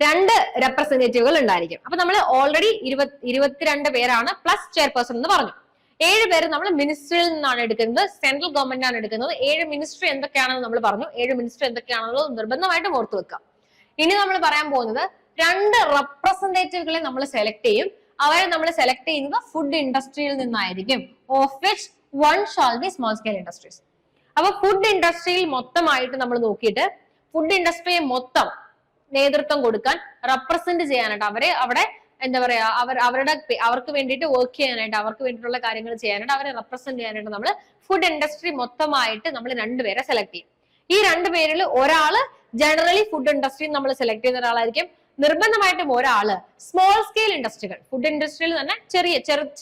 2 റെപ്രസെന്റേറ്റീവുകൾ ഉണ്ടായിരിക്കും. അപ്പൊ നമ്മൾ ഓൾറെഡി 22 പേരാണ് പ്ലസ് ചെയർപേഴ്സൺ എന്ന് പറഞ്ഞു. 7 പേര് നമ്മൾ മിനിസ്ട്രിയിൽ നിന്നാണ് എടുക്കുന്നത്, സെൻട്രൽ ഗവൺമെന്റ് ആണ് എടുക്കുന്നത്. 7 മിനിസ്ട്രി എന്തൊക്കെയാണെന്ന് നമ്മൾ പറഞ്ഞു. 7 മിനിസ്ട്രി എന്തൊക്കെയാണെന്നുള്ളത് നിർബന്ധമായിട്ടും ഓർത്തു വെക്കാം. ഇനി നമ്മൾ പറയാൻ പോകുന്നത് 2 റെപ്രസെന്റേറ്റീവുകളെ നമ്മൾ സെലക്ട് ചെയ്യും. അവരെ നമ്മൾ സെലക്ട് ചെയ്യുന്നത് ഫുഡ് ഇൻഡസ്ട്രിയിൽ നിന്നായിരിക്കും. Of which one shall be small scale industries. അപ്പൊ ഫുഡ് ഇൻഡസ്ട്രിയിൽ മൊത്തമായിട്ട് നമ്മൾ നോക്കിയിട്ട് ഫുഡ് ഇൻഡസ്ട്രിയെ മൊത്തം നേതൃത്വം കൊടുക്കാൻ, റെപ്രസെന്റ് ചെയ്യാനായിട്ട്, അവരെ അവിടെ എന്താ പറയാ, അവർക്ക് വേണ്ടിയിട്ട് വർക്ക് ചെയ്യാനായിട്ട്, അവർക്ക് വേണ്ടിയിട്ടുള്ള കാര്യങ്ങൾ ചെയ്യാനായിട്ട്, അവരെ റെപ്രസെന്റ് ചെയ്യാനായിട്ട് നമ്മൾ ഫുഡ് ഇൻഡസ്ട്രി മൊത്തമായിട്ട് നമ്മൾ 2 പേരെ സെലക്ട് ചെയ്യും. ഈ 2 പേരിൽ ഒരാള് ജനറലി ഫുഡ് ഇൻഡസ്ട്രി നമ്മൾ സെലക്ട് ചെയ്യുന്ന ഒരാളായിരിക്കും. നിർബന്ധമായിട്ടും ഒരാള് സ്മോൾ സ്കെയിൽ ഇൻഡസ്ട്രികൾ, ഫുഡ് ഇൻഡസ്ട്രിയിൽ തന്നെ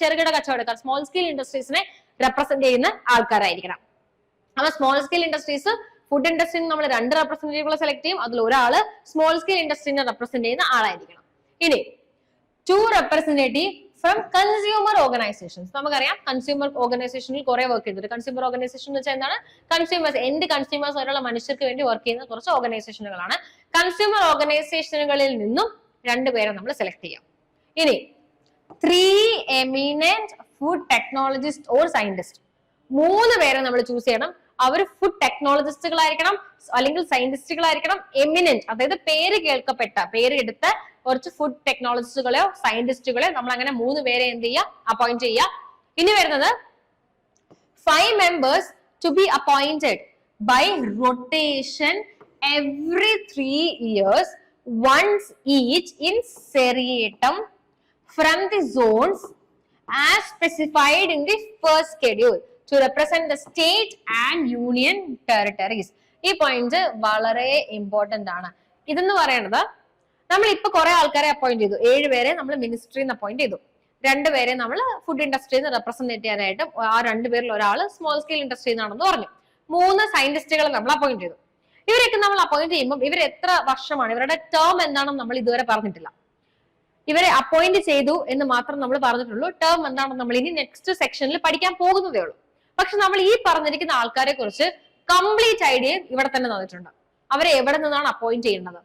ചെറുകിട കച്ചവടക്കാർ, സ്മോൾ സ്കെയിൽ ഇൻഡസ്ട്രീസിനെ റെപ്രസെന്റ് ചെയ്യുന്ന ആൾക്കാരായിരിക്കണം. അപ്പൊ സ്മോൾ സ്കെയിൽ ഇൻഡസ്ട്രീസ്, ഫുഡ് ഇൻഡസ്ട്രിയിൽ നമ്മൾ 2 റെപ്രസെന്റേറ്റീവുകളെ സെലക്ട് ചെയ്യും. അതിൽ ഒരാള് സ്മോൾ സ്കെയിൽ ഇൻഡസ്ട്രീനെ റെപ്രസെന്റ് ചെയ്യുന്ന ആളായിരിക്കണം. ഇനി 2 റെപ്രസെന്റേറ്റീവ് ഫ്രം കൺസ്യൂമർ ഓർഗനൈസേഷൻസ്. നമുക്കറിയാം കൺസ്യൂമർ ഓർഗനൈസേഷനിൽ കുറെ വർക്ക് ചെയ്തിട്ട്. കൺസ്യൂമർ ഓർഗനൈസേഷൻ എന്ന് വെച്ചാൽ എന്താണ്? കൺസ്യൂമേഴ്സ്, എൻഡ് കൺസ്യൂമേഴ്സ് ആയിട്ടുള്ള മനുഷ്യർക്ക് വേണ്ടി വർക്ക് ചെയ്യുന്ന കുറച്ച് ഓർഗനൈസേഷനുകളാണ്. കൺസ്യൂമർ ഓർഗനൈസേഷനുകളിൽ നിന്നും 2 പേരെ നമ്മൾ സെലക്ട് ചെയ്യാം. ഇനി 3 eminent food technologist or scientist. 3 പേരെ നമ്മൾ ചൂസ് ചെയ്യണം. അവർ ഫുഡ് ടെക്നോളജിസ്റ്റുകളായിരിക്കണം, അല്ലെങ്കിൽ സയന്റിസ്റ്റുകളായിരിക്കണം. എമിനന്റ്, അതായത് പേര് കേൾക്കപ്പെട്ട, പേര് എടുത്ത കുറച്ച് ഫുഡ് ടെക്നോളജിസ്റ്റുകളെയോ സയന്റിസ്റ്റുകളെയോ നമ്മൾ അങ്ങനെ 3 പേരെ എന്ത് ചെയ്യുക? അപ്പോയിന്റ് ചെയ്യുക. ഇനി വരുന്നത് 5 members to be appointed by rotation every 3 years, once each in seriatim from the zones as specified in the first schedule to represent the state and union territories. ഈ പോയിന്റ് വളരെ ഇമ്പോർട്ടന്റ് ആണ്. ഇതെന്ന് പറയുന്നത്, നമ്മൾ ഇപ്പൊ കുറെ ആൾക്കാരെ അപ്പോയിന്റ് ചെയ്തു. 7 പേരെ നമ്മൾ മിനിസ്ട്രിയിൽ നിന്ന് അപ്പോയിന്റ് ചെയ്തു. 2 പേരെ നമ്മൾ ഫുഡ് ഇൻഡസ്ട്രിയിൽ നിന്ന് റെപ്രസെന്റ് ചെയ്യാനായിട്ട്, ആ 2 പേരിൽ ഒരാള് സ്മോൾ സ്കെയിൽ ഇൻഡസ്ട്രിയിൽ നിന്നാണെന്ന് പറഞ്ഞു. 3 സയന്റിസ്റ്റുകളെ നമ്മൾ അപ്പോയിന്റ് ചെയ്തു. ഇവരൊക്കെ നമ്മൾ അപ്പോയിന്റ് ചെയ്യുമ്പോൾ ഇവർ എത്ര വർഷമാണ്, ഇവരുടെ ടേം എന്താണെന്ന് നമ്മൾ ഇതുവരെ പറഞ്ഞിട്ടില്ല. ഇവരെ അപ്പോയിന്റ് ചെയ്തു എന്ന് മാത്രം നമ്മൾ പറഞ്ഞിട്ടുള്ളൂ. ടേം എന്താണെന്ന് നമ്മൾ ഇനി നെക്സ്റ്റ് സെക്ഷനിൽ പഠിക്കാൻ പോകുന്നതേ ഉള്ളൂ. പക്ഷെ നമ്മൾ ഈ പറഞ്ഞിരിക്കുന്ന ആൾക്കാരെ കുറിച്ച് കംപ്ലീറ്റ് ഐഡിയ ഇവിടെ തന്നെ തന്നിട്ടുണ്ട്. അവരെ എവിടെ നിന്നാണ് അപ്പോയിന്റ് ചെയ്യേണ്ടത്,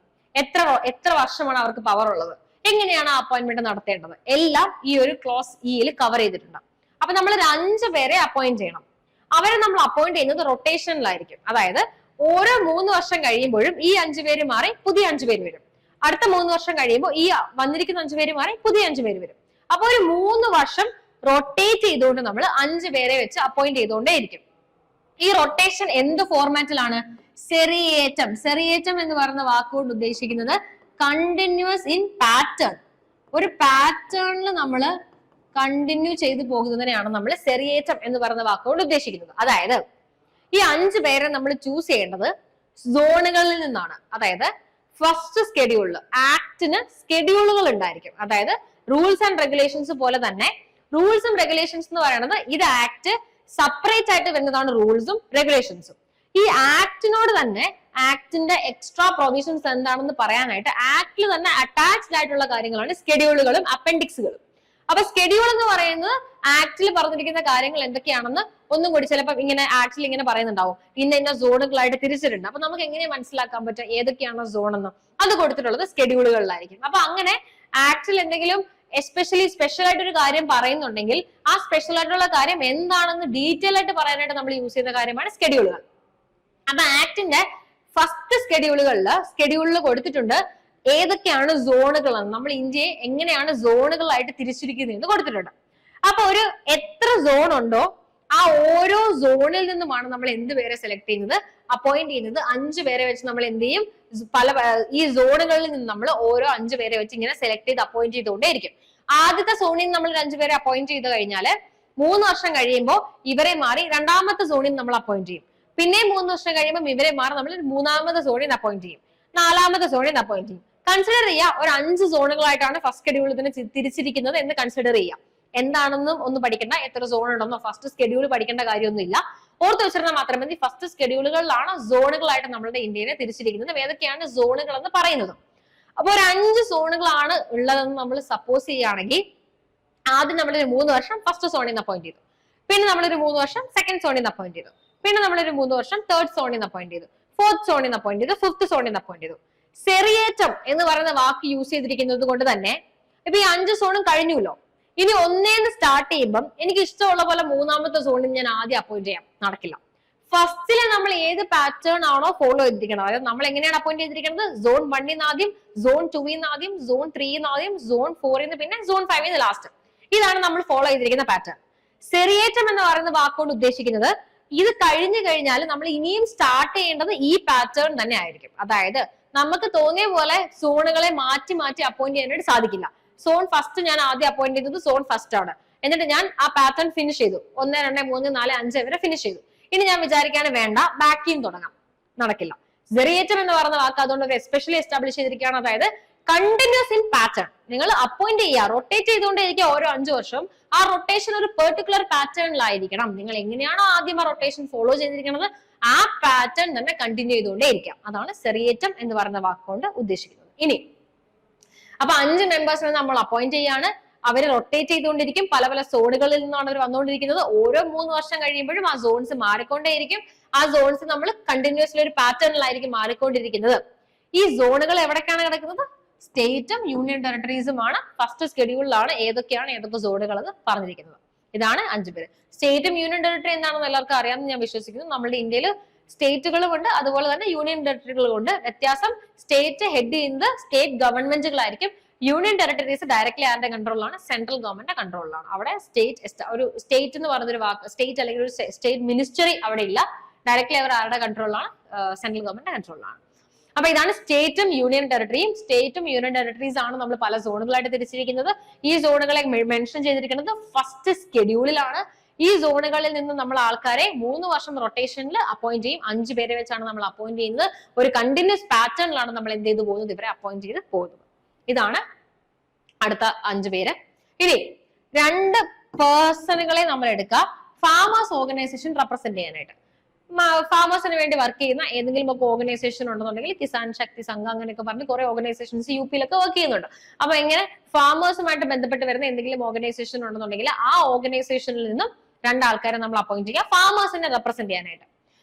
എത്ര വർഷമാണ് അവർക്ക് പവർ ഉള്ളത്, എങ്ങനെയാണ് ആ അപ്പോയിന്റ്മെന്റ് നടത്തേണ്ടത്, എല്ലാം ഈ ഒരു ക്ലോസ് ഇയിൽ കവർ ചെയ്തിട്ടുണ്ട്. അപ്പൊ നമ്മൾ 5 പേരെ അപ്പോയിന്റ് ചെയ്യണം. അവരെ നമ്മൾ അപ്പോയിന്റ് ചെയ്യുന്നത് റൊട്ടേഷനിലായിരിക്കും. അതായത് ഓരോ 3 വർഷം കഴിയുമ്പോഴും ഈ 5 പേര് മാറി പുതിയ 5 പേര് വരും. അടുത്ത 3 വർഷം കഴിയുമ്പോൾ ഈ വന്നിരിക്കുന്ന 5 പേര് മാറി പുതിയ 5 പേര് വരും. അപ്പൊ ഒരു 3 വർഷം റൊട്ടേറ്റ് ചെയ്തുകൊണ്ട് നമ്മൾ 5 പേരെ വെച്ച് അപ്പോയിന്റ് ചെയ്തുകൊണ്ടേയിരിക്കും. ഈ റൊട്ടേഷൻ എന്ത് ഫോർമാറ്റിലാണ്? സെറിയേറ്റം. സെറിയേറ്റം എന്ന് പറയുന്ന വാക്കുകൊണ്ട് ഉദ്ദേശിക്കുന്നത് കണ്ടിന്യൂസ് ഇൻ പാറ്റേൺ. ഒരു പാറ്റേണിൽ നമ്മൾ കണ്ടിന്യൂ ചെയ്തു പോകുന്നതിനെയാണ് നമ്മൾ സെറിയേറ്റം എന്ന് പറയുന്ന വാക്കുകൊണ്ട് ഉദ്ദേശിക്കുന്നത്. അതായത് ഈ 5 പേരെ നമ്മൾ ചൂസ് ചെയ്യേണ്ടത് സോണുകളിൽ നിന്നാണ്. അതായത് ഫസ്റ്റ് സ്കെഡ്യൂളിൽ ആക്ടിന് സ്കെഡ്യൂളുകൾ ഉണ്ടായിരിക്കും. അതായത് റൂൾസ് ആൻഡ് റെഗുലേഷൻസ് പോലെ തന്നെ റൂൾസും റെഗുലേഷൻസ് എന്ന് പറയുന്നത്, ഇത് ആക്ട് സെപ്പറേറ്റ് ആയിട്ട് വരുന്നതാണ് റൂൾസും റെഗുലേഷൻസും. ഈ ആക്ടിനോട് തന്നെ ആക്ടിന്റെ എക്സ്ട്രാ പ്രൊവിഷൻസ് എന്താണെന്ന് പറയാനായിട്ട് ആക്ടിൽ തന്നെ അറ്റാച്ച്ഡ് ആയിട്ടുള്ള കാര്യങ്ങളാണ് സ്കെഡ്യൂളുകളും അപ്പൻഡിക്സുകളും. അപ്പൊ സ്കെഡ്യൂൾ എന്ന് പറയുന്നത് ആക്ടിൽ പറഞ്ഞിരിക്കുന്ന കാര്യങ്ങൾ എന്തൊക്കെയാണെന്ന് ഒന്നും കൂടി ചിലപ്പോൾ ഇങ്ങനെ ആക്ടിൽ ഇങ്ങനെ പറയുന്നുണ്ടാവും, ഇന്ന സോണുകളായിട്ട് തിരിച്ചിട്ടുണ്ട്. അപ്പൊ നമുക്ക് എങ്ങനെ മനസ്സിലാക്കാൻ പറ്റും ഏതൊക്കെയാണ് സോൺ എന്ന്? അത് കൊടുത്തിട്ടുള്ളത് സ്കെഡ്യൂളുകളിലായിരിക്കും. അപ്പൊ അങ്ങനെ ആക്ടിൽ എന്തെങ്കിലും എസ്പെഷ്യലി സ്പെഷ്യൽ ആയിട്ട് ഒരു കാര്യം പറയുന്നുണ്ടെങ്കിൽ ആ സ്പെഷ്യൽ ആയിട്ടുള്ള കാര്യം എന്താണെന്ന് ഡീറ്റെയിൽ ആയിട്ട് പറയാനായിട്ട് നമ്മൾ യൂസ് ചെയ്യുന്ന കാര്യമാണ് സ്കെഡ്യൂളുകൾ. അപ്പൊ ആക്ടിന്റെ ഫസ്റ്റ് സ്കെഡ്യൂളിൽ കൊടുത്തിട്ടുണ്ട് ഏതൊക്കെയാണ് സോണുകളെന്ന്, നമ്മൾ ഇന്ത്യയെ എങ്ങനെയാണ് സോണുകളായിട്ട് തിരിച്ചിരിക്കുന്നതെന്ന് കൊടുത്തിട്ടുണ്ട്. അപ്പൊ ഒരു എത്ര സോൺ ഉണ്ടോ ആ ഓരോ സോണിൽ നിന്നുമാണ് നമ്മൾ എന്ത് പേരെ സെലക്ട് ചെയ്യുന്നത്, അപ്പോയിന്റ് ചെയ്യുന്നത്. 5 പേരെ വെച്ച് നമ്മൾ എന്ത് ചെയ്യും, ഈ സോണുകളിൽ നിന്ന് നമ്മൾ ഓരോ 5 പേരെ വെച്ച് ഇങ്ങനെ സെലക്ട് ചെയ്ത് അപ്പോയിന്റ് ചെയ്തുകൊണ്ടേയിരിക്കും. ആദ്യത്തെ സോണിൽ നിന്ന് നമ്മൾ 5 പേരെ അപ്പോയിന്റ് ചെയ്ത് കഴിഞ്ഞാൽ 3 വർഷം കഴിയുമ്പോൾ ഇവരെ മാറി 2ാമത്തെ സോണിൽ നമ്മൾ അപ്പോയിന്റ് ചെയ്യും. പിന്നെ 3 വർഷം കഴിയുമ്പോൾ ഇവരെ മാറി നമ്മൾ 3ാമത്തെ സോണിൽ അപ്പോയിന്റ് ചെയ്യും, 4ാമത്തെ സോണിൽ അപ്പോയിന്റ് ചെയ്യും. കൺസിഡർ ചെയ്യുക ഒരു 5 സോണുകളായിട്ടാണ് ഫസ്റ്റ് സ്കെഡ്യൂൾ ഇതിനെ തിരിച്ചിരിക്കുന്നത് എന്ന് കൺസിഡർ ചെയ്യാം. എന്താണെന്നും ഒന്നും പഠിക്കേണ്ട, എത്ര സോൺ ഉണ്ടെന്നോ ഫസ്റ്റ് സ്കെഡ്യൂൾ പഠിക്കേണ്ട കാര്യമൊന്നുമില്ല. ഓർത്ത് വെച്ചിരുന്നാൽ മാത്രം മതി. ഫസ്റ്റ് സ്കെഡ്യൂളുകളിലാണ് സോണുകളായിട്ട് നമ്മുടെ ഇന്ത്യയെ തിരിച്ചിരിക്കുന്നത്. ഏതൊക്കെയാണ് സോണുകൾ എന്ന് പറയുന്നത്. അപ്പൊ ഒരു 5 സോണുകളാണ് ഉള്ളതെന്ന് നമ്മൾ സപ്പോസ് ചെയ്യുകയാണെങ്കിൽ ആദ്യം നമ്മളൊരു 3 വർഷം ഫസ്റ്റ് സോണിൽ നിന്ന് അപ്പോയിന്റ് ചെയ്തു, പിന്നെ നമ്മളൊരു 3 വർഷം സെക്കൻഡ് സോണിൽ നിന്ന് അപ്പോയിന്റ് ചെയ്തു, പിന്നെ നമ്മളൊരു 3 വർഷം തേർഡ് സോണിൽ നിന്ന് അപ്പോയിന്റ് ചെയ്തു, ഫോർത്ത് സോണിൽ നിന്ന് അപ്പോയിന്റ് ചെയ്തു, ഫിഫ്ത്ത് സോണിൽ നിന്ന് അപ്പോയിന്റ് ചെയ്തു, സെറിയേറ്റം എന്ന് പറയുന്ന വാക്ക് യൂസ് ചെയ്തിരിക്കുന്നത് കൊണ്ട് തന്നെ ഇപ്പൊ ഈ 5 സോണും കഴിഞ്ഞുല്ലോ. ഇനി ഒന്നേന്ന് സ്റ്റാർട്ട് ചെയ്യുമ്പം എനിക്ക് ഇഷ്ടമുള്ള പോലെ മൂന്നാമത്തെ സോണിൽ ഞാൻ ആദ്യം അപ്പോയിന്റ് ചെയ്യാം, നടക്കില്ല. ഫസ്റ്റില് നമ്മൾ ഏത് പാറ്റേൺ ആണോ ഫോളോ ചെയ്തിരിക്കുന്നത്, അതായത് നമ്മൾ എങ്ങനെയാണ് അപ്പോയിന്റ് ചെയ്തിരിക്കുന്നത്, സോൺ 1 ആദ്യം, സോൺ 2 ആദ്യം, സോൺ 3 ആദ്യം, സോൺ 4 പിന്നെ സോൺ 5 ലാസ്റ്റ്. ഇതാണ് നമ്മൾ ഫോളോ ചെയ്തിരിക്കുന്ന പാറ്റേൺ. സെറിയേറ്റം എന്ന് പറയുന്ന വാക്കുകൊണ്ട് ഉദ്ദേശിക്കുന്നത് ഇത് കഴിഞ്ഞു കഴിഞ്ഞാൽ നമ്മൾ ഇനിയും സ്റ്റാർട്ട് ചെയ്യേണ്ടത് ഈ പാറ്റേൺ തന്നെ ആയിരിക്കും. അതായത് നമുക്ക് തോന്നിയ പോലെ സോണുകളെ മാറ്റി മാറ്റി അപ്പോയിന്റ് ചെയ്യാനായിട്ട് സാധിക്കില്ല. സോൺ ഫസ്റ്റ് ഞാൻ ആദ്യം അപ്പോയിന്റ് ചെയ്തത് സോൺ ഫസ്റ്റ് ആണ്, എന്നിട്ട് ഞാൻ ആ പാറ്റേൺ ഫിനിഷ് ചെയ്തു, 1 2 3 4 5 വരെ ഫിനിഷ് ചെയ്തു. ഇനി ഞാൻ വിചാരിക്കാണ് വേണ്ട ബാക്കിയും തുടങ്ങാം, നടക്കില്ല. സെറിയേറ്റം എന്ന് പറയുന്ന വാക്ക് അതുകൊണ്ട് ഒരു എസ്പെഷ്യലി എസ്റ്റാബ്ലിഷ് ചെയ്തിരിക്കുകയാണ്. അതായത് കണ്ടിന്യൂസ് ഇൻ പാറ്റേൺ. നിങ്ങൾ അപ്പോയിന്റ് ചെയ്യുക, റൊട്ടേറ്റ് ചെയ്തുകൊണ്ടേയിരിക്കുക ഓരോ 5 വർഷം. ആ റൊട്ടേഷൻ ഒരു പെർട്ടിക്കുലർ പാറ്റേണിലായിരിക്കണം. നിങ്ങൾ എങ്ങനെയാണോ ആദ്യം ആ റൊട്ടേഷൻ ഫോളോ ചെയ്തിരിക്കുന്നത് ആ പാറ്റേൺ തന്നെ കണ്ടിന്യൂ ചെയ്തുകൊണ്ടേ ഇരിക്കാം. അതാണ് സെറിയേറ്റം എന്ന് പറയുന്ന വാക്കുകൊണ്ട് ഉദ്ദേശിക്കുന്നത്. ഇനി അപ്പൊ 5 മെമ്പേഴ്സിനെ നമ്മൾ അപ്പോയിന്റ് ചെയ്യാണ്. അവർ റൊട്ടേറ്റ് ചെയ്തുകൊണ്ടിരിക്കും. പല പല സോണുകളിൽ നിന്നാണ് അവർ വന്നുകൊണ്ടിരിക്കുന്നത്. ഓരോ 3 വർഷം കഴിയുമ്പോഴും ആ സോൺസ് മാറിക്കൊണ്ടേയിരിക്കും. ആ സോൺസ് നമ്മൾ കണ്ടിന്യൂസ്ലി ഒരു പാറ്റേണിലായിരിക്കും മാറിക്കൊണ്ടിരിക്കുന്നത്. ഈ സോണുകൾ എവിടേക്കാണ് കിടക്കുന്നത്? സ്റ്റേറ്റും യൂണിയൻ ടെറിട്ടറീസും ആണ്. ഫസ്റ്റ് സ്കെഡ്യൂളിലാണ് ഏതൊക്കെ സോണുകൾ എന്ന് പറഞ്ഞിരിക്കുന്നത്. ഇതാണ് 5 പേര്. സ്റ്റേറ്റും യൂണിയൻ ടെറിട്ടറി എന്താണെന്ന് എല്ലാവർക്കും അറിയാമെന്ന് ഞാൻ വിശ്വസിക്കുന്നു. നമ്മുടെ ഇന്ത്യയിൽ സ്റ്റേറ്റുകളും ഉണ്ട്, അതുപോലെ തന്നെ യൂണിയൻ ടെറിട്ടറികളും ഉണ്ട്. വ്യത്യാസം, സ്റ്റേറ്റ് ഹെഡ് ചെയ്യുന്നത് സ്റ്റേറ്റ് ഗവൺമെന്റുകളായിരിക്കും. യൂണിയൻ ടെറിട്ടറീസ് ഡയറക്ട്ലി ആരുടെ കൺട്രോളിലാണ്? Central government കൺട്രോളിലാണ്. അവിടെ ഒരു സ്റ്റേറ്റ് എന്ന് പറഞ്ഞൊരു വാക്ക്, സ്റ്റേറ്റ് അല്ലെങ്കിൽ ഒരു സ്റ്റേറ്റ് മിനിസ്റ്ററി അവിടെ ഇല്ല. ഡയറക്ട്ലി അവർ ആരുടെ കൺട്രോളിലാണ്? Central government കൺട്രോളിലാണ്. അപ്പൊ ഇതാണ് സ്റ്റേറ്റും യൂണിയൻ ടെറിട്ടറിയും. സ്റ്റേറ്റും യൂണിയൻ ടെറിട്ടറീസ് ആണ് നമ്മൾ പല സോണുകളായിട്ട് തിരിച്ചിരിക്കുന്നത്. ഈ സോണുകളെ മെൻഷൻ ചെയ്തിരിക്കുന്നത് ഫസ്റ്റ് സ്കെഡ്യൂളിലാണ്. ഈ സോണുകളിൽ നിന്ന് നമ്മൾ ആൾക്കാരെ 3 വർഷം റൊട്ടേഷനിൽ അപ്പോയിന്റ് ചെയ്യും. 5 പേരെ വെച്ചാണ് നമ്മൾ അപ്പോയിന്റ് ചെയ്യുന്നത്. ഒരു കണ്ടിന്യൂസ് പാറ്റേണിലാണ് നമ്മൾ എന്ത് ചെയ്ത് പോകുന്നത്? ഇവരെ അപ്പോയിന്റ് ചെയ്ത് പോകുന്നത്. ഇതാണ് അടുത്ത 5 പേര്. ഇനി 2 പേഴ്സണുകളെ നമ്മൾ എടുക്കുക ഫാമേഴ്സ് ഓർഗനൈസേഷൻ റെപ്രസെന്റ് ചെയ്യാനായിട്ട്. ഫാമേഴ്സിന് വേണ്ടി വർക്ക് ചെയ്യുന്ന ഏതെങ്കിലും ഒക്കെ ഓർഗനൈസേഷൻ ഉണ്ടെന്നുണ്ടെങ്കിൽ കിസാൻ ശക്തി സംഘം അങ്ങനെയൊക്കെ പറഞ്ഞ് കുറെ ഓർഗനൈസേഷൻസ് യുപിയിലൊക്കെ വർക്ക് ചെയ്യുന്നുണ്ട്. അപ്പൊ എങ്ങനെ ഫാമേഴ്സുമായിട്ട് ബന്ധപ്പെട്ട് വരുന്ന എന്തെങ്കിലും ഓർഗനൈസേഷൻ ഉണ്ടെന്നുണ്ടെങ്കിൽ ആ ഓർഗനൈസേഷനിൽ നിന്നും 2 ആൾക്കാരെ നമ്മൾ അപ്പോയിന്റ് ചെയ്യുക ഫാമേഴ്സിനെ റെപ്രസെന്റ് ചെയ്യാനായിട്ട്.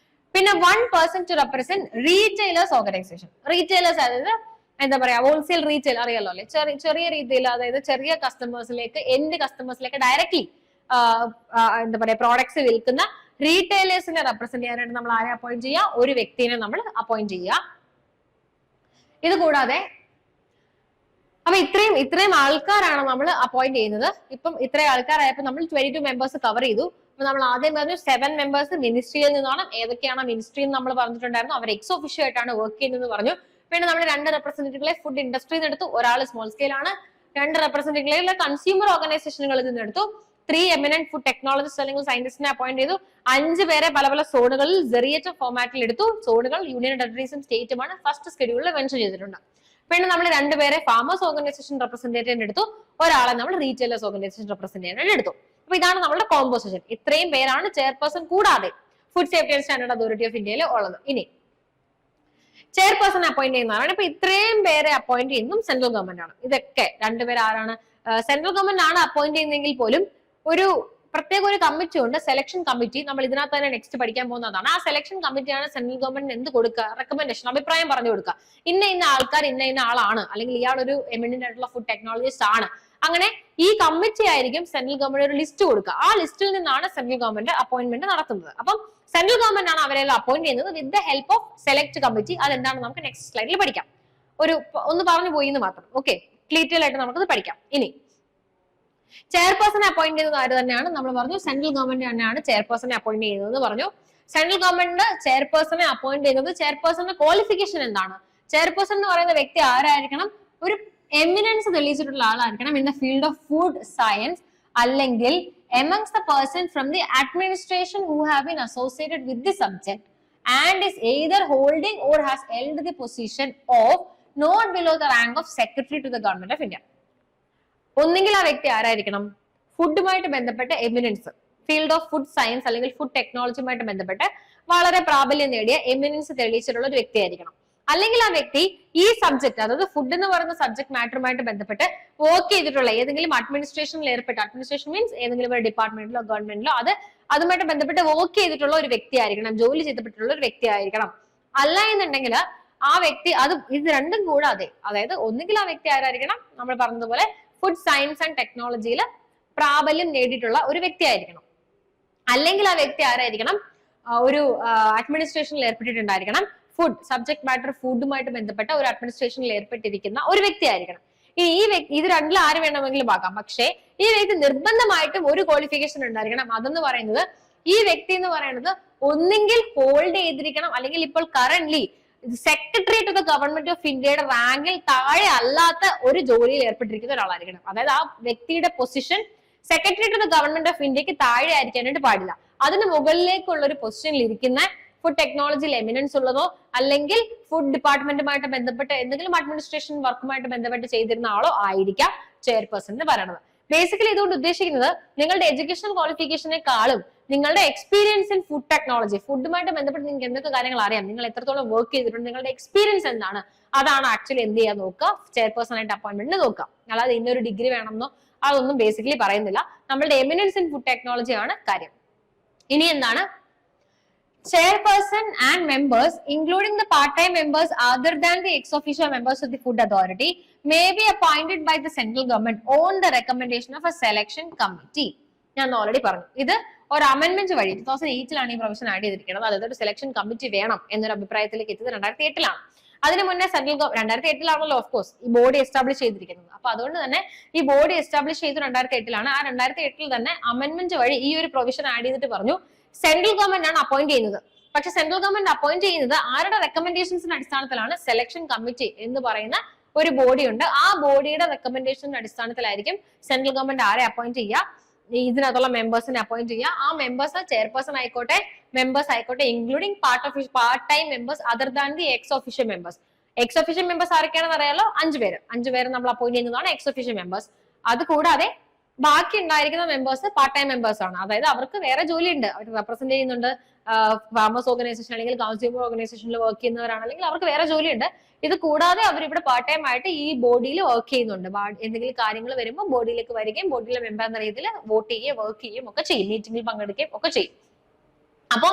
പിന്നെ 1 person to represent retailers organisation. Retailers അതായത് എന്താ പറയാ, ഹോൾസെയിൽ റീറ്റെയിൽ അറിയാലോ അല്ലെ, ചെറിയ രീതിയിൽ, അതായത് ചെറിയ കസ്റ്റമേഴ്സിലേക്ക്, എൻഡ് കസ്റ്റമേഴ്സിലേക്ക് ഡയറക്ട്ലി എന്താ പറയാ പ്രോഡക്ട്സ് വിൽക്കുന്ന റീറ്റെയിലേഴ്സിനെ റെപ്രസെന്റ് ചെയ്യാനായിട്ട് നമ്മൾ ആരെ അപ്പോയിന്റ് ചെയ്യുക? ഒരു വ്യക്തിനെ നമ്മൾ അപ്പോയിന്റ് ചെയ്യുക. ഇത് കൂടാതെ അപ്പൊ ഇത്രയും ആൾക്കാരാണ് നമ്മൾ അപ്പോയിന്റ് ചെയ്യുന്നത്. ഇപ്പം ഇത്രയും ആൾക്കാരായപ്പോൾ നമ്മൾ 22 മെമ്പേഴ്സ് കവർ ചെയ്തു. അപ്പൊ നമ്മൾ ആദ്യം പറഞ്ഞു 7 മെമ്പേഴ്സ് മിനിസ്ട്രിയിൽ നിന്നാണ്. ഏതൊക്കെയാണ് മിനിസ്ട്രി എന്ന് നമ്മൾ പറഞ്ഞിട്ടുണ്ടായിരുന്നു. അവർ എക്സ് ഒഫീഷ്യോ ആയിട്ടാണ് വർക്ക് ചെയ്യുന്നത് പറഞ്ഞു. പിന്നെ നമ്മൾ 2 റെപ്രസെന്റേറ്റീവുകളെ ഫുഡ് ഇൻഡസ്ട്രിയിൽ നിന്ന് എടുത്തു. ഒരാൾ സ്മോൾ സ്കെയിൽ ആണ്. 2 റെപ്രസെന്റേറ്റീവുകളെ കൺസ്യൂമർ ഓർഗനൈസേഷനുകളിൽ നിന്ന് എടുത്തു. 3 എമിനന്റ് ഫുഡ് ടെക്നോളജിസ്റ്റ് അല്ലെങ്കിൽ സയന്റിസ്റ്റിനെ അപ്പോയിന്റ് ചെയ്തു. 5 പേരെ പല പല സോണുകളിൽ സെറിയേറ്റം ഫോമാറ്റിൽ എടുത്തു. സോണുകൾ യൂണിയൻ ടെറിട്ടറീസും സ്റ്റേറ്റുമാണ് ഫസ്റ്റ് സ്കെഡ്യൂളിൽ മെൻഷൻ ചെയ്തിട്ടുണ്ട്. പിന്നെ നമ്മൾ 2 പേരെ ഫാമേഴ്സ് ഓർഗനൈസേഷൻ റെപ്രസെന്റേറ്റീവിന് എടുത്തു. ഒരാളെ നമ്മൾ റീറ്റെയിലേഴ്സ് ഓർഗനൈസേഷൻ റെപ്രസെന്റ് ചെയ്യാനായിട്ട് എടുത്തു. അപ്പൊ ഇതാണ് നമ്മുടെ കോമ്പോസിഷൻ. ഇത്രയും പേരാണ് ചെയർപേഴ്സൺ കൂടാതെ food safety and standard authority of ഇന്ത്യയിൽ ഉള്ളത്. ഇനി ചെയർപേഴ്സൺ അപ്പോയിന്റ് ചെയ്യുന്നതാണ്. ഇപ്പൊ ഇത്രയും പേരെ അപ്പോയിന്റ് ചെയ്യുന്നതും സെൻട്രൽ ഗവൺമെന്റ് ആണ്. ഇതൊക്കെ 2 പേര് ആരാണ്? സെൻട്രൽ ഗവൺമെന്റ് ആണ് അപ്പോയിന്റ് ചെയ്യുന്നതെങ്കിൽ പോലും ഒരു പ്രത്യേക ഒരു കമ്മിറ്റി ഉണ്ട്, സെലക്ഷൻ കമ്മിറ്റി. നമ്മൾ ഇതിനകത്ത് തന്നെ നെക്സ്റ്റ് പഠിക്കാൻ പോകുന്നതാണ്. ആ സെലക്ഷൻ കമ്മിറ്റിയാണ് സെൻട്രൽ ഗവൺമെന്റിന് എന്ത് കൊടുക്കുക? റെക്കമെൻഡേഷൻ, അഭിപ്രായം പറഞ്ഞു കൊടുക്കുക. ഇന്ന ആൾക്കാർ ഇന്ന ആളാണ്, അല്ലെങ്കിൽ ഇയാൾ ഒരു എമിനന്റ് ആയിട്ടുള്ള ഫുഡ് ടെക്നോളജിസ്റ്റ് ആണ്. അങ്ങനെ ഈ കമ്മിറ്റി ആയിരിക്കും സെൻട്രൽ ഗവൺമെന്റ് ഒരു ലിസ്റ്റ് കൊടുക്കുക. ആ ലിസ്റ്റിൽ നിന്നാണ് സെൻട്രൽ ഗവൺമെന്റ് അപ്പോയിന്റ്മെന്റ് നടത്തുന്നത്. അപ്പം സെൻട്രൽ ഗവൺമെന്റ് ആണ് അവരെല്ലാം അപ്പോയിന്റ് ചെയ്യുന്നത് with the help of select committee. അതെന്താണ് നമുക്ക് നെക്സ്റ്റ് സ്ലൈഡിൽ പഠിക്കാം. ഒന്ന് പറഞ്ഞു പോയി എന്ന് മാത്രം. ഓക്കെ, ഡീറ്റെയിൽ ആയിട്ട് നമുക്കത് പഠിക്കാം. ഇനി ചെയർപേഴ്സണെ അപ്പോയിന്റ് ചെയ്യുന്നത് ആര് തന്നെയാണ്? നമ്മൾ പറഞ്ഞു സെൻട്രൽ ഗവൺമെന്റ് തന്നെയാണ് ചെയർപേഴ്സണെ അപ്പോയിന്റ് ചെയ്യുന്നത് പറഞ്ഞു. സെൻട്രൽ ഗവൺമെന്റ് ചെയർപേഴ്സണെ അപ്പോയിന്റ് ചെയ്യുന്നത്, ചെയർപേഴ്സന്റെ ക്വാളിഫിക്കേഷൻ എന്താണ്? ചെയർപേഴ്സൺ എന്ന് പറയുന്ന വ്യക്തി ആരായിരിക്കണം? ഒരു എമിനൻസ് തെളിയിച്ചിട്ടുള്ള ആളായിരിക്കണം in the field of food science, അല്ലെങ്കിൽ amongst the person from the administration who have been associated with the subject and is either holding or has held the position of not below the rank of secretary to the government of India. ഒന്നെങ്കിൽ ആ വ്യക്തി ആരായിരിക്കണം? ഫുഡുമായിട്ട് ബന്ധപ്പെട്ട eminence, field of food science അല്ലെങ്കിൽ food ടെക്നോളജിയുമായിട്ട് ബന്ധപ്പെട്ട് വളരെ പ്രാബല്യം നേടിയ eminence തെളിയിച്ചിട്ടുള്ള ഒരു വ്യക്തി ആയിരിക്കണം. അല്ലെങ്കിൽ ആ വ്യക്തി ഈ സബ്ജക്ട്, അതായത് ഫുഡ് എന്ന് പറയുന്ന സബ്ജക്ട് മാറ്ററുമായിട്ട് ബന്ധപ്പെട്ട് വർക്ക് ചെയ്തിട്ടുള്ള ഏതെങ്കിലും അഡ്മിനിസ്ട്രേഷനിൽ ഏർപ്പെട്ട, അഡ്മിനിസ്ട്രേഷൻ മീൻസ് ഏതെങ്കിലും ഒരു ഡിപ്പാർട്ട്മെന്റിലോ ഗവൺമെന്റിലോ അതുമായിട്ട് ബന്ധപ്പെട്ട് വർക്ക് ചെയ്തിട്ടുള്ള ഒരു വ്യക്തി ആയിരിക്കണം, ജോലി ചെയ്തിട്ടുള്ള ഒരു വ്യക്തി ആയിരിക്കണം. അല്ല എന്നുണ്ടെങ്കിൽ ആ വ്യക്തി ഇത് രണ്ടും കൂടാതെ, അതായത് ഒന്നുകിൽ ആ വ്യക്തി ആരായിരിക്കണം, നമ്മൾ പറഞ്ഞതുപോലെ ഫുഡ് സയൻസ് ആൻഡ് ടെക്നോളജിയിൽ പ്രാബല്യം നേടിയിട്ടുള്ള ഒരു വ്യക്തി ആയിരിക്കണം, അല്ലെങ്കിൽ ആ വ്യക്തി ആരായിരിക്കണം, ഒരു അഡ്മിനിസ്ട്രേഷനിൽ ഏർപ്പെട്ടിട്ടുണ്ടായിരിക്കണം, ഫുഡ് സബ്ജക്ട് മാറ്റർ ഫുഡുമായിട്ട് ബന്ധപ്പെട്ട ഒരു അഡ്മിനിസ്ട്രേഷനിൽ ഏർപ്പെട്ടിരിക്കുന്ന ഒരു വ്യക്തി ആയിരിക്കണം. ഇത് രണ്ടിൽ ആര് വേണമെങ്കിലും ആകാം. പക്ഷേ ഈ വ്യക്തി നിർബന്ധമായിട്ടും ഒരു ക്വാളിഫിക്കേഷൻ ഉണ്ടായിരിക്കണം. അതെന്ന് പറയുന്നത് ഈ വ്യക്തി എന്ന് പറയുന്നത് ഒന്നെങ്കിൽ ഹോൾഡ് ചെയ്തിരിക്കണം, അല്ലെങ്കിൽ ഇപ്പോൾ currently secretary to the government of ഇന്ത്യയുടെ റാങ്കിൽ താഴെ അല്ലാത്ത ഒരു ജോലിയിൽ ഏർപ്പെട്ടിരിക്കുന്ന ഒരാളായിരിക്കണം. അതായത് ആ വ്യക്തിയുടെ position secretary to the government of ഇന്ത്യക്ക് താഴെ ആയിരിക്കാനായിട്ട് പാടില്ല. അതിന് മുകളിലേക്കുള്ള ഒരു പൊസിഷനിൽ ഇരിക്കുന്ന ഫുഡ് ടെക്നോളജിയിൽ എമിനൻസ് ഉള്ളതോ അല്ലെങ്കിൽ ഫുഡ് ഡിപ്പാർട്ട്മെന്റുമായിട്ട് ബന്ധപ്പെട്ട് എന്തെങ്കിലും അഡ്മിനിസ്ട്രേഷൻ വർക്കുമായിട്ട് ബന്ധപ്പെട്ട് ചെയ്തിരുന്ന ആളോ ആയിരിക്കാം ചെയർപേഴ്സൺ എന്ന് പറയുന്നത്. ബേസിക്കലി ഇതുകൊണ്ട് ഉദ്ദേശിക്കുന്നത് നിങ്ങളുടെ എഡ്യൂക്കേഷണൽ ക്വാളിഫിക്കേഷനെക്കാളും നിങ്ങളുടെ എക്സ്പീരിയൻസ് ഇൻ ഫുഡ് ടെക്നോളജി, ഫുഡുമായിട്ട് ബന്ധപ്പെട്ട് നിങ്ങൾക്ക് എന്തൊക്കെ കാര്യങ്ങൾ അറിയാം, നിങ്ങൾ എത്രത്തോളം വർക്ക് ചെയ്തിട്ടുണ്ട്, നിങ്ങളുടെ എക്സ്പീരിയൻസ് എന്താണ്, അതാണ് ആക്ച്വലി എന്ത് ചെയ്യാൻ നോക്കുക, ചെയർപേഴ്സൺ ആയിട്ട് അപ്പോയിന്റ്മെന്റ് നോക്കുക. അല്ലാതെ ഇന്നൊരു ഡിഗ്രി വേണമെന്നോ അതൊന്നും ബേസിക്കലി പറയുന്നില്ല. നമ്മളുടെ എമിനൻസ് ഇൻ ഫുഡ് ടെക്നോളജി ആണ് കാര്യം. ഇനി എന്താണ്, chairperson and members, including the part-time members other than the ex-officio members of the food authority, may be appointed by the central government on the recommendation of a selection committee. ഞാൻ already പറഞ്ഞു, ഇത് ഒരു amendment വഴി 2008 ഈ provision add ചെയ്തിരിക്കുന്നത്. അതായത് ഒരു selection committee വേണം എന്നൊരു അഭിപ്രായത്തിലേക്ക് എത്തിയത് 2008 അതിന് മുന്നേ സെൻട്രൽ 2008 ഓഫ് കോഴ്സ് ഈ ബോഡി എസ്റ്റാബ്ലിഷ് ചെയ്തിരിക്കുന്നത്. അപ്പൊ അതുകൊണ്ട് തന്നെ ഈ ബോഡി എസ്റ്റാബ്ലിഷ് ചെയ്ത് 2008 ആ 2008 തന്നെ അമെന്റ്മെന്റ് വഴി ഈ ഒരു പ്രൊവിഷൻ ആഡ് ചെയ്തിട്ട് പറഞ്ഞു സെൻട്രൽ ഗവൺമെന്റ് ആണ് അപ്പോയിന്റ് ചെയ്യുന്നത്. പക്ഷെ സെൻട്രൽ ഗവൺമെന്റ് അപ്പോയിന്റ് ചെയ്യുന്നത് ആരുടെ റെക്കമെൻഡേഷൻസിന്റെ അടിസ്ഥാനത്തിലാണ്? സെലക്ഷൻ കമ്മിറ്റി എന്ന് പറയുന്ന ഒരു ബോഡി ഉണ്ട്. ആ ബോഡിയുടെ റെക്കമെൻഡേഷന്റെ അടിസ്ഥാനത്തിലായിരിക്കും സെൻട്രൽ ഗവൺമെന്റ് ആരെ അപ്പോയിന്റ് ചെയ്യുക, ഇതിനകത്തുള്ള മെമ്പേഴ്സിനെ അപ്പോയിന്റ് ചെയ്യുക. ആ മെമ്പേഴ്സ് ചെയർപേഴ്സൺ ആയിക്കോട്ടെ, മെമ്പേഴ്സ് ആയിക്കോട്ടെ, including part time members other than the ex official members. Ex official members ആരൊക്കെയാണെന്ന് അറിയാലോ, 5 പേര് നമ്മൾ അപ്പോയിന്റ് ചെയ്യുന്നതാണ് എക്സ് ഒഫീഷ്യൽ മെമ്പേഴ്സ്. അത് കൂടാതെ ബാക്കി ഉണ്ടായിരിക്കുന്ന മെമ്പേഴ്സ് പാർട്ട് ടൈം മെമ്പേഴ്സ് ആണ്. അതായത് അവർക്ക് വേറെ ജോലി ഉണ്ട്, അവർ റെപ്രസെന്റ് ചെയ്യുന്നുണ്ട്, ഫാമേഴ്സ് ഓർഗനൈസേഷൻ അല്ലെങ്കിൽ കൺസ്യൂമർ ഓർഗനൈസേഷനിൽ വർക്ക് ചെയ്യുന്നവരാണ്, അല്ലെങ്കിൽ അവർക്ക് വേറെ ജോലിയുണ്ട്. ഇത് കൂടാതെ അവർ ഇവിടെ പാർട്ട് ടൈം ആയിട്ട് ഈ ബോഡിയിൽ വർക്ക് ചെയ്യുന്നുണ്ട്. എന്തെങ്കിലും കാര്യങ്ങൾ വരുമ്പോൾ ബോഡിയിലേക്ക് വരികയും ബോഡിയിലെ മെമ്പർ എന്ന രീതിയിൽ വോട്ട് ചെയ്യുകയും വർക്ക് ചെയ്യുകയും ഒക്കെ ചെയ്യും, മീറ്റിംഗിൽ പങ്കെടുക്കുകയും ഒക്കെ ചെയ്യും. അപ്പൊ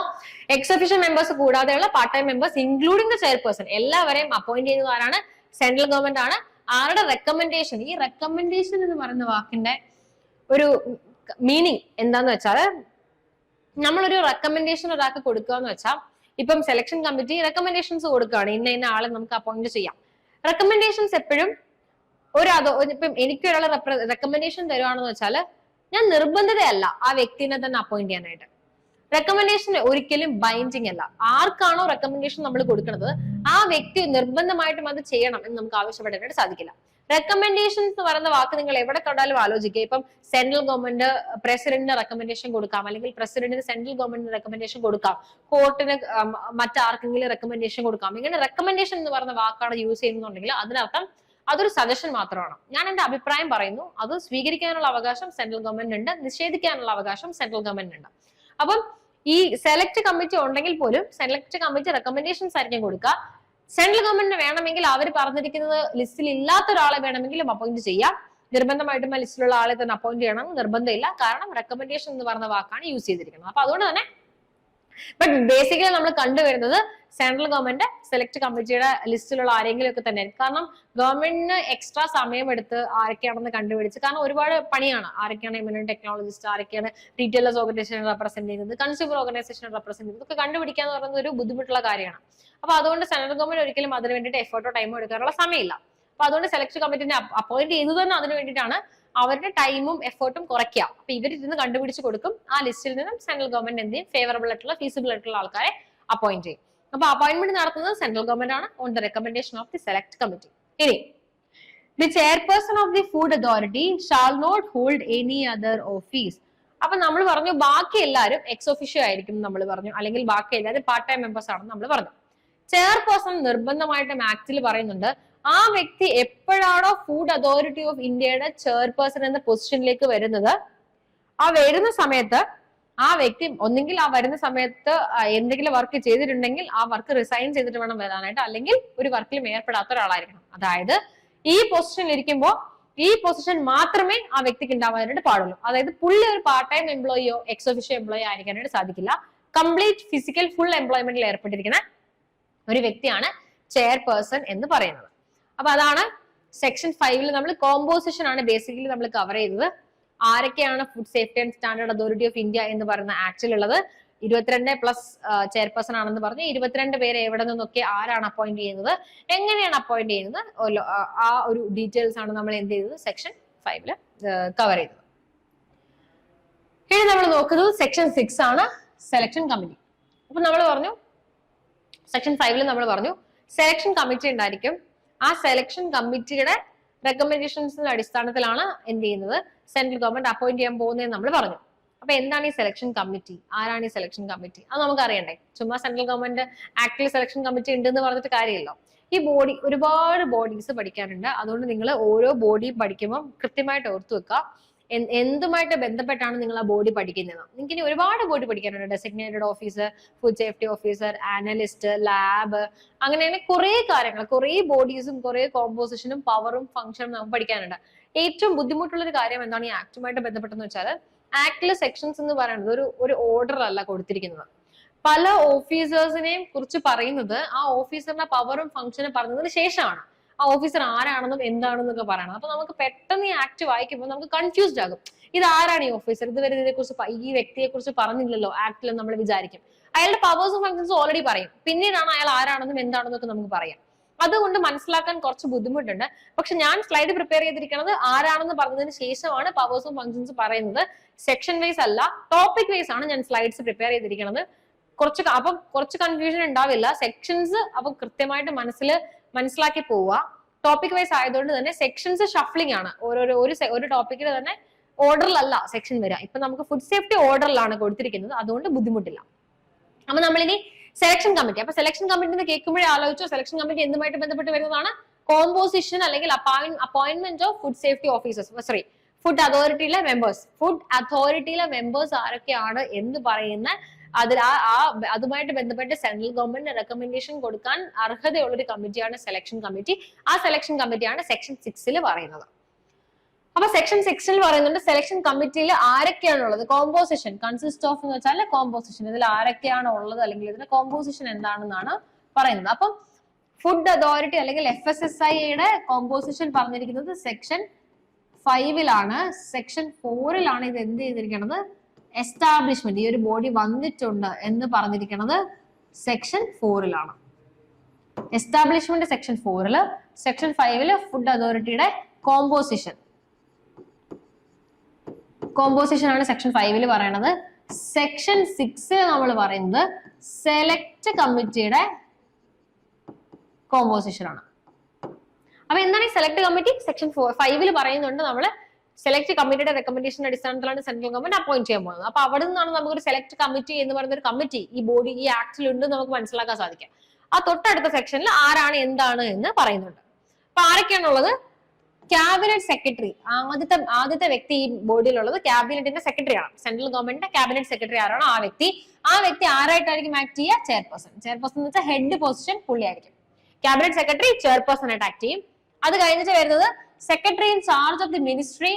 എക്സ് ഒഫീഷ്യൽ മെമ്പേഴ്സ് കൂടാതെയുള്ള part time members including the chairperson എല്ലാവരെയും അപ്പോയിന്റ് ചെയ്യുന്നത് ആരാണ്? സെൻട്രൽ ഗവൺമെന്റ് ആണ്. ആരുടെ റെക്കമെൻഡേഷൻ? ഈ റെക്കമെൻഡേഷൻ എന്ന് പറയുന്ന വാക്കിന്റെ ഒരു മീനിങ് എന്താന്ന് വെച്ചാല്, നമ്മളൊരു റെക്കമെൻഡേഷൻ ഒരാൾക്ക് കൊടുക്കുക എന്ന് വെച്ചാൽ, ഇപ്പം സെലക്ഷൻ കമ്മിറ്റി റെക്കമെൻഡേഷൻസ് കൊടുക്കുകയാണ്, ഇന്ന ആളെ നമുക്ക് അപ്പോയിന്റ് ചെയ്യാം. റെക്കമെൻഡേഷൻസ് എപ്പോഴും ഇപ്പം എനിക്ക് ഒരാളെ റെക്കമെൻഡേഷൻ തരുവാണെന്ന് വെച്ചാൽ ഞാൻ നിർബന്ധിതയല്ല ആ വ്യക്തിനെ തന്നെ അപ്പോയിന്റ് ചെയ്യാനായിട്ട്. റെക്കമെൻഡേഷൻ ഒരിക്കലും ബൈൻഡിങ് അല്ല. ആർക്കാണോ റെക്കമെൻഡേഷൻ നമ്മൾ കൊടുക്കുന്നത് ആ വ്യക്തി നിർബന്ധമായിട്ടും അത് ചെയ്യണം എന്ന് നമുക്ക് ആവശ്യപ്പെടാനായിട്ട് സാധിക്കില്ല. റെക്കമെൻഡേഷൻ എന്ന് പറയുന്ന വാക്ക് നിങ്ങൾ എവിടെ കണ്ടാലും ആലോചിക്കുക. ഇപ്പം സെൻട്രൽ ഗവൺമെന്റ് പ്രസിഡന്റിന് റെക്കമെൻഡേഷൻ കൊടുക്കാം, അല്ലെങ്കിൽ പ്രസിഡന്റിന് സെൻട്രൽ ഗവൺമെന്റിന് റെക്കമെൻഡേഷൻ കൊടുക്കാം, കോർട്ടിന് മറ്റാർക്കെങ്കിലും റെക്കമെൻഡേഷൻ കൊടുക്കാം. ഇങ്ങനെ റെക്കമെൻഡേഷൻ എന്ന് പറയുന്ന വാക്കാണ് യൂസ് ചെയ്യുന്നുണ്ടെങ്കിൽ അതിനർത്ഥം അതൊരു സജഷൻ മാത്രമാണ്. ഞാൻ എന്റെ അഭിപ്രായം പറയുന്നു, അത് സ്വീകരിക്കാനുള്ള അവകാശം സെൻട്രൽ ഗവൺമെന്റ് ഉണ്ട്, നിഷേധിക്കാനുള്ള അവകാശം സെൻട്രൽ ഗവൺമെന്റ് ഉണ്ട്. അപ്പം ഈ സെലക്ട് കമ്മിറ്റി ഉണ്ടെങ്കിൽ പോലും സെലക്ട് കമ്മിറ്റി റെക്കമെൻഡേഷൻസ് ആയിരിക്കും കൊടുക്കുക. സെൻട്രൽ ഗവൺമെന്റിന് വേണമെങ്കിൽ അവർ പറഞ്ഞിരിക്കുന്നത് ലിസ്റ്റിൽ ഇല്ലാത്ത ഒരാളെ വേണമെങ്കിലും അപ്പോയിന്റ് ചെയ്യാം. നിർബന്ധമായിട്ടും ആ ലിസ്റ്റിലുള്ള ആളെ തന്നെ അപ്പോയിന്റ് ചെയ്യണം നിർബന്ധമില്ല. കാരണം റെക്കമെൻഡേഷൻ എന്ന് പറഞ്ഞ വാക്കാണ് യൂസ് ചെയ്തിരിക്കുന്നത്. അപ്പൊ അതുകൊണ്ട് തന്നെ ബട്ട് ബേസിക്കലി നമ്മൾ കണ്ടുവരുന്നത് സെൻട്രൽ ഗവൺമെന്റ് സെലക്ട് കമ്മിറ്റിയുടെ ലിസ്റ്റിലുള്ള ആരെങ്കിലും ഒക്കെ തന്നെ. കാരണം ഗവൺമെന്റിന് എക്സ്ട്രാ സമയമെടുത്ത് ആരൊക്കെയാണെന്ന് കണ്ടുപിടിച്ച്, കാരണം ഒരുപാട് പണിയാണ്. ആരൊക്കെയാണ് എമിനന്റ് ടെക്നോളജിസ്റ്റ്, ആരൊക്കെയാണ് റീറ്റെയിലേഴ്സ് ഓർഗനൈസേഷൻ റെപ്രസെന്റ് ചെയ്യുന്നത്, കൺസ്യൂമർ ഓർഗനൈസേഷൻ റെപ്രസെന്റ് ചെയ്യുന്നത്, ഇതൊക്കെ കണ്ടുപിടിക്കുക എന്ന് പറയുന്നത് ഒരു ബുദ്ധിമുട്ടുള്ള കാര്യമാണ്. അപ്പൊ അതുകൊണ്ട് സെൻട്രൽ ഗവൺമെന്റ് ഒരിക്കലും അതിന് വേണ്ടിയിട്ട് എഫേർട്ടോ ടൈമോ എടുക്കാനുള്ള സമയമില്ല. അപ്പൊ അതുകൊണ്ട് സെലക്ട് കമ്മിറ്റിനെ അപ്പോയിന്റ് ചെയ്തു തന്നെ അതിന് വേണ്ടിയിട്ടാണ് അവരുടെ ടൈമും എഫേർട്ടും കുറയ്ക്കുക. അപ്പൊ ഇവരിരുന്ന് കണ്ടുപിടിച്ച് കൊടുക്കും. ആ ലിസ്റ്റിൽ നിന്നും സെൻട്രൽ ഗവൺമെന്റ് എന്ത് ചെയ്യും? ഫേവറബിൾ ആയിട്ടുള്ള ഫീസിബിൾ ആയിട്ടുള്ള ആൾക്കാരെ അപ്പോയിന്റ് ചെയ്യും. അപ്പൊ അപ്പോയിന്റ്മെന്റ് നടത്തുന്നത് സെൻട്രൽ ഗവൺമെന്റ് ആണ് on the recommendation of the select committee. ഇനി the chairperson of the food authority shall not hold any other office. അപ്പൊ നമ്മൾ പറഞ്ഞു ബാക്കി എല്ലാവരും എക്സ് ഒഫീഷ്യോ ആയിരിക്കും നമ്മൾ പറഞ്ഞു, അല്ലെങ്കിൽ ബാക്കി എല്ലാവരും പാർട്ട് ടൈം മെമ്പേഴ്സ് ആണെന്ന് നമ്മൾ പറഞ്ഞു. ചെയർപേഴ്സൺ നിർബന്ധമായിട്ടും ആക്ടിൽ പറയുന്നുണ്ട്, ആ വ്യക്തി എപ്പോഴാണോ ഫുഡ് അതോറിറ്റി ഓഫ് ഇന്ത്യയുടെ ചെയർപേഴ്സൺ എന്ന പൊസിഷനിലേക്ക് വരുന്നത്, ആ വരുന്ന സമയത്ത് ആ വ്യക്തി ഒന്നെങ്കിൽ ആ വരുന്ന സമയത്ത് എന്തെങ്കിലും വർക്ക് ചെയ്തിട്ടുണ്ടെങ്കിൽ ആ വർക്ക് റിസൈൻ ചെയ്തിട്ട് വേണം വരാനായിട്ട്, അല്ലെങ്കിൽ ഒരു വർക്കിലും ഏർപ്പെടാത്ത ഒരാളായിരിക്കണം. അതായത് ഈ പൊസിഷനിൽ ഇരിക്കുമ്പോൾ ഈ പൊസിഷൻ മാത്രമേ ആ വ്യക്തിക്ക് ഉണ്ടാവാനായിട്ട് പാടുള്ളൂ. അതായത് പുള്ളി ഒരു പാർട്ട് ടൈം എംപ്ലോയിയോ എക്സ് ഒഫീഷ്യോ എംപ്ലോയിയോ ആയിരിക്കാനായിട്ട് സാധിക്കില്ല. കംപ്ലീറ്റ് ഫിസിക്കൽ ഫുൾ എംപ്ലോയ്മെന്റിൽ ഏർപ്പെട്ടിരിക്കുന്ന ഒരു വ്യക്തിയാണ് ചെയർപേഴ്സൺ എന്ന് പറയുന്നത്. അപ്പൊ അതാണ് സെക്ഷൻ 5 നമ്മൾ കോമ്പോസിഷൻ ആണ് ബേസിക്കലി നമ്മൾ കവർ ചെയ്തത്. ആരൊക്കെയാണ് food safety and standard authority of India എന്ന് പറയുന്ന ആക്ടിലുള്ളത്? 22 പ്ലസ് ചെയർപേഴ്സൺ ആണെന്ന് പറഞ്ഞു. 22 പേര് എവിടെ നിന്നൊക്കെ ആരാണ് അപ്പോയിന്റ് ചെയ്യുന്നത്, എങ്ങനെയാണ് അപ്പോയിന്റ് ചെയ്യുന്നത്, ആ ഒരു ഡീറ്റെയിൽസ് ആണ് നമ്മൾ എന്ത് ചെയ്തത് സെക്ഷൻ 5 കവർ ചെയ്തത്. ഇനി നമ്മൾ നോക്കുന്നത് സെക്ഷൻ 6 ആണ്, സെലക്ഷൻ കമ്മിറ്റി. അപ്പൊ നമ്മൾ പറഞ്ഞു സെക്ഷൻ 5 നമ്മൾ പറഞ്ഞു സെലക്ഷൻ കമ്മിറ്റി ഉണ്ടായിരിക്കും. ആ സെലക്ഷൻ കമ്മിറ്റിയുടെ റെക്കമെൻഡേഷൻസിന്റെ അടിസ്ഥാനത്തിലാണ് എന്ത് ചെയ്യുന്നത് സെൻട്രൽ ഗവൺമെന്റ് അപ്പോയിന്റ് ചെയ്യാൻ പോകുന്നതെന്ന് നമ്മൾ പറഞ്ഞു. അപ്പൊ എന്താണ് ഈ സെലക്ഷൻ കമ്മിറ്റി, ആരാണ് ഈ സെലക്ഷൻ കമ്മിറ്റി, അത് നമുക്ക് അറിയണ്ടേ. ചുമ്മാ സെൻട്രൽ ഗവൺമെന്റ് ആക്ടിൽ സെലക്ഷൻ കമ്മിറ്റി ഉണ്ട് എന്ന് പറഞ്ഞിട്ട് കാര്യമില്ലല്ലോ. ഈ ബോഡി ഒരുപാട് ബോഡീസ് പഠിക്കാനുണ്ട്. അതുകൊണ്ട് നിങ്ങൾ ഓരോ ബോഡിയും പഠിക്കുമ്പോൾ കൃത്യമായിട്ട് ഓർത്തു വെക്കുക എന്തുമായിട്ട് ബന്ധപ്പെട്ടാണ് നിങ്ങൾ ആ ബോഡി പഠിക്കുന്നത്. നിങ്ങൾക്ക് ഇനി ഒരുപാട് ബോഡി പഠിക്കാനുണ്ട്. Designated officer, food safety officer, analyst, lab, അങ്ങനെ കുറെ കാര്യങ്ങൾ, കുറെ ബോഡീസും കുറെ കോമ്പോസിഷനും പവറും ഫംഗ്ഷനും നമുക്ക് പഠിക്കാനുണ്ട്. ഏറ്റവും ബുദ്ധിമുട്ടുള്ള ഒരു കാര്യം എന്താണ് ഈ ആക്ടുമായിട്ട് ബന്ധപ്പെട്ടെന്ന് വെച്ചാൽ ആക്ടിലെ സെക്ഷൻസ് എന്ന് പറയുന്നത് ഒരു ഓർഡർ അല്ല കൊടുത്തിരിക്കുന്നത്. പല ഓഫീസേഴ്സിനെയും കുറിച്ച് പറയുന്നത് ആ ഓഫീസറിന്റെ പവറും ഫംഗ്ഷനും പറഞ്ഞതിന് ശേഷമാണ് ആ ഓഫീസർ ആരാണെന്നും എന്താണെന്നൊക്കെ പറയണം. അപ്പൊ നമുക്ക് പെട്ടെന്ന് ഈ ആക്ട് വായിക്കുമ്പോൾ നമുക്ക് കൺഫ്യൂസ്ഡ് ആകും. ഇത് ആരാണ് ഈ ഓഫീസർ, ഇതുവരെ ഇതിനെക്കുറിച്ച് ഈ വ്യക്തിയെ കുറിച്ച് പറഞ്ഞില്ലല്ലോ ആക്ടിൽ നമ്മൾ വിചാരിക്കും. അയാളുടെ പവേഴ്സും ഫംഗ്ഷൻസും ഓൾറെഡി പറയും, പിന്നീടാണ് അയാൾ ആരാണെന്നും എന്താണെന്നൊക്കെ നമുക്ക് പറയാം. അതുകൊണ്ട് മനസ്സിലാക്കാൻ കുറച്ച് ബുദ്ധിമുട്ടുണ്ട്. പക്ഷെ ഞാൻ സ്ലൈഡ് പ്രിപ്പയർ ചെയ്തിരിക്കുന്നത് ആരാണെന്ന് പറഞ്ഞതിന് ശേഷമാണ് പവേഴ്സും ഫംഗ്ഷൻസും പറയുന്നത്. സെക്ഷൻ വൈസ് അല്ല, ടോപ്പിക് വൈസ് ആണ് ഞാൻ സ്ലൈഡ്സ് പ്രിപ്പയർ ചെയ്തിരിക്കുന്നത്. കുറച്ച് കൺഫ്യൂഷൻ ഉണ്ടാവില്ല. സെക്ഷൻസ് അപ്പൊ കൃത്യമായിട്ട് മനസ്സിലാക്കി പോവുക. ടോപ്പിക് വൈസ് ആയതുകൊണ്ട് തന്നെ സെക്ഷൻസ് ഷഫ്ലിംഗ് ആണ്. ഒരു ടോപ്പിക്കിൽ തന്നെ ഓർഡറിലല്ല സെക്ഷൻ വരിക. ഇപ്പൊ നമുക്ക് ഫുഡ് സേഫ്റ്റി ഓർഡറിലാണ് കൊടുത്തിരിക്കുന്നത്, അതുകൊണ്ട് ബുദ്ധിമുട്ടില്ല. അപ്പൊ നമ്മളിനി സെലക്ഷൻ കമ്മിറ്റി. അപ്പൊ സെലക്ഷൻ കമ്മിറ്റി കേൾക്കുമ്പോഴേ ആലോചിച്ചോ സെലക്ഷൻ കമ്മിറ്റി എന്തുമായിട്ട് ബന്ധപ്പെട്ട് വരുന്നതാണ്? കോമ്പോസിഷൻ അല്ലെങ്കിൽ appointment of food safety officers, sorry food അതോറിറ്റിയിലെ മെമ്പേഴ്സ്. ഫുഡ് അതോറിറ്റിയിലെ മെമ്പേഴ്സ് ആരൊക്കെയാണ് എന്ന് പറയുന്ന അതുമായിട്ട് ബന്ധപ്പെട്ട് സെൻട്രൽ ഗവൺമെന്റ് റെക്കമെൻഡേഷൻ കൊടുക്കാൻ അർഹതയുള്ള ഒരു കമ്മിറ്റിയാണ് സെലക്ഷൻ കമ്മിറ്റി. ആ സെലക്ഷൻ കമ്മിറ്റിയാണ് സെക്ഷൻ 6 പറയുന്നത്. അപ്പൊ സെക്ഷൻ 6 പറയുന്നുണ്ട് സെലക്ഷൻ കമ്മിറ്റിയിൽ ആരൊക്കെയാണുള്ളത്. കോമ്പോസിഷൻ കൺസിസ്റ്റ് ഓഫ് എന്ന് വെച്ചാൽ കോമ്പോസിഷൻ, ഇതിൽ ആരൊക്കെയാണ് ഉള്ളത് അല്ലെങ്കിൽ ഇതിന്റെ കോമ്പോസിഷൻ എന്താണെന്നാണ് പറയുന്നത്. അപ്പം ഫുഡ് അതോറിറ്റി അല്ലെങ്കിൽ FSSAIയുടെ കോമ്പോസിഷൻ പറഞ്ഞിരിക്കുന്നത് സെക്ഷൻ 5 സെക്ഷൻ 4 ഇത് എന്ത് ചെയ്തിരിക്കുന്നത്? എസ്റ്റാബ്ലിഷ്മെന്റ്, ഈ ഒരു ബോഡി വന്നിട്ടുണ്ട് എന്ന് പറഞ്ഞിരിക്കുന്നത് section 4 establishment section 4. Section 5 food അതോറിറ്റിയുടെ കോമ്പോസിഷൻ ആണ് സെക്ഷൻ 5 പറയണത്. സെക്ഷൻ 6 നമ്മൾ പറയുന്നത് സെലക്ട് കമ്മിറ്റിയുടെ കോമ്പോസിഷൻ ആണ്. അപ്പൊ എന്താണ് ഈ സെലക്ട് കമ്മിറ്റി? സെക്ഷൻ 5 പറയുന്നുണ്ട് നമ്മൾ സെലക്ട് കമ്മിറ്റിയുടെ റെക്കമെൻഡേഷൻ അടിസ്ഥാനത്തിലാണ് സെൻട്രൽ ഗവൺമെന്റ് അപ്പോയിന്റ് ചെയ്യാൻ പോകുന്നത്. അപ്പൊ അവിടെ നിന്നാണ് നമുക്കൊരു സെലക്ട് കമ്മിറ്റി എന്ന് പറയുന്ന ഒരു കമ്മിറ്റി ഈ ബോഡി ഈ ആക്ടിലുണ്ട് നമുക്ക് മനസ്സിലാക്കാൻ സാധിക്കാം. ആ തൊട്ടടുത്ത സെക്ഷനിൽ ആരാണ് എന്താണ് എന്ന് പറയുന്നുണ്ട്. അപ്പൊ ആരൊക്കെയാണുള്ളത്? ക്യാബിനറ്റ് സെക്രട്ടറി, ആദ്യത്തെ വ്യക്തി ഈ ബോഡിയിലുള്ളത് ക്യാബിനറ്റിന്റെ സെക്രട്ടറി ആണ്. സെൻട്രൽ ഗവൺമെന്റിന്റെ ക്യാബിനറ്റ് സെക്രട്ടറി ആരാണോ ആ വ്യക്തി ആരായിട്ടായിരിക്കും ആക്ട് ചെയ്യുക? ചെയർപേഴ്സൺ എന്ന് വെച്ചാൽ ഹെഡ് പൊസിഷൻ പുള്ളിയായിരിക്കും. ക്യാബിനറ്റ് സെക്രട്ടറി ചെയർപേഴ്സൺ ആയിട്ട് ആക്ട് ചെയ്യും. അത് കഴിഞ്ഞിട്ട് വരുന്നത് secretary in charge of the ministry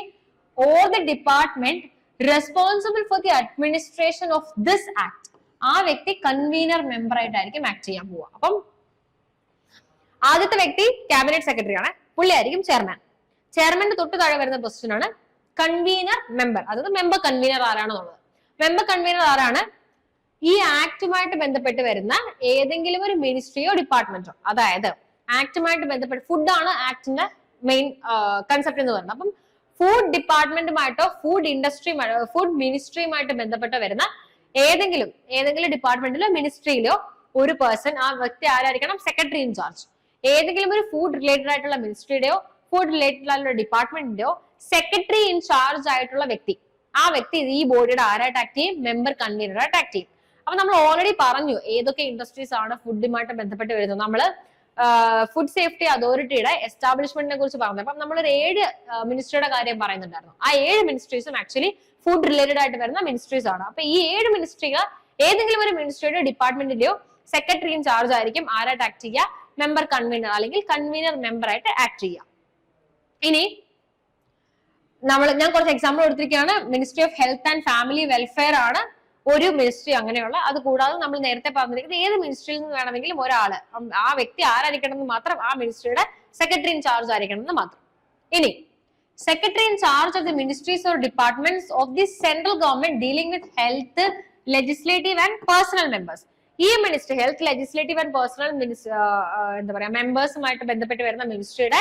or the department responsible for the administration of this act. ആ വ്യക്തി കൺവീനർ മെമ്പർ ആയിട്ടായിരിക്കും ആക്ട് ചെയ്യാൻ പോവുക. അപ്പം ആദ്യത്തെ വ്യക്തി ക്യാബിനറ്റ് സെക്രട്ടറി ആണ്, പുള്ളിയായിരിക്കും ചെയർമാൻ. ചെയർമാന്റെ തൊട്ട് താഴെ വരുന്ന പൊസിഷൻ ആണ് കൺവീനർ മെമ്പർ. അതായത് മെമ്പർ കൺവീനർ ആരാണെന്നുള്ളത്. മെമ്പർ കൺവീനർ ആരാണ്? ഈ ആക്ടുമായിട്ട് ബന്ധപ്പെട്ട് വരുന്ന ഏതെങ്കിലും ഒരു മിനിസ്ട്രിയോ ഡിപ്പാർട്ട്മെന്റോ, അതായത് ആക്ടുമായിട്ട് ബന്ധപ്പെട്ട് ഫുഡാണ് ആക്ടിന്റെ മെയിൻ കൺസെപ്റ്റ് എന്ന് പറയുന്നത്. അപ്പം ഫുഡ് ഡിപ്പാർട്ട്മെന്റുമായിട്ടോ ഫുഡ് മിനിസ്ട്രിയുമായിട്ട് ബന്ധപ്പെട്ട് വരുന്ന ഏതെങ്കിലും ഡിപ്പാർട്ട്മെന്റിലോ മിനിസ്ട്രിയിലോ ഒരു പേഴ്സൺ, ആ വ്യക്തി ആരായിരിക്കണം? Secretary in charge. ഏതെങ്കിലും ഒരു ഫുഡ് റിലേറ്റഡ് ആയിട്ടുള്ള മിനിസ്ട്രിയുടെയോ ഫുഡ് റിലേറ്റഡ് ആയിട്ടുള്ള ഡിപ്പാർട്ട്മെന്റിന്റെയോ സെക്രട്ടറി ഇൻ ചാർജ് ആയിട്ടുള്ള വ്യക്തി, ആ വ്യക്തി ഈ ബോഡിയുടെ ആരായിട്ട് ആക്ട് ചെയ്യും? മെമ്പർ കൺവീനറായിട്ട് ആക്ട് ചെയ്യും. അപ്പൊ നമ്മൾ ഓൾറെഡി പറഞ്ഞു ഏതൊക്കെ ഇൻഡസ്ട്രീസ് ആണ് ഫുഡുമായിട്ട് ബന്ധപ്പെട്ട് വരുന്നത്. നമ്മള് ഫുഡ് സേഫ്റ്റി അതോറിറ്റിയുടെ എസ്റ്റാബ്ലിഷ്മെന്റിനെ കുറിച്ച് പറഞ്ഞു. അപ്പം നമ്മളൊരു 7 മിനിസ്ട്രിയുടെ കാര്യം പറയുന്നുണ്ടായിരുന്നു. ആ 7 മിനിസ്ട്രീസും ആക്ച്വലി ഫുഡ് റിലേറ്റഡ് ആയിട്ട് വരുന്ന മിനിസ്ട്രീസ് ആണ്. അപ്പൊ ഈ 7 മിനിസ്ട്രികൾ ഏതെങ്കിലും ഒരു മിനിസ്ട്രിയുടെ ഡിപ്പാർട്ട്മെന്റിന്റെയോ സെക്രട്ടറി ഇൻ ചാർജ് ആയിരിക്കും ആരായിട്ട് ആക്ട് ചെയ്യുക? മെമ്പർ കൺവീനർ അല്ലെങ്കിൽ കൺവീനർ മെമ്പർ ആയിട്ട് ആക്ട് ചെയ്യുക. ഇനി ഞാൻ കുറച്ച് എക്സാമ്പിൾ കൊടുത്തിരിക്കുകയാണ്. Ministry of health and family welfare ആണ് ഒരു മിനിസ്ട്രി അങ്ങനെയുള്ള, അത് കൂടാതെ നമ്മൾ നേരത്തെ പറഞ്ഞിരിക്കുന്നത് ഏത് മിനിസ്ട്രിയിൽ നിന്ന് വേണമെങ്കിലും ഒരാള്, ആ വ്യക്തി ആരായിരിക്കണം എന്ന് മാത്രം, ആ മിനിസ്ട്രിയുടെ സെക്രട്ടറി ഇൻ ചാർജ് ആയിരിക്കണം എന്ന് മാത്രം. ഇനി secretary in charge of the ministries or departments of the central government dealing with health, legislative and personnel members. ഈ ministry health, legislative and personnel എന്താ പറയാ മെമ്പേഴ്സുമായിട്ട് ബന്ധപ്പെട്ട് വരുന്ന മിനിസ്ട്രിയുടെ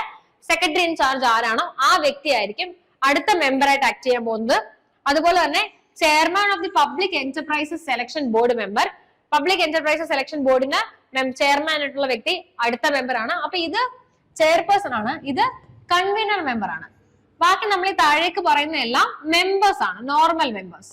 സെക്രട്ടറി ഇൻ ചാർജ് ആരാണോ ആ വ്യക്തിയായിരിക്കും അടുത്ത മെമ്പറായിട്ട് ആക്ട് ചെയ്യാൻ പോകുന്നത്. അതുപോലെ തന്നെ chairman of the public enterprises selection board member, public enterprises selection ബോർഡിന് ചെയർമാൻ ആയിട്ടുള്ള വ്യക്തി അടുത്ത മെമ്പർ ആണ്. അപ്പൊ ഇത് ചെയർപേഴ്സൺ ആണ്, ഇത് കൺവീനർ മെമ്പർ ആണ്. ബാക്കി നമ്മൾ ഈ താഴേക്ക് പറയുന്ന എല്ലാം മെമ്പേഴ്സ് ആണ്, നോർമൽ മെമ്പേഴ്സ്.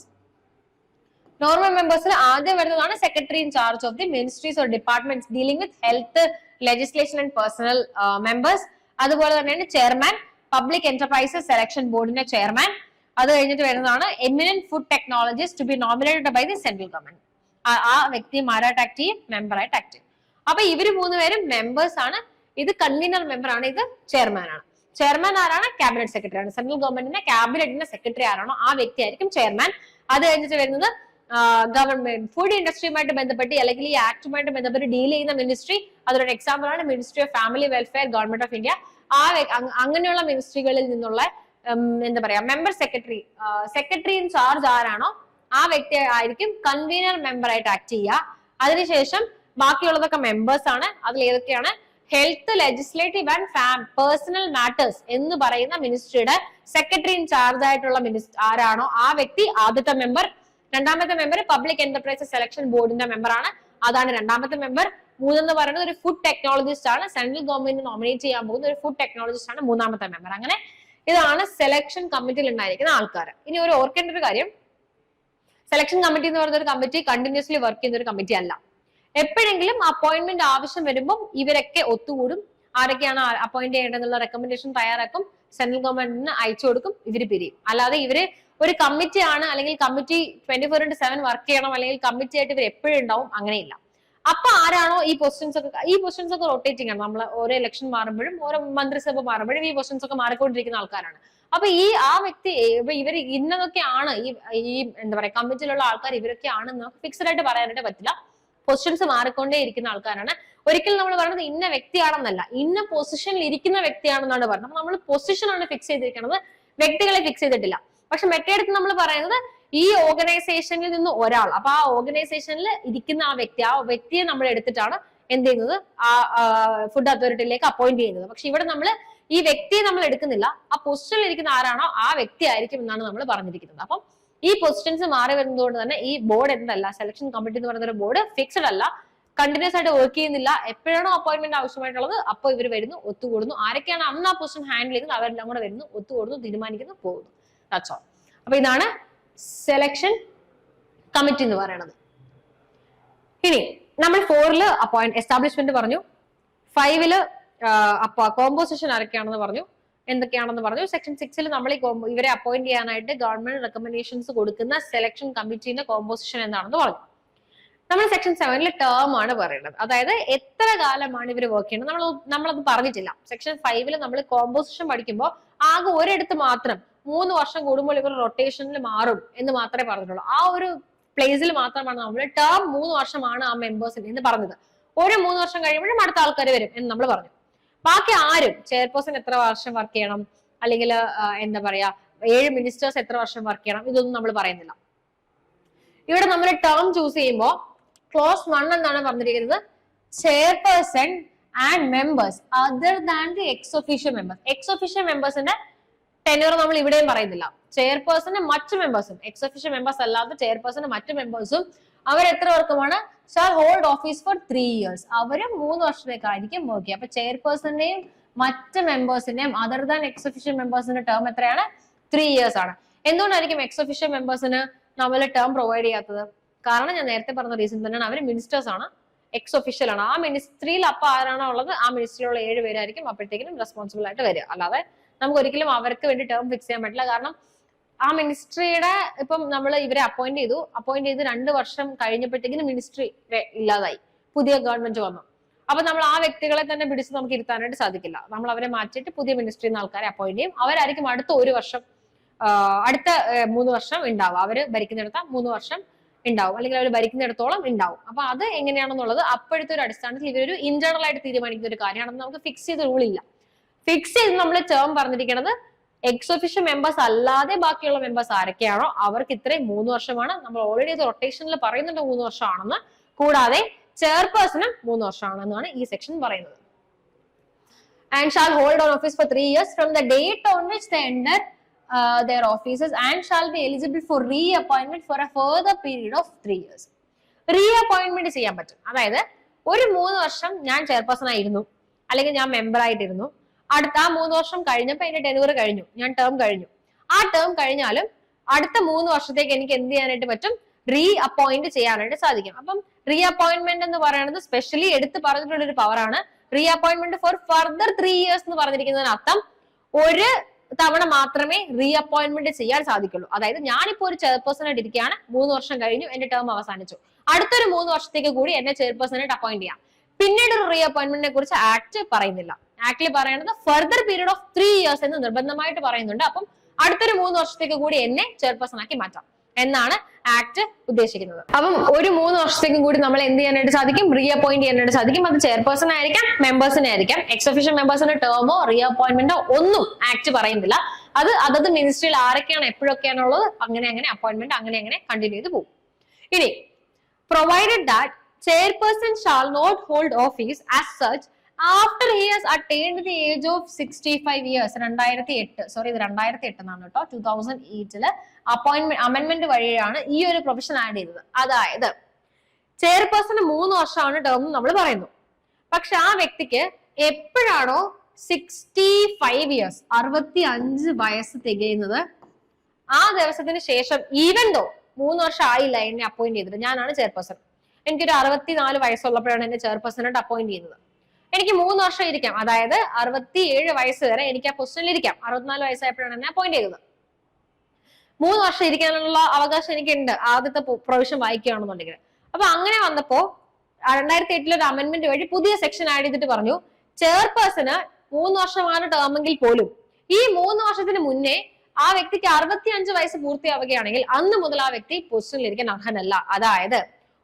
നോർമൽ മെമ്പേഴ്സിൽ ആദ്യം വരുന്നതാണ് secretary in charge of the ministries or departments dealing with health, legislation and personnel members. അതുപോലെ തന്നെയാണ് ചെയർമാൻ പബ്ലിക് എന്റർപ്രൈസസ് സെലക്ഷൻ ബോർഡിന്റെ ചെയർമാൻ. അത് കഴിഞ്ഞിട്ട് വരുന്നതാണ് eminent food technologist to be nominated by the central government. ആ വ്യക്തി ആരായിട്ട് ആക്ട് ചെയ്യും? മെമ്പറായിട്ട് act ചെയ്യും. അപ്പൊ ഇവര് മൂന്നുപേരും മെമ്പേഴ്സ് ആണ്. ഇത് കൺവീനർ മെമ്പർ ആണ്, ഇത് ചെയർമാൻ ആണ്. ചെയർമാൻ ആരാണ്? ക്യാബിനറ്റ് സെക്രട്ടറി ആണ്. സെൻട്രൽ ഗവൺമെന്റിന്റെ ക്യാബിനറ്റിന്റെ സെക്രട്ടറി ആരാണോ ആ വ്യക്തി ആയിരിക്കും ചെയർമാൻ. അത് കഴിഞ്ഞിട്ട് വരുന്നത് ഗവൺമെന്റ് ഫുഡ് ഇൻഡസ്ട്രിയുമായിട്ട് ബന്ധപ്പെട്ട് അല്ലെങ്കിൽ ഈ ആക്ടുമായിട്ട് ബന്ധപ്പെട്ട് ഡീൽ ചെയ്യുന്ന മിനിസ്ട്രി. അതിലൊരു എക്സാമ്പിൾ ആണ് ministry of family welfare, government of India. അങ്ങനെയുള്ള മിനിസ്ട്രികളിൽ നിന്നുള്ള എന്താ പറയാ member secretary, secretary in charge ആരാണോ ആ വ്യക്തി ആയിരിക്കും കൺവീനർ മെമ്പർ ആയിട്ട് ആക്ട് ചെയ്യുക. അതിനുശേഷം ബാക്കിയുള്ളതൊക്കെ മെമ്പേഴ്സ് ആണ്. അതിൽ ഏതൊക്കെയാണ്? Health, legislative and personal matters എന്ന് പറയുന്ന മിനിസ്ട്രിയുടെ സെക്രട്ടറി ഇൻ ചാർജ് ആയിട്ടുള്ള ആരാണോ ആ വ്യക്തി ആദ്യത്തെ മെമ്പർ. രണ്ടാമത്തെ മെമ്പർ പബ്ലിക് എന്റർപ്രൈസസ് സെലക്ഷൻ ബോർഡിന്റെ മെമ്പർ ആണ്, അതാണ് രണ്ടാമത്തെ മെമ്പർ. മൂന്നെന്ന് പറയുന്നത് ഒരു ഫുഡ് ടെക്നോളജിസ്റ്റ് ആണ്, സെൻട്രൽ ഗവൺമെന്റ് നോമിനേറ്റ് ചെയ്യാൻ പോകുന്ന ഒരു ഫുഡ് ടെക്നോളജിസ്റ്റ് ആണ് മൂന്നാമത്തെ മെമ്പർ. അങ്ങനെ ഇതാണ് സെലക്ഷൻ കമ്മിറ്റിയിൽ ഉണ്ടായിരിക്കുന്ന ആൾക്കാർ. ഇനി ഒരു ഓർക്കേണ്ട ഒരു കാര്യം, സെലക്ഷൻ കമ്മിറ്റി എന്ന് പറയുന്ന ഒരു കമ്മിറ്റി കണ്ടിന്യൂസ്ലി വർക്ക് ചെയ്യുന്ന ഒരു കമ്മിറ്റി അല്ല. എപ്പോഴെങ്കിലും അപ്പോയിന്റ്മെന്റ് ആവശ്യം വരുമ്പോൾ ഇവരൊക്കെ ഒത്തുകൂടും. ആരൊക്കെയാണ് അപ്പോയിന്റ് ചെയ്യേണ്ടതെന്നുള്ള റെക്കമെൻഡേഷൻ തയ്യാറാക്കും, സെൻട്രൽ ഗവൺമെന്റിന് അയച്ചു കൊടുക്കും, ഇവര് പിരിയും. അല്ലാതെ ഇവര് ഒരു കമ്മിറ്റി ആണ് അല്ലെങ്കിൽ കമ്മിറ്റി 24/7 വർക്ക് ചെയ്യണം അല്ലെങ്കിൽ കമ്മിറ്റി ആയിട്ട് ഇവർ എപ്പോഴും ഉണ്ടാവും, അങ്ങനെയില്ല. അപ്പൊ ആരാണോ ഈ പൊസിഷൻസ് ഒക്കെ റൊട്ടേറ്റിംഗ് ആണ്. നമ്മൾ ഓരോ ഇലക്ഷൻ മാറുമ്പോഴും ഓരോ മന്ത്രിസഭ മാറുമ്പോഴും ഈ പൊസിഷൻസ് ഒക്കെ മാറിക്കൊണ്ടിരിക്കുന്ന ആൾക്കാരാണ്. അപ്പൊ ആ വ്യക്തി ഇവർ ഇന്നതൊക്കെയാണ് ഈ എന്താ പറയാ കമ്മിറ്റിയിലുള്ള ആൾക്കാർ ഇവരൊക്കെ ആണെന്ന് ഫിക്സഡ് ആയിട്ട് പറയാനായിട്ട് പറ്റില്ല. പൊസിഷൻസ് മാറിക്കൊണ്ടേ ഇരിക്കുന്ന ആൾക്കാരാണ്. ഒരിക്കലും നമ്മൾ പറയുന്നത് ഇന്ന വ്യക്തിയാണെന്നല്ല, ഇന്ന പൊസിഷനിൽ ഇരിക്കുന്ന വ്യക്തിയാണെന്നാണ് പറയുന്നത്. അപ്പൊ നമ്മൾ പൊസിഷനാണ് ഫിക്സ് ചെയ്തിരിക്കുന്നത്, വ്യക്തികളെ ഫിക്സ് ചെയ്തിട്ടില്ല. പക്ഷെ മറ്റേടത്ത് നമ്മൾ പറയുന്നത് ഈ ഓർഗനൈസേഷനിൽ നിന്ന് ഒരാൾ, അപ്പൊ ആ ഓർഗനൈസേഷനിൽ ഇരിക്കുന്ന ആ വ്യക്തിയെ നമ്മൾ എടുത്തിട്ടാണ് എന്ത് ചെയ്യുന്നത്, ആ ഫുഡ് അതോറിറ്റിയിലേക്ക് അപ്പോയിന്റ് ചെയ്യുന്നത്. പക്ഷെ ഇവിടെ നമ്മൾ ഈ വ്യക്തിയെ നമ്മൾ എടുക്കുന്നില്ല, ആ പൊസിഷനിൽ ഇരിക്കുന്ന ആരാണോ ആ വ്യക്തി ആയിരിക്കും എന്നാണ് നമ്മൾ പറഞ്ഞിരിക്കുന്നത്. അപ്പം ഈ പൊസിഷൻസ് മാറി വരുന്നതുകൊണ്ട് തന്നെ ഈ ബോർഡ് എന്തല്ല, സെലക്ഷൻ കമ്മിറ്റി എന്ന് പറയുന്ന ഒരു ബോർഡ് ഫിക്സഡ് അല്ല, കണ്ടിന്യൂസ് ആയിട്ട് വർക്ക് ചെയ്യുന്നില്ല. എപ്പോഴാണോ അപ്പോയിന്റ്മെന്റ് ആവശ്യമായിട്ടുള്ളത് അപ്പോൾ ഇവർ വരുന്നു, ഒത്തുകൂടുന്നു. ആരൊക്കെയാണ് അന്ന് ആ പൊസിഷൻ ഹാൻഡിൽ ചെയ്യുന്നത് അവരെല്ലാം കൂടെ വരുന്നു, ഒത്തുകൂടുന്നു, തീരുമാനിക്കുന്നു, പോകുന്നു. That's all. അപ്പൊ ഇതാണ് സെലക്ഷൻ കമ്മിറ്റി എന്ന് പറയുന്നത്. ഇനി നമ്മൾ 4 എസ്റ്റാബ്ലിഷ്മെന്റ് പറഞ്ഞു, 5 കോമ്പോസിഷൻ ആരൊക്കെയാണെന്ന് പറഞ്ഞു, എന്തൊക്കെയാണെന്ന് പറഞ്ഞു. സെക്ഷൻ 6 നമ്മൾ ഇവരെ അപ്പോയിന്റ് ചെയ്യാനായിട്ട് ഗവൺമെന്റ് റെക്കമെൻഡേഷൻസ് കൊടുക്കുന്ന സെലക്ഷൻ കമ്മിറ്റിന്റെ കോമ്പോസിഷൻ എന്താണെന്ന് പറഞ്ഞു. നമ്മൾ സെക്ഷൻ 7 ടേം ആണ് പറയുന്നത്, അതായത് എത്ര കാലമാണ് ഇവർ വർക്ക് ചെയ്യുന്നത് നമ്മളത് പറഞ്ഞിട്ടില്ല. സെക്ഷൻ 5 നമ്മൾ കോമ്പോസിഷൻ പഠിക്കുമ്പോൾ ആകെ ഒരിടത്ത് മാത്രം 3 വർഷം കൂടുമ്പോൾ ഇവർ റൊട്ടേഷനിൽ മാറും എന്ന് മാത്രമേ പറഞ്ഞിട്ടുള്ളൂ. ആ ഒരു പ്ലേസിൽ മാത്രമാണ് നമ്മൾ ടേം 3 വർഷമാണ് ആ മെമ്പേഴ്സിന് എന്ന് പറഞ്ഞത്. ഒരു 3 വർഷം കഴിയുമ്പോഴും അടുത്ത ആൾക്കാർ വരും എന്ന് നമ്മൾ പറഞ്ഞു. ബാക്കി ആരും ചെയർപേഴ്സൺ എത്ര വർഷം വർക്ക് ചെയ്യണം, അല്ലെങ്കിൽ എന്താ പറയാ 7 മിനിസ്റ്റേഴ്സ് എത്ര വർഷം വർക്ക് ചെയ്യണം, ഇതൊന്നും നമ്മൾ പറയുന്നില്ല. ഇവിടെ നമ്മൾ ടേം ചൂസ് ചെയ്യുമ്പോൾ ക്ലോസ് 1 എന്നാണ് പറഞ്ഞിരിക്കുന്നത്, chairperson and members other than the ex official members. Ex official മെമ്പേഴ്സിന്റെ ടെന്യൂർ നമ്മൾ ഇവിടെയും പറയുന്നില്ല. ചെയർപേഴ്സന്റെ മറ്റു മെമ്പേഴ്സും, എക്സ് ഒഫീഷ്യൽ മെമ്പേഴ്സ് അല്ലാത്ത ചെയർപേഴ്സന്റെ മറ്റു മെമ്പേഴ്സും അവർ എത്ര വർക്കുമാണ്, shall hold office for 3 years. അവര് 3 വർഷത്തേക്കായിരിക്കും വർക്ക് ചെയ്യുക. അപ്പൊ ചെയർപേഴ്സന്റെയും മറ്റ് മെമ്പേഴ്സിന്റെയും other than ex official മെമ്പേഴ്സിന്റെ term എത്രയാണ്? 3 years ആണ്. എന്തുകൊണ്ടായിരിക്കും എക്സ് ഒഫീഷ്യൽ മെമ്പേഴ്സിന് നമ്മൾ ടേം പ്രൊവൈഡ് ചെയ്യാത്തത്? കാരണം ഞാൻ നേരത്തെ പറഞ്ഞ റീസൺ തന്നെയാണ്, അവർ മിനിസ്റ്റേഴ്സ് ആണ്, എക്സ് ഒഫീഷ്യൽ ആണ്. ആ മിനിസ്ട്രിയിൽ അപ്പൊ ആരാണോ ഉള്ളത് ആ മിനിസ്ട്രിയിലുള്ള 7 പേരായിരിക്കും അപ്പോഴത്തേക്കും റെസ്പോൺസിബിൾ ആയിട്ട് വരിക. അല്ലാതെ നമുക്ക് ഒരിക്കലും അവർക്ക് വേണ്ടി ടേം ഫിക്സ് ചെയ്യാൻ പറ്റില്ല. കാരണം ആ മിനിസ്ട്രിയുടെ ഇപ്പം നമ്മൾ ഇവരെ അപ്പോയിന്റ് ചെയ്തു 2 വർഷം കഴിഞ്ഞപ്പോഴത്തേക്കും മിനിസ്ട്രി ഇല്ലാതായി, പുതിയ ഗവൺമെന്റ് വന്നു. അപ്പൊ നമ്മൾ ആ വ്യക്തികളെ തന്നെ പിടിച്ച് നമുക്ക് ഇരുത്താനായിട്ട് സാധിക്കില്ല. നമ്മൾ അവരെ മാറ്റിയിട്ട് പുതിയ മിനിസ്ട്രിയിൽ നിന്ന് ആൾക്കാരെ അപ്പോയിന്റ് ചെയ്യും. അവരായിരിക്കും അടുത്ത 1 വർഷം, അടുത്ത 3 വർഷം ഉണ്ടാവുക. അവര് ഭരിക്കുന്നിടത്ത 3 വർഷം ഉണ്ടാവും, അല്ലെങ്കിൽ അവർ ഭരിക്കുന്നിടത്തോളം ഉണ്ടാവും. അപ്പൊ അത് എങ്ങനെയാണെന്നുള്ളത് അപ്പോഴത്തെ ഒരു അടിസ്ഥാനത്തിൽ ഇവരൊരു ഇന്റേണൽ ആയിട്ട് തീരുമാനിക്കുന്ന ഒരു കാര്യമാണ്. നമുക്ക് ഫിക്സ് ചെയ്ത റൂൾ ഇല്ല. ഫിക്സ് ചെയ്ത് നമ്മൾ ടേം പറഞ്ഞിരിക്കുന്നത് എക്സ് ഒഫീഷ്യൽ മെമ്പേഴ്സ് അല്ലാതെ ബാക്കിയുള്ള മെമ്പേഴ്സ് ആരൊക്കെയാണോ അവർക്ക് ഇത്രയും 3 വർഷമാണ്. നമ്മൾ ഓൾറെഡി ഇത് റൊട്ടേഷനിൽ പറയുന്നുണ്ട് 3 വർഷമാണെന്ന്. കൂടാതെ ചെയർപേഴ്സണും 3 വർഷമാണെന്നാണ് ഈ സെക്ഷൻ പറയുന്നത്. And shall hold on office for 3 years from the date on which they enter their offices and shall be eligible for reappointment for a further period of 3 years. റീഅപ്പോയിന്റ്മെന്റ് ചെയ്യാൻ പറ്റും. അതായത് ഒരു 3 വർഷം ഞാൻ ചെയർപേഴ്സൺ ആയിരുന്നു, അല്ലെങ്കിൽ ഞാൻ മെമ്പർ ആയിട്ടിരുന്നു. അടുത്ത ആ 3 വർഷം കഴിഞ്ഞപ്പോൾ എന്റെ ടെനൂർ കഴിഞ്ഞു, ഞാൻ ടേം കഴിഞ്ഞു. ആ ടേം കഴിഞ്ഞാലും അടുത്ത 3 വർഷത്തേക്ക് എനിക്ക് എന്ത് ചെയ്യാനായിട്ട് പറ്റും? റീഅപ്പോയിന്റ് ചെയ്യാനായിട്ട് സാധിക്കും. അപ്പം റീഅപ്പോയിന്റ്മെന്റ് എന്ന് പറയുന്നത് സ്പെഷ്യലി എടുത്ത് പറഞ്ഞിട്ടുള്ള ഒരു പവറാണ്. റീഅപ്പോയിന്റ്മെന്റ് ഫോർ ഫർദർ 3 years എന്ന് പറഞ്ഞിരിക്കുന്നതിനർത്ഥം ഒരു തവണ മാത്രമേ റീഅപ്പോയിന്റ്മെന്റ് ചെയ്യാൻ സാധിക്കുള്ളൂ. അതായത് ഞാനിപ്പോ ഒരു ചെയർപേഴ്സൺ ആയിട്ട് ഇരിക്കുകയാണ്, 3 വർഷം കഴിഞ്ഞു, എന്റെ ടേം അവസാനിച്ചു. അടുത്തൊരു 3 വർഷത്തേക്ക് കൂടി എന്നെ ചെയർപേഴ്സൺ ആയിട്ട് അപ്പോയിന്റ് ചെയ്യാം. പിന്നീട് ഒരു റീഅപ്പോയിന്റ്മെന്റിനെ കുറിച്ച് ആക്ട് പറയുന്നില്ല. ആക്ടിൽ പറയുന്നത് ഫർദർ പീരീഡ് ഓഫ് 3 years എന്ന് നിർബന്ധമായിട്ട് പറയുന്നുണ്ട്. അപ്പം അടുത്തൊരു 3 വർഷത്തേക്ക് കൂടി എന്നെ ചെയർപേഴ്സൺ ആക്കി മാറ്റാം എന്നാണ് ആക്ട് ഉദ്ദേശിക്കുന്നത്. അപ്പം ഒരു 3 വർഷത്തേക്കും കൂടി നമ്മൾ എന്ത് ചെയ്യാനായിട്ട് സാധിക്കും? റീഅപ്പോയിന്റ് ചെയ്യാനായിട്ട് സാധിക്കും. അത് ചെയർപേഴ്സൺ ആയിരിക്കാം, മെമ്പേഴ്സിനെ ആയിരിക്കാം. എക്സ് ഒഫീഷ്യൽ മെമ്പേഴ്സിന്റെ ടേമോ റീഅപ്പോയിന്റ്മെന്റോ ഒന്നും ആക്ട് പറയുന്നില്ല. അത് അതത് മിനിസ്ട്രിയിൽ ആരൊക്കെയാണ് എപ്പോഴൊക്കെയാണുള്ളത് അങ്ങനെ അപ്പോയിന്റ്മെന്റ് അങ്ങനെ കണ്ടിന്യൂ ചെയ്ത് പോകും. ഇനി provided that chairperson shall not hold office as such after he has attained the age of 65 years. 2008 sorry ഇത് 2008 എന്നാണ് കേട്ടോ. 2008 അപ്പോയിന്റ്മെന്റ് അമെന്റ്മെന്റ് വഴിയാണ് ഈ ഒരു പ്രൊഫഷൻ ആഡ് ചെയ്തത്. അതായത് ചെയർപേഴ്സണ് 3 വർഷമാണ് ടേം നമ്മൾ പറയുന്നു. പക്ഷെ ആ വ്യക്തിക്ക് എപ്പോഴാണോ 65 years 65 വയസ്സ് തികയുന്നത് ആ ദിവസത്തിന് ശേഷം, ഈവൻ ദോ 3 വർഷം ആയില്ല എന്നെ അപ്പോയിന്റ് ചെയ്തിട്ട്, ഞാനാണ് ചെയർപേഴ്സൺ, എനിക്കൊരു 64 വയസ്സുള്ളപ്പോഴാണ് എന്നെ ചെയർപേഴ്സണായിട്ട് അപ്പോയിന്റ് ചെയ്യുന്നത്. എനിക്ക് 3 വർഷം ഇരിക്കാം, അതായത് 67 വയസ്സ് വരെ എനിക്ക് ആ പൊസിഷനിൽ ഇരിക്കാം. 64 വയസ്സായപ്പോഴാണ് എന്നെ അപ്പോയിന്റ് ചെയ്തത്. 3 വർഷം ഇരിക്കാനുള്ള അവകാശം എനിക്കുണ്ട് ആദ്യത്തെ പ്രൊവിഷൻ വായിക്കുകയാണെന്നുണ്ടെങ്കിൽ. അപ്പൊ അങ്ങനെ വന്നപ്പോ 2008 ഒരു അമെന്റ്മെന്റ് വഴി പുതിയ സെക്ഷൻ ആഡ് ചെയ്തിട്ട് പറഞ്ഞു, ചെയർപേഴ്സണ് 3 വർഷമാണ് ടേമെങ്കിൽ പോലും ഈ 3 വർഷത്തിന് മുന്നേ ആ വ്യക്തിക്ക് 65 വയസ്സ് പൂർത്തിയാവുകയാണെങ്കിൽ അന്ന് മുതൽ ആ വ്യക്തി പൊസിഷനിൽ ഇരിക്കാൻ അർഹനല്ല. അതായത്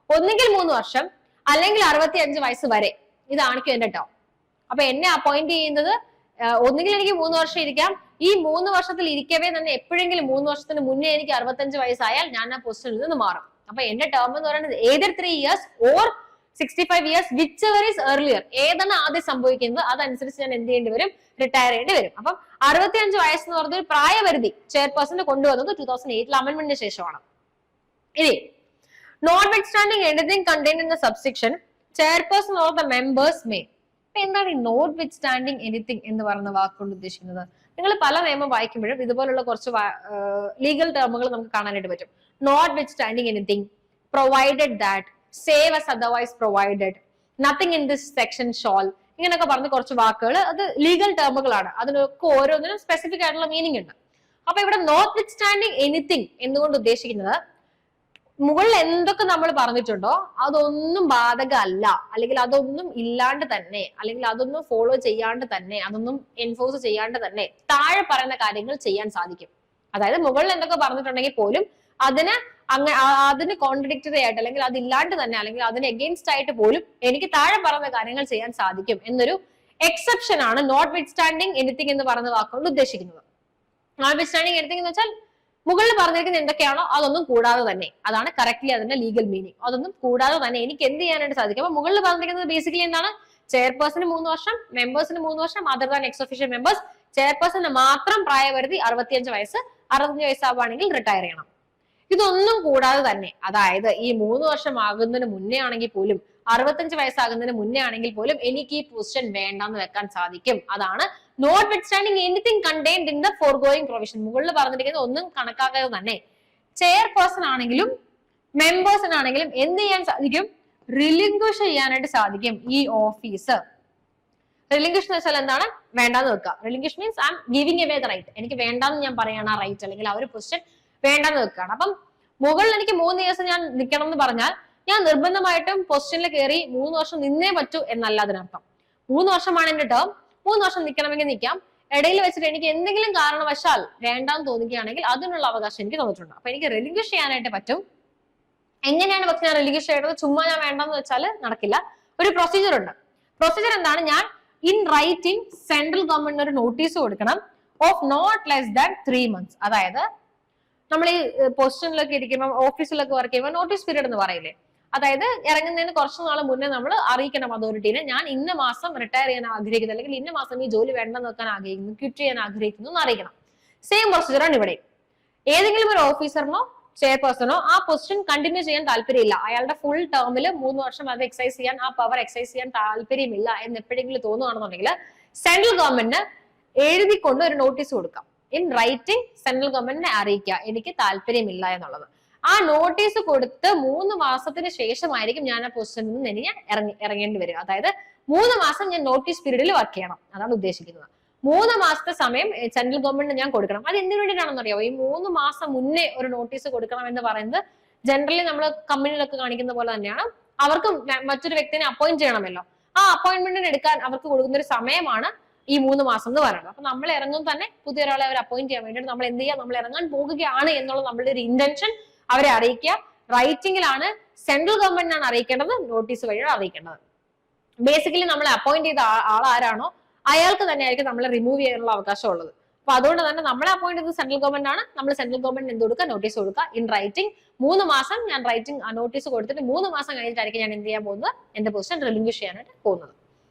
ഒന്നുകിൽ 3 വർഷം അല്ലെങ്കിൽ 65 വയസ്സ് വരെ, ഇതാണിക്കും എന്റെ ടേം. അപ്പൊ എന്നെ അപ്പോയിന്റ് ചെയ്യുന്നത് ഒന്നുകിൽ എനിക്ക് 3 വർഷം ഇരിക്കാം, ഈ 3 വർഷത്തിൽ ഇരിക്കവേ തന്നെ എപ്പോഴെങ്കിലും 3 വർഷത്തിന് മുന്നേ എനിക്ക് 65 വയസ്സായാൽ ഞാൻ ആ പൊസിഷനിൽ നിന്ന് മാറും. അപ്പൊ എന്റെ ടേം എന്ന് പറയുന്നത് either 3 years or 65 years whichever is earlier, ഏതാണ് ആദ്യം സംഭവിക്കുന്നത് അതനുസരിച്ച് ഞാൻ എന്ത് ചെയ്യേണ്ടി വരും? റിട്ടയർ ചെയ്യേണ്ടി വരും. അപ്പം 65 വയസ്സ് എന്ന് പറഞ്ഞ ഒരു പ്രായപരിധി ചെയർപേഴ്സൺ കൊണ്ടുവന്നത് 2008 അമെന്റ്മെന്റിന് ശേഷമാണ്. ഇനി notwithstanding anything contained in the subsection chairperson or the members may. അപ്പൊ എന്താണ് ഈ നോട്ട് വിത്ത്സ്റ്റാൻഡിംഗ് എനിത്തിങ് എന്ന് പറയുന്ന വാക്കുകൊണ്ട് ഉദ്ദേശിക്കുന്നത്? നിങ്ങൾ പല നിയമം വായിക്കുമ്പോഴും ഇതുപോലുള്ള കുറച്ച് ലീഗൽ ടേമുകൾ നമുക്ക് കാണാനായിട്ട് പറ്റും. Notwithstanding anything, provided that, save as otherwise provided, nothing in this section shall, ഇങ്ങനെയൊക്കെ പറഞ്ഞ കുറച്ച് വാക്കുകൾ അത് ലീഗൽ ടേമുകളാണ്. അതിനൊക്കെ ഓരോന്നിനും സ്പെസിഫിക് ആയിട്ടുള്ള മീനിങ് ഉണ്ട്. അപ്പൊ ഇവിടെ നോട്ട് വിത്ത്സ്റ്റാൻഡിംഗ് എനിത്തിങ് എന്നുകൊണ്ട് ഉദ്ദേശിക്കുന്നത് മുകളിൽ എന്തൊക്കെ നമ്മൾ പറഞ്ഞിട്ടുണ്ടോ അതൊന്നും ബാധകമല്ല, അല്ലെങ്കിൽ അതൊന്നും ഇല്ലാണ്ട് തന്നെ, അല്ലെങ്കിൽ അതൊന്നും ഫോളോ ചെയ്യാണ്ട് തന്നെ, അതൊന്നും എൻഫോഴ്സ് ചെയ്യാണ്ട് തന്നെ താഴെ പറയുന്ന കാര്യങ്ങൾ ചെയ്യാൻ സാധിക്കും. അതായത് മുകളിൽ എന്തൊക്കെ പറഞ്ഞിട്ടുണ്ടെങ്കിൽ പോലും അതിന് കോൺട്രഡിക്ടറി ആയിട്ട്, അല്ലെങ്കിൽ അതില്ലാണ്ട് തന്നെ, അല്ലെങ്കിൽ അതിന് എഗെയിൻസ്റ്റ് ആയിട്ട് പോലും എനിക്ക് താഴെ പറയുന്ന കാര്യങ്ങൾ ചെയ്യാൻ സാധിക്കും എന്നൊരു എക്സെപ്ഷൻ ആണ് നോട്ട് വിത്ത്സ്റ്റാൻഡിംഗ് എനിത്തിങ് എന്ന് പറയുന്ന വാക്കുകൊണ്ട് ഉദ്ദേശിക്കുന്നത്. നോട്ട് വിത്ത്സ്റ്റാൻഡിംഗ് എനിത്തിങ് എന്ന് വെച്ചാൽ മുകളിൽ പറഞ്ഞിരിക്കുന്നത് എന്തൊക്കെയാണോ അതൊന്നും കൂടാതെ തന്നെ, അതാണ് കറക്റ്റ്ലി അതിന്റെ ലീഗൽ മീനിങ്. അതൊന്നും കൂടാതെ തന്നെ എനിക്ക് എന്ത് ചെയ്യാനായിട്ട് സാധിക്കും? അപ്പൊ മുകളിൽ പറഞ്ഞിരിക്കുന്നത് ബേസിക്കലി എന്താണ്? ചെയർപേഴ്സന് 3 വർഷം, മെമ്പേഴ്സിന് 3 വർഷം, other than ex official members. ചെയർപേഴ്സന് മാത്രം പ്രായപരിധി 65 വയസ്സ്, 65 വയസ്സാവുകയാണെങ്കിൽ റിട്ടയർ ചെയ്യണം. ഇതൊന്നും കൂടാതെ തന്നെ, അതായത് ഈ 3 വർഷം ആകുന്നതിന് മുന്നേ ആണെങ്കിൽ പോലും, 65 വയസ്സാകുന്നതിന് മുന്നേ ആണെങ്കിൽ പോലും എനിക്ക് ഈ പൊസിഷൻ വേണ്ടെന്ന് വെക്കാൻ സാധിക്കും. അതാണ് notwithstanding anything contained in the foregoing provision. മുകളിൽ പറഞ്ഞിരിക്കുന്നത് ഒന്നും കണക്കാക്കാതെ തന്നെ ചെയർപേഴ്സൺ ആണെങ്കിലും മെമ്പേഴ്സിനാണെങ്കിലും എന്ത് ചെയ്യാൻ സാധിക്കും? റിലിംഗ്വിഷ് ചെയ്യാനായിട്ട് സാധിക്കും ഈ ഓഫീസ്. റിലിംഗ്വിഷ് എന്ന് വെച്ചാൽ എന്താണ്? വേണ്ടാന്ന് വെക്കുക. Relinquish means I am giving away the right. എനിക്ക് വേണ്ടാന്ന് ഞാൻ പറയാണ് ആ റൈറ്റ്, അല്ലെങ്കിൽ ആ ഒരു പൊസിഷൻ വേണ്ടെന്ന് വെക്കുകയാണ്. അപ്പം മുകളിൽ എനിക്ക് 3 ദിവസം ഞാൻ നിൽക്കണം എന്ന് പറഞ്ഞാൽ ഞാൻ നിർബന്ധമായിട്ടും പൊസിഷനിൽ കയറി 3 വർഷം നിന്നേ പറ്റൂ എന്നല്ല അതിനർത്ഥം. 3 വർഷമാണ് എന്റെ ടേം, 3 വർഷം നിൽക്കണമെങ്കിൽ നിൽക്കാം. ഇടയിൽ വെച്ചിട്ട് എനിക്ക് എന്തെങ്കിലും കാരണവശാൽ വേണ്ടാന്ന് തോന്നുകയാണെങ്കിൽ അതിനുള്ള അവകാശം എനിക്ക് തന്നിട്ടുണ്ട്. അപ്പൊ എനിക്ക് റിലിംഗ്വിഷ് ചെയ്യാനായിട്ട് പറ്റും. എങ്ങനെയാണ് പക്ഷെ ഞാൻ റിലീഗേഷൻ ചെയ്യേണ്ടത്? ചുമ്മാ ഞാൻ വേണ്ടെന്ന് വെച്ചാൽ നടക്കില്ല. ഒരു പ്രൊസീജിയർ ഉണ്ട്. പ്രൊസീജിയർ എന്താണ്? ഞാൻ ഇൻ റൈറ്റിംഗ് സെൻട്രൽ ഗവൺമെന്റിന് ഒരു നോട്ടീസ് കൊടുക്കണം of not less than 3 months. അതായത് നമ്മൾ ഈ പൊസിഷനിലൊക്കെ ഇരിക്കുമ്പോൾ ഓഫീസിലൊക്കെ വർക്ക് ചെയ്യുമ്പോൾ നോട്ടീസ് പീരീഡ് എന്ന് പറയില്ലേ, അതായത് ഇറങ്ങുന്നതിന് കുറച്ച് നാൾ മുന്നേ നമ്മൾ അറിയിക്കണം അതോറിറ്റീനെ, ഞാൻ ഇന്ന മാസം റിട്ടയർ ചെയ്യാൻ ആഗ്രഹിക്കുന്നു, അല്ലെങ്കിൽ ഇന്ന മാസം ഈ ജോലി വേണ്ടെന്ന് വെക്കാൻ ആഗ്രഹിക്കുന്നു, ക്വിറ്റ് ചെയ്യാൻ ആഗ്രഹിക്കുന്നു എന്ന് അറിയിക്കണം. സെയിം പ്രൊസീജിയറാണ് ഇവിടെ. ഏതെങ്കിലും ഒരു ഓഫീസറിനോ ചെയർപേഴ്സണോ ആ പൊസിഷൻ കണ്ടിന്യൂ ചെയ്യാൻ താല്പര്യമില്ല, അയാളുടെ ഫുൾ ടേമിൽ 3 വർഷം അത് എക്സൈസ് ചെയ്യാൻ, ആ പവർ എക്സൈസ് ചെയ്യാൻ താല്പര്യമില്ല എന്ന് എപ്പോഴെങ്കിലും തോന്നുകയാണെന്നുണ്ടെങ്കിൽ സെൻട്രൽ ഗവൺമെന്റിന് എഴുതിക്കൊണ്ട് ഒരു നോട്ടീസ് കൊടുക്കാം. ഇൻ റൈറ്റിംഗ് സെൻട്രൽ ഗവൺമെന്റിനെ അറിയിക്കുക എനിക്ക് താല്പര്യമില്ല എന്നുള്ളത്. ആ നോട്ടീസ് കൊടുത്ത് 3 മാസത്തിന് ശേഷമായിരിക്കും ഞാൻ ആ പൊസിഷനിൽ നിന്ന് എനിക്ക് ഇറങ്ങേണ്ടി വരിക. അതായത് 3 മാസം ഞാൻ നോട്ടീസ് പീരീഡിൽ വർക്ക് ചെയ്യണം, അതാണ് ഉദ്ദേശിക്കുന്നത്. 3 മാസത്തെ സമയം സെൻട്രൽ ഗവൺമെന്റിന് ഞാൻ കൊടുക്കണം. അത് എന്തിനു വേണ്ടിയിട്ടാണെന്ന് അറിയാമോ? ഈ 3 മാസം മുന്നേ ഒരു നോട്ടീസ് കൊടുക്കണം എന്ന് പറയുന്നത് ജനറലി നമ്മൾ കമ്പനിയിലൊക്കെ കാണിക്കുന്ന പോലെ തന്നെയാണ്. അവർക്ക് മറ്റൊരു വ്യക്തിനെ അപ്പോയിന്റ് ചെയ്യണമല്ലോ, ആ അപ്പോയിന്റ്മെന്റിന് എടുക്കാൻ അവർക്ക് കൊടുക്കുന്ന ഒരു സമയമാണ് ഈ 3 മാസം എന്ന് പറയുന്നത്. അപ്പൊ നമ്മൾ ഇറങ്ങും തന്നെ പുതിയ ഒരാളെ അവർ അപ്പോയിന്റ് ചെയ്യാൻ വേണ്ടിയിട്ട് നമ്മൾ എന്ത് ചെയ്യുക? നമ്മൾ ഇറങ്ങാൻ പോകുകയാണ് എന്നുള്ള നമ്മളുടെ ഒരു ഇന്റൻഷൻ അവരെ അറിയിക്കുക. റൈറ്റിംഗിലാണ് സെൻട്രൽ ഗവൺമെന്റിനാണ് അറിയിക്കേണ്ടത്, നോട്ടീസ് വഴിയാണ് അറിയിക്കേണ്ടത്. ബേസിക്കലി നമ്മളെ അപ്പോയിന്റ് ചെയ്ത ആൾ ആരാണോ അയാൾക്ക് തന്നെ ആയിരിക്കും നമ്മളെ റിമൂവ് ചെയ്യാനുള്ള അവകാശം ഉള്ളത്. അപ്പൊ അതുകൊണ്ട് തന്നെ നമ്മളെ അപ്പോയിന്റ് ചെയ്തത് സെൻട്രൽ ഗവൺമെന്റ് ആണ്. നമ്മൾ സെൻട്രൽ ഗവൺമെന്റ് എന്ത് കൊടുക്കുക? നോട്ടീസ് കൊടുക്കുക ഇൻ റൈറ്റിംഗ്. 3 മാസം ഞാൻ റൈറ്റിംഗ് നോട്ടീസ് കൊടുത്തിട്ട് 3 മാസം കഴിഞ്ഞിട്ടായിരിക്കും ഞാൻ എന്ത് ചെയ്യാൻ പോകുന്നത്? എന്റെ പൊസിഷൻ റിലിംഗ്വിഷ് ചെയ്യാനായിട്ട് പോകുന്നത്.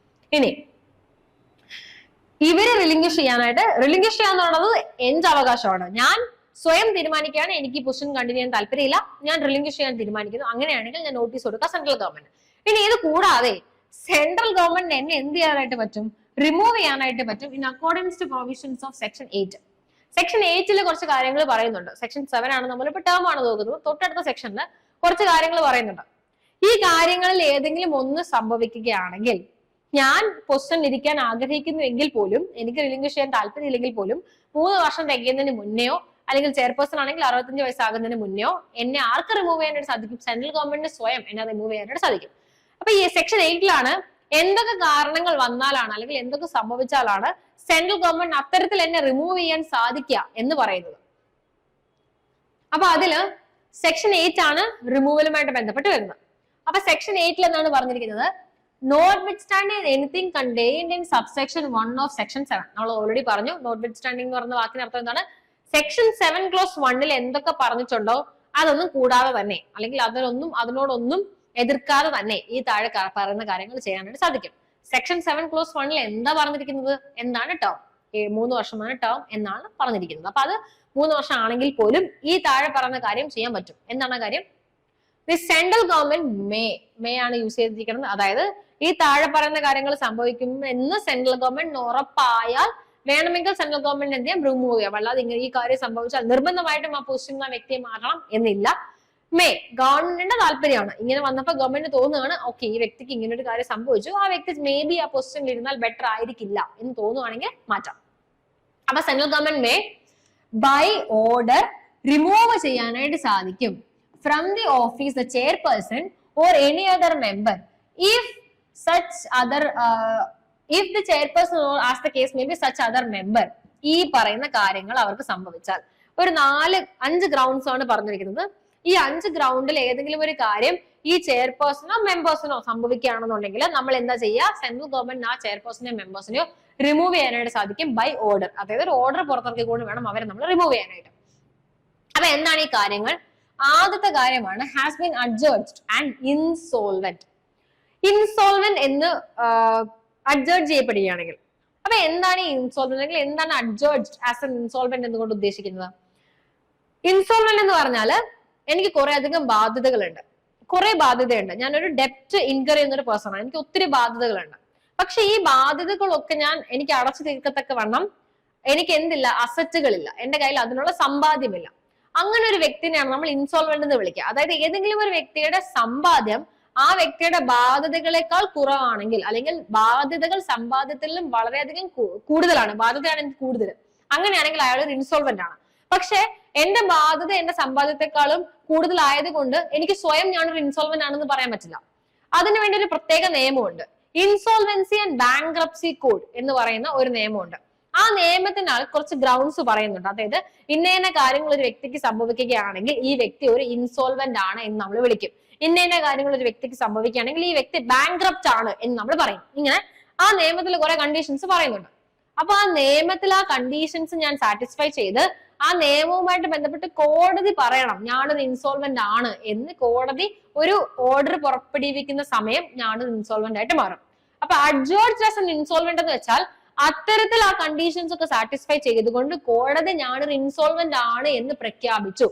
ഇനി ഇവരെ റിലിംഗ്വിഷ് ചെയ്യാന്നുള്ളത് എന്റെ അവകാശമാണ്. ഞാൻ സ്വയം തീരുമാനിക്കുകയാണ് എനിക്ക് ഈ പൊസിഷൻ കണ്ടിന്യൂ ചെയ്യാൻ താല്പര്യമില്ല, ഞാൻ റിലിംഗ്വിഷ് ചെയ്യാൻ തീരുമാനിക്കുന്നു. അങ്ങനെയാണെങ്കിൽ ഞാൻ നോട്ടീസ് കൊടുക്കുക സെൻട്രൽ ഗവൺമെന്റ്. ഇനി ഇത് കൂടാതെ സെൻട്രൽ ഗവൺമെന്റ് എന്നെ എന്ത് ചെയ്യാനായിട്ട് പറ്റും? റിമൂവ് ചെയ്യാനായിട്ട് പറ്റും in accordance to provisions of section 8. Section 8 കുറച്ച് കാര്യങ്ങൾ പറയുന്നുണ്ട്. സെക്ഷൻ 7 ആണ് നമ്മളിപ്പോ ടേം ആണ് നോക്കുന്നത്. തൊട്ടടുത്ത സെക്ഷനിൽ കുറച്ച് കാര്യങ്ങൾ പറയുന്നുണ്ട്. ഈ കാര്യങ്ങളിൽ ഏതെങ്കിലും ഒന്ന് സംഭവിക്കുകയാണെങ്കിൽ, ഞാൻ പൊസിഷനിൽ ഇരിക്കാൻ ആഗ്രഹിക്കുന്നു എങ്കിൽ പോലും, എനിക്ക് റിലിംഗ്വിഷ് ചെയ്യാൻ താല്പര്യമില്ലെങ്കിൽ പോലും 3 വർഷം തികയുന്നതിന് മുന്നെയോ, അല്ലെങ്കിൽ ചെയർപേഴ്സൺ ആണെങ്കിൽ 65 വയസ്സാകുന്നതിന് മുന്നെയോ എന്നെ ആർക്ക് റിമൂവ് ചെയ്യാനായിട്ട് സാധിക്കും? സെൻട്രൽ ഗവൺമെന്റിന് സ്വയം എന്നെ റിമൂവ് ചെയ്യാനായിട്ട് സാധിക്കും. അപ്പൊ ഈ സെക്ഷൻ 8 എന്തൊക്കെ കാരണങ്ങൾ വന്നാലാണ്, അല്ലെങ്കിൽ എന്തൊക്കെ സംഭവിച്ചാലാണ് സെൻട്രൽ ഗവൺമെന്റ് അത്തരത്തിൽ എന്നെ റിമൂവ് ചെയ്യാൻ സാധിക്കുക എന്ന് പറയുന്നത്. അപ്പൊ അതില് സെക്ഷൻ 8 ആണ് റിമൂവലുമായിട്ട് ബന്ധപ്പെട്ട് വരുന്നത്. അപ്പൊ സെക്ഷൻ 8 എന്താണ് പറഞ്ഞിരിക്കുന്നത്? Notwithstanding anything contained in subsection 1 of section 7. നമ്മൾ ഓൾറെഡി പറഞ്ഞു. Notwithstanding എന്ന് പറയുന്ന വാക്കിന് അർത്ഥം എന്താണ്? സെക്ഷൻ 7 clause 1 എന്തൊക്കെ പറഞ്ഞിട്ടുണ്ടോ അതൊന്നും കൂടാതെ തന്നെ, അല്ലെങ്കിൽ അതിനോടൊന്നും എതിർക്കാതെ തന്നെ ഈ താഴെ പറയുന്ന കാര്യങ്ങൾ ചെയ്യാനായിട്ട് സാധിക്കും. സെക്ഷൻ 7 clause 1 എന്താ പറഞ്ഞിരിക്കുന്നത്? എന്താണ് ടേം? 3 വർഷമാണ് ടേം എന്നാണ് പറഞ്ഞിരിക്കുന്നത്. അപ്പൊ അത് 3 വർഷം ആണെങ്കിൽ പോലും ഈ താഴെ പറയുന്ന കാര്യം ചെയ്യാൻ പറ്റും. എന്താണ് കാര്യം? ദി സെൻട്രൽ ഗവൺമെന്റ് മേ ആണ് യൂസ് ചെയ്തിരിക്കുന്നത്. അതായത് ഈ താഴെ പറയുന്ന കാര്യങ്ങൾ സംഭവിക്കും എന്ന് സെൻട്രൽ ഗവൺമെന്റ് ഉറപ്പായാൽ വേണമെങ്കിൽ സെൻട്രൽ ഗവൺമെന്റ് എന്ത് ചെയ്യാം? റിമൂവ് ചെയ്യാം. അല്ലാതെ ഇങ്ങനെ ഈ കാര്യം സംഭവിച്ചാൽ നിർബന്ധമായിട്ടും ആ പൊസിഷൻ ആ വ്യക്തിയെ മാറണം എന്നില്ല. ഗവൺമെന്റിന്റെ താല്പര്യമാണ്. ഇങ്ങനെ വന്നപ്പോൾ ഗവൺമെന്റ് തോന്നുകയാണ്, ഓക്കെ ഈ വ്യക്തിക്ക് ഇങ്ങനെ ഒരു കാര്യം സംഭവിച്ചു, ആ വ്യക്തി മേ ബി ആ പൊസിഷനിൽ ഇരുന്നാൽ ബെറ്റർ ആയിരിക്കില്ല എന്ന് തോന്നുവാണെങ്കിൽ മാറ്റാം. അപ്പൊ central government by order remove ചെയ്യാനായിട്ട് സാധിക്കും from the office the chairperson or any other member if the chairperson or as the case may be such other member. ഈ പറയുന്ന കാര്യങ്ങൾ അവർക്ക് സംഭവിച്ചാൽ ഒരു 4-5 ഗ്രൗണ്ട്സ് ആണ് പറഞ്ഞിരിക്കുന്നത്. ഈ 5 ഗ്രൗണ്ടിൽ ഏതെങ്കിലും ഒരു കാര്യം ഈ ചെയർപേഴ്സണോ മെമ്പേഴ്സിനോ സംഭവിക്കുകയാണെന്നുണ്ടെങ്കിൽ നമ്മൾ എന്താ ചെയ്യുക? സെൻട്രൽ ഗവൺമെന്റ് ആ ചെയർപേഴ്സണെയോ മെമ്പേഴ്സിനെയോ റിമൂവ് ചെയ്യാനായിട്ട് സാധിക്കും ബൈ ഓർഡർ. അതായത് ഒരു ഓർഡർ പുറത്തിറക്കിക്കൊണ്ട് വേണം അവരെ നമ്മൾ റിമൂവ് ചെയ്യാനായിട്ട്. അപ്പൊ എന്താണ് ഈ കാര്യങ്ങൾ? ആദ്യത്തെ കാര്യമാണ് has been adjudged and insolvent. Insolvent എന്ന് അഡ്ജേർജ് ചെയ്യപ്പെടുകയാണെങ്കിൽ, അപ്പൊ എന്താണ് ഈ ഇൻസോൾവെന്റ് അല്ലെങ്കിൽ എന്താണ് അഡ്ജേർജ്ഡ് ആസ് എൻ ഇൻസോൾവെന്റ് എന്നുകൊണ്ട് ഉദ്ദേശിക്കുന്നത്? ഇൻസോൾവെന്റ് എന്ന് പറഞ്ഞാല് എനിക്ക് കുറെ അധികം ബാധ്യതകളുണ്ട്, കുറെ ബാധ്യതയുണ്ട്. ഞാനൊരു ഡെപ്റ്റ് ഇൻകർ ചെയ്യുന്ന ഒരു പേഴ്സൺ ആണ്, എനിക്ക് ഒത്തിരി ബാധ്യതകളുണ്ട്. പക്ഷെ ഈ ബാധ്യതകളൊക്കെ എനിക്ക് അടച്ചു തീർക്കത്തക്ക വണ്ണം എനിക്ക് എന്തില്ല? അസറ്റുകളില്ല, എന്റെ കയ്യിൽ അതിനുള്ള സമ്പാദ്യമില്ല. അങ്ങനെ ഒരു വ്യക്തിനെയാണ് നമ്മൾ ഇൻസോൾവെന്റ് എന്ന് വിളിക്കുക. അതായത് ഏതെങ്കിലും ഒരു വ്യക്തിയുടെ സമ്പാദ്യം ആ വ്യക്തിയുടെ ബാധ്യതകളെക്കാൾ കുറവാണെങ്കിൽ, അല്ലെങ്കിൽ ബാധ്യതകൾ സമ്പാദ്യത്തിലും വളരെയധികം കൂടുതലാണ്, ബാധ്യതയാണ് എനിക്ക് കൂടുതൽ, അങ്ങനെയാണെങ്കിൽ അയാൾ ഒരു ഇൻസോൾവെന്റ് ആണ്. പക്ഷെ എന്റെ ബാധ്യത എന്റെ സമ്പാദ്യത്തെക്കാളും കൂടുതലായതുകൊണ്ട് എനിക്ക് സ്വയം ഞാനൊരു ഇൻസോൾവെന്റ് ആണെന്ന് പറയാൻ പറ്റില്ല. അതിനുവേണ്ടി ഒരു പ്രത്യേക നിയമമുണ്ട്. ഇൻസോൾവെൻസി ആൻഡ് ബാങ്ക്രപ്സി കോഡ് എന്ന് പറയുന്ന ഒരു നിയമമുണ്ട്. ആ നിയമത്തിനാൽ കുറച്ച് ഗ്രൗണ്ട്സ് പറയുന്നുണ്ട്. അതായത് ഇന്ന കാര്യങ്ങൾ ഒരു വ്യക്തിക്ക് സംഭവിക്കുകയാണെങ്കിൽ ഈ വ്യക്തി ഒരു ഇൻസോൾവെന്റ് ആണ് എന്ന് നമ്മൾ വിളിക്കും. ഇന്ന കാര്യങ്ങൾ ഒരു വ്യക്തിക്ക് സംഭവിക്കുകയാണെങ്കിൽ ഈ വ്യക്തി ബാങ്ക്രപ്റ്റ് ആണ് എന്ന് നമ്മൾ പറയും. ഇങ്ങനെ ആ നിയമത്തിൽ കുറെ കണ്ടീഷൻസ് പറയുന്നുണ്ട്. അപ്പൊ ആ നിയമത്തിൽ ആ കണ്ടീഷൻസ് ഞാൻ സാറ്റിസ്ഫൈ ചെയ്ത് ആ നിയമവുമായിട്ട് ബന്ധപ്പെട്ട് കോടതി പറയണം ഞാനൊരു ഇൻസോൾവെന്റ് ആണ് എന്ന്. കോടതി ഒരു ഓർഡർ പുറപ്പെടുവിക്കുന്ന സമയം ഞാനൊരു ഇൻസോൾവെന്റ് ആയിട്ട് മാറും. അപ്പൊ അഡ്ജോർജ്ഡ് ആസ് എൻ ഇൻസോൾവെന്റ് എന്ന് വെച്ചാൽ അത്തരത്തിൽ ആ കണ്ടീഷൻസ് ഒക്കെ സാറ്റിസ്ഫൈ ചെയ്തുകൊണ്ട് കോടതി ഞാനൊരു ഇൻസോൾവെന്റ് ആണ് എന്ന് പ്രഖ്യാപിച്ചു.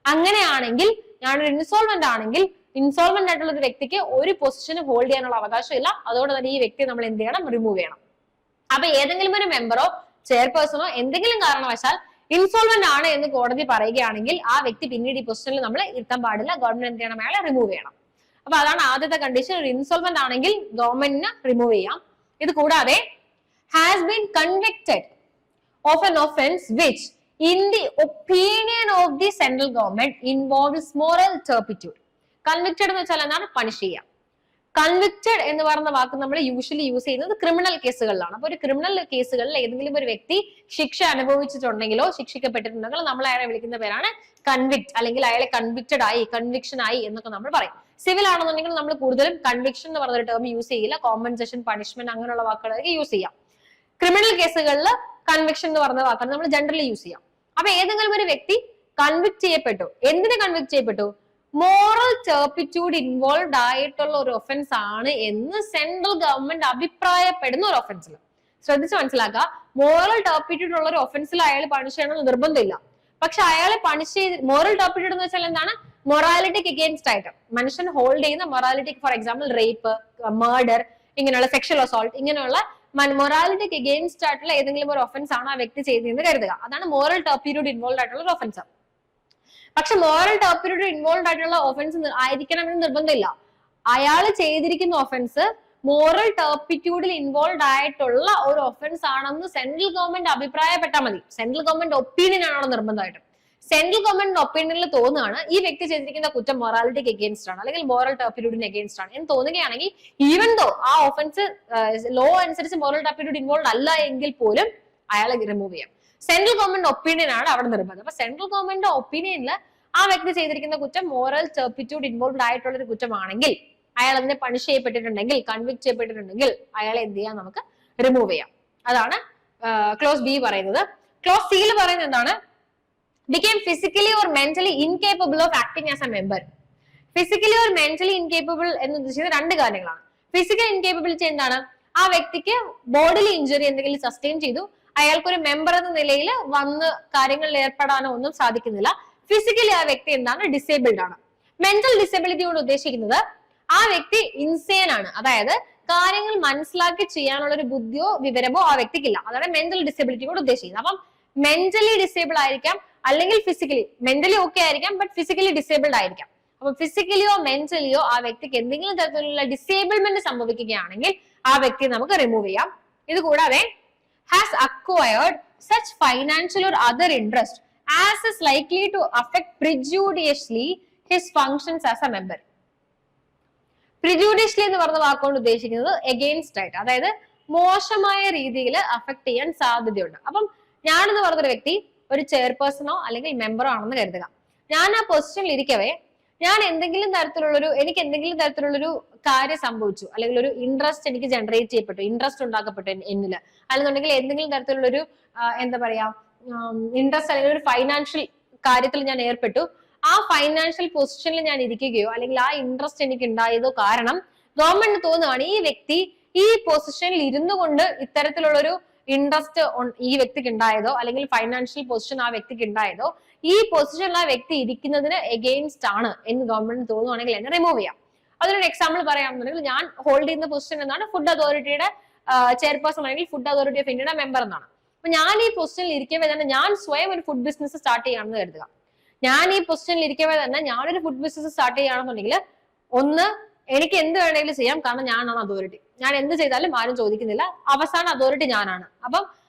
അങ്ങനെയാണെങ്കിൽ ഞാനൊരു ഇൻസോൾവെന്റ് ആണെങ്കിൽ ഇൻസോൾവെന്റ് ആയിട്ടുള്ള ഒരു വ്യക്തിക്ക് ഒരു പൊസിഷന് ഹോൾഡ് ചെയ്യാനുള്ള അവകാശമില്ല. അതുകൊണ്ട് തന്നെ ഈ വ്യക്തിയെ നമ്മൾ എന്ത് ചെയ്യണം? റിമൂവ് ചെയ്യണം. അപ്പൊ ഏതെങ്കിലും ഒരു മെമ്പറോ ചെയർപേഴ്സണോ എന്തെങ്കിലും കാരണവശാൽ ഇൻസോൾവെന്റ് ആണ് എന്ന് കോടതി പറയുകയാണെങ്കിൽ ആ വ്യക്തി പിന്നീട് ഈ പൊസിഷനിൽ നമ്മൾ ഇരുത്താൻ പാടില്ല. ഗവൺമെന്റ് എന്ത് ചെയ്യണം? അയാളെ റിമൂവ് ചെയ്യണം. അപ്പൊ അതാണ് ആദ്യത്തെ കണ്ടീഷൻ. ഒരു ഇൻസോൾവെന്റ് ആണെങ്കിൽ ഗവൺമെന്റിന് റിമൂവ് ചെയ്യാം. ഇത് കൂടാതെ has been convicted of an offence which in the opinion of the central government involves moral turpitude. Convicted എന്ന് വെച്ചാൽ എന്താണ്? പണിഷ് ചെയ്യാം. കൺവിക്റ്റഡ് എന്ന് പറയുന്ന വാക്ക് നമ്മൾ യൂഷ്വലി യൂസ് ചെയ്യുന്നത് ക്രിമിനൽ കേസുകളിലാണ്. അപ്പൊ ഒരു ക്രിമിനൽ കേസുകളിൽ ഏതെങ്കിലും ഒരു വ്യക്തി ശിക്ഷ അനുഭവിച്ചിട്ടുണ്ടെങ്കിലോ ശിക്ഷിക്കപ്പെട്ടിട്ടുണ്ടെങ്കിലോ നമ്മൾ അയാളെ വിളിക്കുന്ന പേരാണ് കൺവിക്ട്, അല്ലെങ്കിൽ അയാളെ കൺവിക്റ്റഡ് ആയി, കൺവിക്ഷൻ ആയി എന്നൊക്കെ നമ്മൾ പറയും. സിവിൽ ആണെന്നുണ്ടെങ്കിൽ നമ്മൾ കൂടുതലും കൺവിക്ഷൻ എന്ന് പറഞ്ഞൊരു ടേം യൂസ് ചെയ്യില്ല. കോമ്പൻസേഷൻ, പണിഷ്മെന്റ് അങ്ങനെയുള്ള വാക്കുകളൊക്കെ യൂസ് ചെയ്യാം. ക്രിമിനൽ കേസുകളിൽ കൺവിക്ഷൻ എന്ന് പറഞ്ഞ വാക്കാണ് നമ്മൾ ജനറലി യൂസ് ചെയ്യാം. അപ്പൊ ഏതെങ്കിലും ഒരു വ്യക്തി കൺവിക്ട് ചെയ്യപ്പെട്ടു. എന്തിനെ കൺവിക്ട് ചെയ്യപ്പെട്ടു? മോറൽ ടർപിറ്റ്യൂഡ് ഇൻവോൾവ് ആയിട്ടുള്ള ഒരു ഒഫൻസ് ആണ് എന്ന് സെൻട്രൽ ഗവൺമെന്റ് അഭിപ്രായപ്പെടുന്ന ഒരു ഒഫൻസിൽ. ശ്രദ്ധിച്ച് മനസ്സിലാക്കുക. മോറൽ ടർപിറ്റ്യൂഡ് ഉള്ള ഒരു ഒഫൻസിൽ അയാൾ പണിഷ് ചെയ്യണമെന്ന് നിർബന്ധമില്ല. പക്ഷെ അയാളെ പണിഷ് ചെയ്ത്, മോറൽ ടർപിറ്റ്യൂഡ് എന്ന് വെച്ചാൽ എന്താണ്? മൊറാലിറ്റിക്ക് എഗെയിൻസ്റ്റ് ആയിട്ട് മനുഷ്യൻ ഹോൾഡ് ചെയ്യുന്ന മൊറാലിറ്റിക്ക്, ഫോർ എക്സാമ്പിൾ റേപ്പ്, മർഡർ, ഇങ്ങനെയുള്ള സെക്ഷൽ അസോൾട്ട്, ഇങ്ങനെയുള്ള മൊറാലിറ്റിക്ക് എഗെയിൻസ്റ്റ് ആയിട്ടുള്ള ഏതെങ്കിലും ഒരു ഒഫൻസ് ആണ് ആ വ്യക്തി ചെയ്തതെന്ന് കരുതുക. അതാണ് മോറൽ ടർപിറ്റ്യൂഡ് ഇൻവോൾവ് ആയിട്ടുള്ള ഒരു ഒഫൻസ്. പക്ഷെ മോറൽ ടർപിറ്റ്യൂഡ് ഇൻവോൾവ് ആയിട്ടുള്ള ഒഫൻസ് ആയിരിക്കണമെന്ന് നിർബന്ധമില്ല. അയാൾ ചെയ്തിരിക്കുന്ന ഒഫൻസ് മോറൽ ടർപിറ്റ്യൂഡിൽ ഇൻവോൾവ് ആയിട്ടുള്ള ഒരു ഒഫൻസ് ആണെന്ന് സെൻട്രൽ ഗവൺമെന്റ് അഭിപ്രായപ്പെട്ടാൽ മതി. സെൻട്രൽ ഗവൺമെന്റ് ഒപ്പീനിയൻ ആണോ നിർബന്ധമായിട്ടും. സെൻട്രൽ ഗവൺമെന്റ് ഒപ്പീനിയനിൽ തോന്നുകയാണ് ഈ വ്യക്തി ചെയ്തിരിക്കുന്ന കുറ്റം മൊറാലിറ്റിക്ക് എഗെയിൻസ്റ്റ് ആണ് അല്ലെങ്കിൽ മോറൽ ടർപിറ്റ്യൂഡിന് എഗെയിൻസ്റ്റ് ആണ് എന്ന് തോന്നുകയാണെങ്കിൽ, ഈവൻ ദോ ആ ഒഫൻസ് ലോ അനുസരിച്ച് മോറൽ ടർപിറ്റ്യൂഡ് ഇൻവോൾവ് അല്ല എങ്കിൽ പോലും അയാളെ റിമൂവ് ചെയ്യാം. സെൻട്രൽ ഗവൺമെന്റ് ഒപ്പീനിയൻ ആണ് അവിടെ നിർബന്ധം. അപ്പൊ സെൻട്രൽ ഗവൺമെന്റ് ഒപ്പീനിയനിൽ ആ വ്യക്തി ചെയ്തിരിക്കുന്ന കുറ്റം മോറൽ ടർപിറ്റ്യൂഡ് ഇൻവോൾവ് ആയിട്ടുള്ള ഒരു കുറ്റമാണെങ്കിൽ, അയാൾ അതിനെ പണിഷ് ചെയ്യപ്പെട്ടിട്ടുണ്ടെങ്കിൽ, കൺവിക്ട് ചെയ്യപ്പെട്ടിട്ടുണ്ടെങ്കിൽ അയാളെ എന്ത് ചെയ്യാം? നമുക്ക് റിമൂവ് ചെയ്യാം. അതാണ് ക്ലോസ് ബി പറയുന്നത്. ക്ലോസ് സിയിൽ പറയുന്നത് എന്താണ്? became physically or mentally incapable of acting as a member. Physically or mentally incapable എന്ന് ഉദ്ദേശിക്കുന്നത് രണ്ട് കാര്യങ്ങളാണ്. ഫിസിക്കൽ ഇൻകേപ്പബിലിറ്റി എന്താണ്? ആ വ്യക്തിക്ക് ബോഡിലി ഇഞ്ചുറി എന്തെങ്കിലും സസ്റ്റെയിൻ ചെയ്തു, അയാൾക്കൊരു മെമ്പർ എന്ന നിലയിൽ വന്ന് കാര്യങ്ങളിൽ ഏർപ്പെടാനോ ഒന്നും സാധിക്കുന്നില്ല. ഫിസിക്കലി ആ വ്യക്തി എന്താണ്? ഡിസേബിൾഡ് ആണ്. മെന്റൽ ഡിസേബിലിറ്റി കൊണ്ട് ഉദ്ദേശിക്കുന്നത് ആ വ്യക്തി ഇൻസേൻ ആണ്, അതായത് കാര്യങ്ങൾ മനസ്സിലാക്കി ചെയ്യാനുള്ള ഒരു ബുദ്ധിയോ വിവരമോ ആ വ്യക്തിക്കില്ല. അതാണ് മെന്റൽ ഡിസേബിലിറ്റി കൊണ്ട് ഉദ്ദേശിക്കുന്നത്. അപ്പം മെന്റലി ഡിസേബിൾ ആയിരിക്കാം, അല്ലെങ്കിൽ ഫിസിക്കലി, മെന്റലി ഓക്കെ ആയിരിക്കാം ബട്ട് ഫിസിക്കലി ഡിസേബിൾഡ് ആയിരിക്കാം. അപ്പൊ ഫിസിക്കലിയോ മെന്റലിയോ ആ വ്യക്തിക്ക് എന്തെങ്കിലും തരത്തിലുള്ള ഡിസേബിൾമെന്റ് സംഭവിക്കുകയാണെങ്കിൽ ആ വ്യക്തിയെ നമുക്ക് റിമൂവ് ചെയ്യാം. ഇത് കൂടാതെ has acquired such financial or other interest as is likely to affect prejudicially his functions as a member. Prejudicially എന്ന് പറഞ്ഞ വാക്കുകൊണ്ട് ഉദ്ദേശിക്കുന്നത് എഗെയിൻസ്റ്റ് ആയിട്ട്, അതായത് മോശമായ രീതിയിൽ അഫക്ട് ചെയ്യാൻ സാധ്യതയുണ്ട്. അപ്പം ഞാനെന്ന് പറഞ്ഞൊരു വ്യക്തി ഒരു ചെയർപേഴ്സണോ അല്ലെങ്കിൽ മെമ്പറോ ആണെന്ന് കരുതുക. ഞാൻ ആ പൊസിഷനിൽ ഇരിക്കവേ എനിക്ക് എന്തെങ്കിലും തരത്തിലുള്ളൊരു കാര്യം സംഭവിച്ചു, അല്ലെങ്കിൽ ഒരു ഇൻട്രസ്റ്റ് എനിക്ക് ജനറേറ്റ് ചെയ്യപ്പെട്ടു, ഇൻട്രസ്റ്റ് ഉണ്ടാക്കപ്പെട്ടു എന്നില്, അല്ലെന്നുണ്ടെങ്കിൽ എന്തെങ്കിലും തരത്തിലുള്ളൊരു എന്താ പറയാ ഇൻട്രസ്റ്റ് അല്ലെങ്കിൽ ഒരു ഫൈനാൻഷ്യൽ കാര്യത്തിൽ ഞാൻ ഏർപ്പെട്ടു. ആ ഫൈനാൻഷ്യൽ പൊസിഷനിൽ ഞാൻ ഇരിക്കുകയോ അല്ലെങ്കിൽ ആ ഇൻട്രസ്റ്റ് എനിക്ക് ഉണ്ടായതോ കാരണം ഗവൺമെന്റ് തോന്നുകയാണ് ഈ വ്യക്തി ഈ പൊസിഷനിൽ ഇരുന്നു കൊണ്ട് ഇത്തരത്തിലുള്ളൊരു ഇൻട്രസ്റ്റ് ഈ വ്യക്തിക്ക് ഉണ്ടായതോ അല്ലെങ്കിൽ ഫൈനാൻഷ്യൽ പൊസിഷൻ ആ വ്യക്തിക്ക് ഉണ്ടായതോ ഈ പൊസിഷനിൽ ആ വ്യക്തി ഇരിക്കുന്നതിന് എഗെയിൻസ്റ്റ് ആണ് എന്ന് ഗവൺമെന്റ് തോന്നുവാണെങ്കിൽ എന്നെ റിമൂവ് ചെയ്യാം. അതിനൊരു എക്സാമ്പിൾ പറയാമെന്നുണ്ടെങ്കിൽ, ഞാൻ ഹോൾഡ് ചെയ്യുന്ന പൊസിഷൻ എന്നാണ് ഫുഡ് അതോറിറ്റിയുടെ ചെയർപേഴ്സൺ അല്ലെങ്കിൽ ഫുഡ് അതോറിറ്റി ഓഫ് ഇന്ത്യയുടെ മെമ്പർ എന്നാണ്. അപ്പൊ ഞാൻ ഈ പൊസിഷനിൽ ഇരിക്കവേ തന്നെ ഞാൻ സ്വയം ഒരു ഫുഡ് ബിസിനസ് സ്റ്റാർട്ട് ചെയ്യുകയാണെന്ന് കരുതുക. ഞാൻ ഈ പൊസിഷനിൽ ഇരിക്കവേ തന്നെ ഞാനൊരു ഫുഡ് ബിസിനസ് സ്റ്റാർട്ട് ചെയ്യുകയാണെന്നുണ്ടെങ്കിൽ, ഒന്ന്, എനിക്ക് എന്ത് വേണമെങ്കിലും ചെയ്യാം, കാരണം ഞാനാണ് അതോറിറ്റി. ഞാൻ എന്ത് ചെയ്താലും ആരും ചോദിക്കുന്നില്ല, അവസാന അതോറിറ്റി ഞാനാണ്. അപ്പം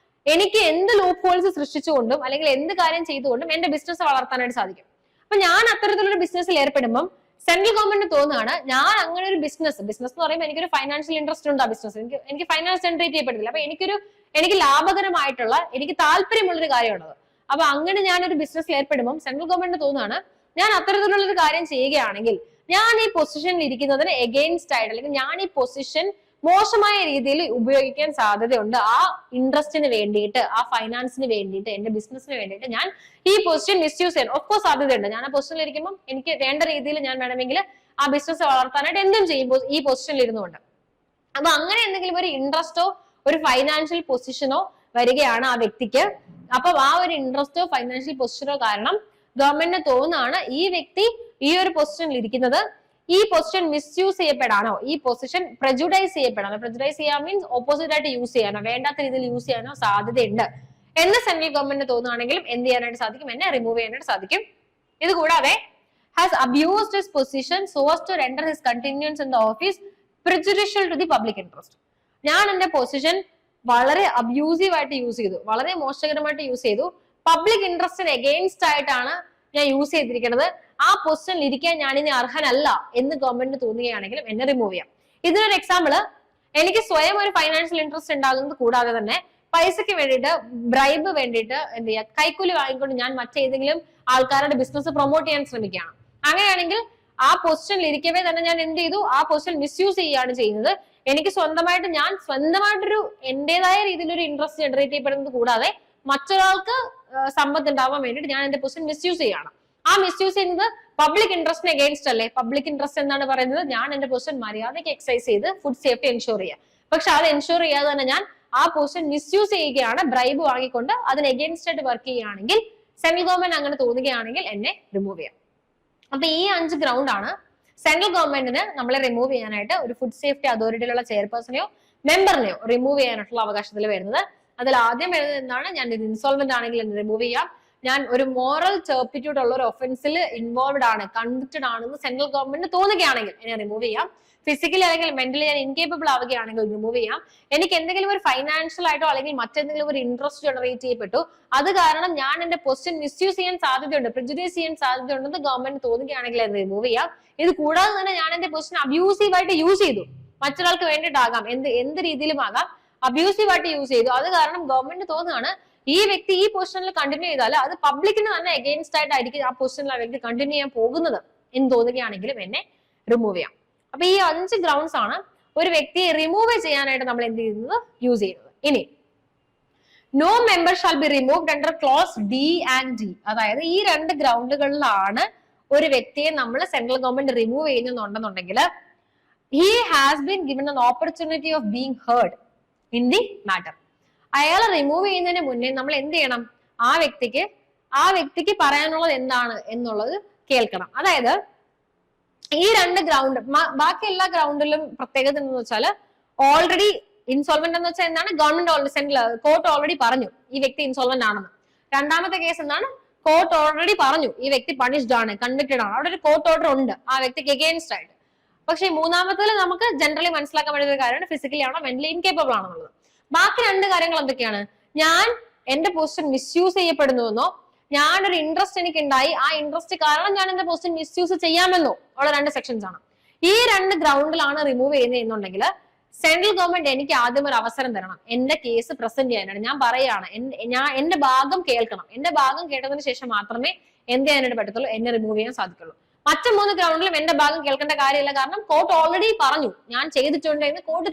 എനിക്ക് എന്ത് ലൂപ്പ് ഹോൾസ് സൃഷ്ടിച്ചുകൊണ്ടും അല്ലെങ്കിൽ എന്ത് കാര്യം ചെയ്തുകൊണ്ടും എന്റെ ബിസിനസ് വളർത്താനായിട്ട് സാധിക്കും. അപ്പൊ ഞാൻ അത്തരത്തിലൊരു ബിസിനസ്സിൽ ഏർപ്പെടുമ്പം സെൻട്രൽ ഗവൺമെന്റ് തോന്നുകയാണ് ഞാൻ അങ്ങനെ ഒരു ബിസിനസ് എന്ന് പറയുമ്പോൾ എനിക്കൊരു ഫൈനാൻഷ്യൽ ഇൻട്രസ്റ്റ് ഉണ്ട് ആ ബിസിനസ്, എനിക്ക് ഫൈനാൻസ് ജനറേറ്റ് ചെയ്യപ്പെടുന്നില്ല. അപ്പൊ എനിക്കൊരു എനിക്ക് ലാഭകരമായിട്ടുള്ള, എനിക്ക് താല്പര്യമുള്ളൊരു കാര്യമാണത്. അപ്പൊ അങ്ങനെ ഞാനൊരു ബിസിനസ്സിൽ ഏർപ്പെടുമ്പോൾ സെൻട്രൽ ഗവൺമെന്റിന് തോന്നുകയാണ് ഞാൻ അത്തരത്തിലുള്ള ഒരു കാര്യം ചെയ്യുകയാണെങ്കിൽ ഞാൻ ഈ പൊസിഷനിൽ ഇരിക്കുന്നതിന് എഗെയിൻസ്റ്റ് ആയിട്ട്, അല്ലെങ്കിൽ ഞാൻ ഈ പൊസിഷൻ മോശമായ രീതിയിൽ ഉപയോഗിക്കാൻ സാധ്യതയുണ്ട്. ആ ഇൻട്രസ്റ്റിന് വേണ്ടിയിട്ട്, ആ ഫൈനാൻസിന് വേണ്ടിയിട്ട്, എന്റെ ബിസിനസിന് വേണ്ടിയിട്ട് ഞാൻ ഈ പൊസിഷൻ മിസ്യൂസ് ചെയ്യാൻ ഓഫ്കോഴ്സ് സാധ്യതയുണ്ട്. ഞാൻ ആ പൊസിഷനിൽ ഇരിക്കുമ്പോൾ എനിക്ക് വേണ്ട രീതിയിൽ ഞാൻ വേണമെങ്കിൽ ആ ബിസിനസ് വളർത്താനായിട്ട് എന്തും ചെയ്യും ഈ പൊസിഷനിൽ ഇരുന്നുകൊണ്ട്. അപ്പൊ അങ്ങനെ എന്തെങ്കിലും ഒരു ഇൻട്രസ്റ്റോ ഒരു ഫൈനാൻഷ്യൽ പൊസിഷനോ വരികയാണ് ആ വ്യക്തിക്ക്. അപ്പൊ ആ ഒരു ഇൻട്രസ്റ്റോ ഫൈനാൻഷ്യൽ പൊസിഷനോ കാരണം ഗവൺമെന്റിന് തോന്നുന്നതാണ് ഈ വ്യക്തി ഈ ഒരു പൊസിഷനിൽ ഇരിക്കുന്നത് ഈ പൊസിഷൻ മിസ്യൂസ് ചെയ്യപ്പെടാനോ, ഈ പൊസിഷൻ പ്രജുഡൈസ് ചെയ്യപ്പെടാനോ, പ്രജുഡൈസ് ചെയ്യാൻ മീൻസ് ഓപ്പോസിറ്റ് ആയിട്ട് യൂസ് ചെയ്യാനോ, വേണ്ടാത്ത രീതിയിൽ യൂസ് ചെയ്യാനോ സാധ്യതയുണ്ട് എന്ന് സെൻട്രൽ ഗവൺമെന്റിന് തോന്നുകയാണെങ്കിലും എന്ത് ചെയ്യാനായിട്ട് സാധിക്കും, എന്നെ റിമൂവ് ചെയ്യാനായിട്ട് സാധിക്കും. ഇത് കൂടാതെ has abused his position so as to render his continuance in the office prejudicial to the public interest. ഞാൻ എന്റെ പൊസിഷൻ വളരെ അബ്യൂസീവ് ആയിട്ട് യൂസ് ചെയ്തു, വളരെ മോശകരമായിട്ട് യൂസ് ചെയ്തു, പബ്ലിക് ഇൻട്രസ്റ്റിന് എഗെയിൻസ്റ്റ് ആയിട്ടാണ് ഞാൻ യൂസ് ചെയ്തിരിക്കുന്നത്, ആ പൊസിഷനിൽ ഇരിക്കാൻ ഞാൻ ഇനി അർഹനല്ല എന്ന് ഗവൺമെന്റിന് തോന്നുകയാണെങ്കിലും എന്നെ റിമൂവ് ചെയ്യാം. ഇതിനൊരു എക്സാമ്പിള്, എനിക്ക് സ്വയം ഒരു ഫൈനാൻഷ്യൽ ഇൻട്രസ്റ്റ് ഉണ്ടാകുന്നത് കൂടാതെ തന്നെ പൈസയ്ക്ക് വേണ്ടിയിട്ട്, ബ്രൈബ് വേണ്ടിയിട്ട് എന്ത് ചെയ്യുക, കൈക്കൂലി വാങ്ങിക്കൊണ്ട് ഞാൻ മറ്റേതെങ്കിലും ആൾക്കാരുടെ ബിസിനസ് പ്രൊമോട്ട് ചെയ്യാൻ ശ്രമിക്കുകയാണ്. അങ്ങനെയാണെങ്കിൽ ആ പൊസിഷനിൽ ഇരിക്കവേ തന്നെ ഞാൻ എന്ത് ചെയ്തു, ആ പൊസിഷൻ മിസ്യൂസ് ചെയ്യുകയാണ് ചെയ്യുന്നത്. എനിക്ക് സ്വന്തമായിട്ടൊരു എന്റേതായ രീതിയിലൊരു ഇൻട്രസ്റ്റ് ജനറേറ്റ് ചെയ്യപ്പെടുന്നത് കൂടാതെ മറ്റൊരാൾക്ക് സമ്പത്ത് ഉണ്ടാവാൻ വേണ്ടിയിട്ട് ഞാൻ എന്റെ പൊസിഷൻ മിസ്യൂസ് ചെയ്യാണ്. ആ മിസ്യൂസ് ചെയ്യുന്നത് പബ്ലിക് ഇൻട്രസ്റ്റിന് എഗെയിൻസ്റ്റ് അല്ലേ? പബ്ലിക് ഇൻട്രസ്റ്റ് എന്താണ് പറയുന്നത്, ഞാൻ എന്റെ പൊസിഷൻ മര്യാദയ്ക്ക് എക്സസൈസ് ചെയ്ത് ഫുഡ് സേഫ്റ്റി എൻഷുർ ചെയ്യുക. പക്ഷെ അത് എൻഷുർ ചെയ്യാതെ തന്നെ ഞാൻ ആ പൊസിഷൻ മിസ്യൂസ് ചെയ്യുകയാണ്, ബ്രൈബ് വാങ്ങിക്കൊണ്ട് അതിന് എഗെയിൻസ്റ്റ് ആയിട്ട് വർക്ക് ചെയ്യുകയാണെങ്കിൽ സെൻട്രൽ ഗവൺമെന്റ് അങ്ങനെ തോന്നുകയാണെങ്കിൽ എന്നെ റിമൂവ് ചെയ്യാം. അപ്പൊ ഈ 5 ഗ്രൗണ്ട് ആണ് സെൻട്രൽ ഗവൺമെന്റിന് നമ്മളെ റിമൂവ് ചെയ്യാനായിട്ട് ഒരു ഫുഡ് സേഫ്റ്റി അതോറിറ്റിയിലുള്ള ചെയർപേഴ്സണെയോ മെമ്പറിനെയോ റിമൂവ് ചെയ്യാനായിട്ടുള്ള അവകാശത്തിൽ വരുന്നത്. അതിൽ ആദ്യം വരുന്നത് എന്താണ്, ഞാൻ ഇത് ഇൻസോൾവെന്റ് ആണെങ്കിൽ എന്നെ റിമൂവ് ചെയ്യാം, ഞാൻ ഒരു മോറൽ ടർപ്പിറ്റ്യൂഡ് ഉള്ള ഒരു ഒഫൻസിൽ ഇൻവോൾവ്ഡ് ആണ്, കൺവിക്റ്റഡ് ആണെന്ന് സെൻട്രൽ ഗവൺമെന്റിന് തോന്നുകയാണെങ്കിൽ എന്നെ റിമൂവ് ചെയ്യാം, ഫിസിക്കലി അല്ലെങ്കിൽ മെന്റലി ഞാൻ ഇൻകേപ്പബിൾ ആവുകയാണെങ്കിൽ റിമൂവ് ചെയ്യാം, എനിക്ക് എന്തെങ്കിലും ഒരു ഫൈനാൻഷ്യൽ ആയിട്ടോ അല്ലെങ്കിൽ മറ്റെന്തെങ്കിലും ഒരു ഇൻട്രസ്റ്റ് ജനറേറ്റ് ചെയ്യപ്പെട്ടു, അത് കാരണം ഞാൻ എന്റെ പൊസിഷൻ മിസ്യൂസ് ചെയ്യാൻ സാധ്യതയുണ്ട്, പ്രിജുഡൈസ് ചെയ്യാൻ സാധ്യതയുണ്ടെന്ന് ഗവൺമെന്റ് തോന്നുകയാണെങ്കിൽ അത് റിമൂവ് ചെയ്യാം. ഇത് കൂടാതെ തന്നെ ഞാൻ എന്റെ പൊസിഷൻ അബ്യൂസീവ് ആയിട്ട് യൂസ് ചെയ്തു, മറ്റൊരാൾക്ക് വേണ്ടിയിട്ടാകാം, എന്ത് രീതിയിലും ആകാം, അബ്യൂസീവ് ആയിട്ട് യൂസ് ചെയ്തു, അത് കാരണം ഗവൺമെന്റ് തോന്നുകയാണ് ഈ വ്യക്തി ഈ പൊസിഷനിൽ കണ്ടിന്യൂ ചെയ്താൽ അത് പബ്ലിക്കിന് തന്നെ എഗെയിൻസ്റ്റ് ആയിട്ടായിരിക്കും ആ പൊസിഷനിൽ ആ വ്യക്തി കണ്ടിന്യൂ ചെയ്യാൻ പോകുന്നത് എന്ന് തോന്നുകയാണെങ്കിലും എന്നെ റിമൂവ് ചെയ്യാം. അപ്പൊ ഈ 5 ഗ്രൗണ്ട്സ് ആണ് ഒരു വ്യക്തിയെ റിമൂവ് ചെയ്യാനായിട്ട് നമ്മൾ എന്ത് ചെയ്യുന്നത്, യൂസ് ചെയ്യുന്നത്. ഇനി no member shall be removed under clause D and D, അതായത് ഈ 2 ഗ്രൗണ്ടുകളിലാണ് ഒരു വ്യക്തിയെ നമ്മൾ സെൻട്രൽ ഗവൺമെന്റ് റിമൂവ് ചെയ്യുന്നുണ്ടെന്നുണ്ടെങ്കിൽ he has been given an opportunity of being heard in the matter. അയാളെ റിമൂവ് ചെയ്യുന്നതിന് മുന്നേ നമ്മൾ എന്ത് ചെയ്യണം, ആ വ്യക്തിക്ക് പറയാനുള്ളത് എന്താണ് എന്നുള്ളത് കേൾക്കണം. അതായത് ഈ 2 ഗ്രൗണ്ട്, ബാക്കി എല്ലാ ഗ്രൗണ്ടിലും പ്രത്യേകത എന്ന് വെച്ചാൽ ഓൾറെഡി ഇൻസോൾവെന്റ് എന്ന് വെച്ചാൽ എന്താണ്, ഗവൺമെന്റ് കോർട്ട് ഓൾറെഡി പറഞ്ഞു ഈ വ്യക്തി ഇൻസോൾവെന്റ് ആണെന്ന്. രണ്ടാമത്തെ കേസ് എന്താണ്, കോർട്ട് ഓൾറെഡി പറഞ്ഞു ഈ വ്യക്തി പണിഷ്ഡ് ആണ്, കൺവിക്റ്റഡ് ആണ്, അവിടെ ഒരു കോർട്ട് ഓർഡർ ഉണ്ട് ആ വ്യക്തിക്ക് എഗെയിൻസ്റ്റ് ആയിട്ട്. പക്ഷെ മൂന്നാമത്തേൽ നമുക്ക് ജനറലി മനസ്സിലാക്കാൻ വേണ്ടിയ ഒരു കാര്യമാണ് ഫിസിക്കലി ആണോ മെന്റലി ഇൻകേപ്പബിൾ ആണെന്നുള്ളത്. ബാക്കി 2 കാര്യങ്ങൾ എന്തൊക്കെയാണ്, ഞാൻ എന്റെ പൊസിഷൻ മിസ്യൂസ് ചെയ്യപ്പെടുന്നുവെന്നോ, ഞാനൊരു ഇൻട്രസ്റ്റ് എനിക്ക് ഉണ്ടായി, ആ ഇൻട്രസ്റ്റ് കാരണം ഞാൻ എന്റെ പൊസിഷൻ മിസ്യൂസ് ചെയ്യാമെന്നോ ഉള്ള 2 സെക്ഷൻസ് ആണ്. ഈ 2 ഗ്രൗണ്ടിലാണ് റിമൂവ് ചെയ്യുന്നത് എന്നുണ്ടെങ്കിൽ സെൻട്രൽ ഗവൺമെന്റ് എനിക്ക് ആദ്യം ഒരു അവസരം തരണം എന്റെ കേസ് പ്രസന്റ് ചെയ്യാനായിട്ട്. ഞാൻ പറയാണ് എന്റെ ഭാഗം കേൾക്കണം, എന്റെ ഭാഗം കേട്ടതിന് ശേഷം മാത്രമേ എന്ത് ചെയ്യാനായിട്ട് പറ്റത്തുള്ളൂ, എന്നെ റിമൂവ് ചെയ്യാൻ സാധിക്കുള്ളൂ. മറ്റു 3 ഗ്രൗണ്ടിലും എന്റെ ഭാഗം കേൾക്കേണ്ട കാര്യമില്ല, കാരണം കോർട്ട് ഓൾറെഡി പറഞ്ഞു ഞാൻ ചെയ്തിട്ടുണ്ട് എന്ന് കോർട്ടിൽ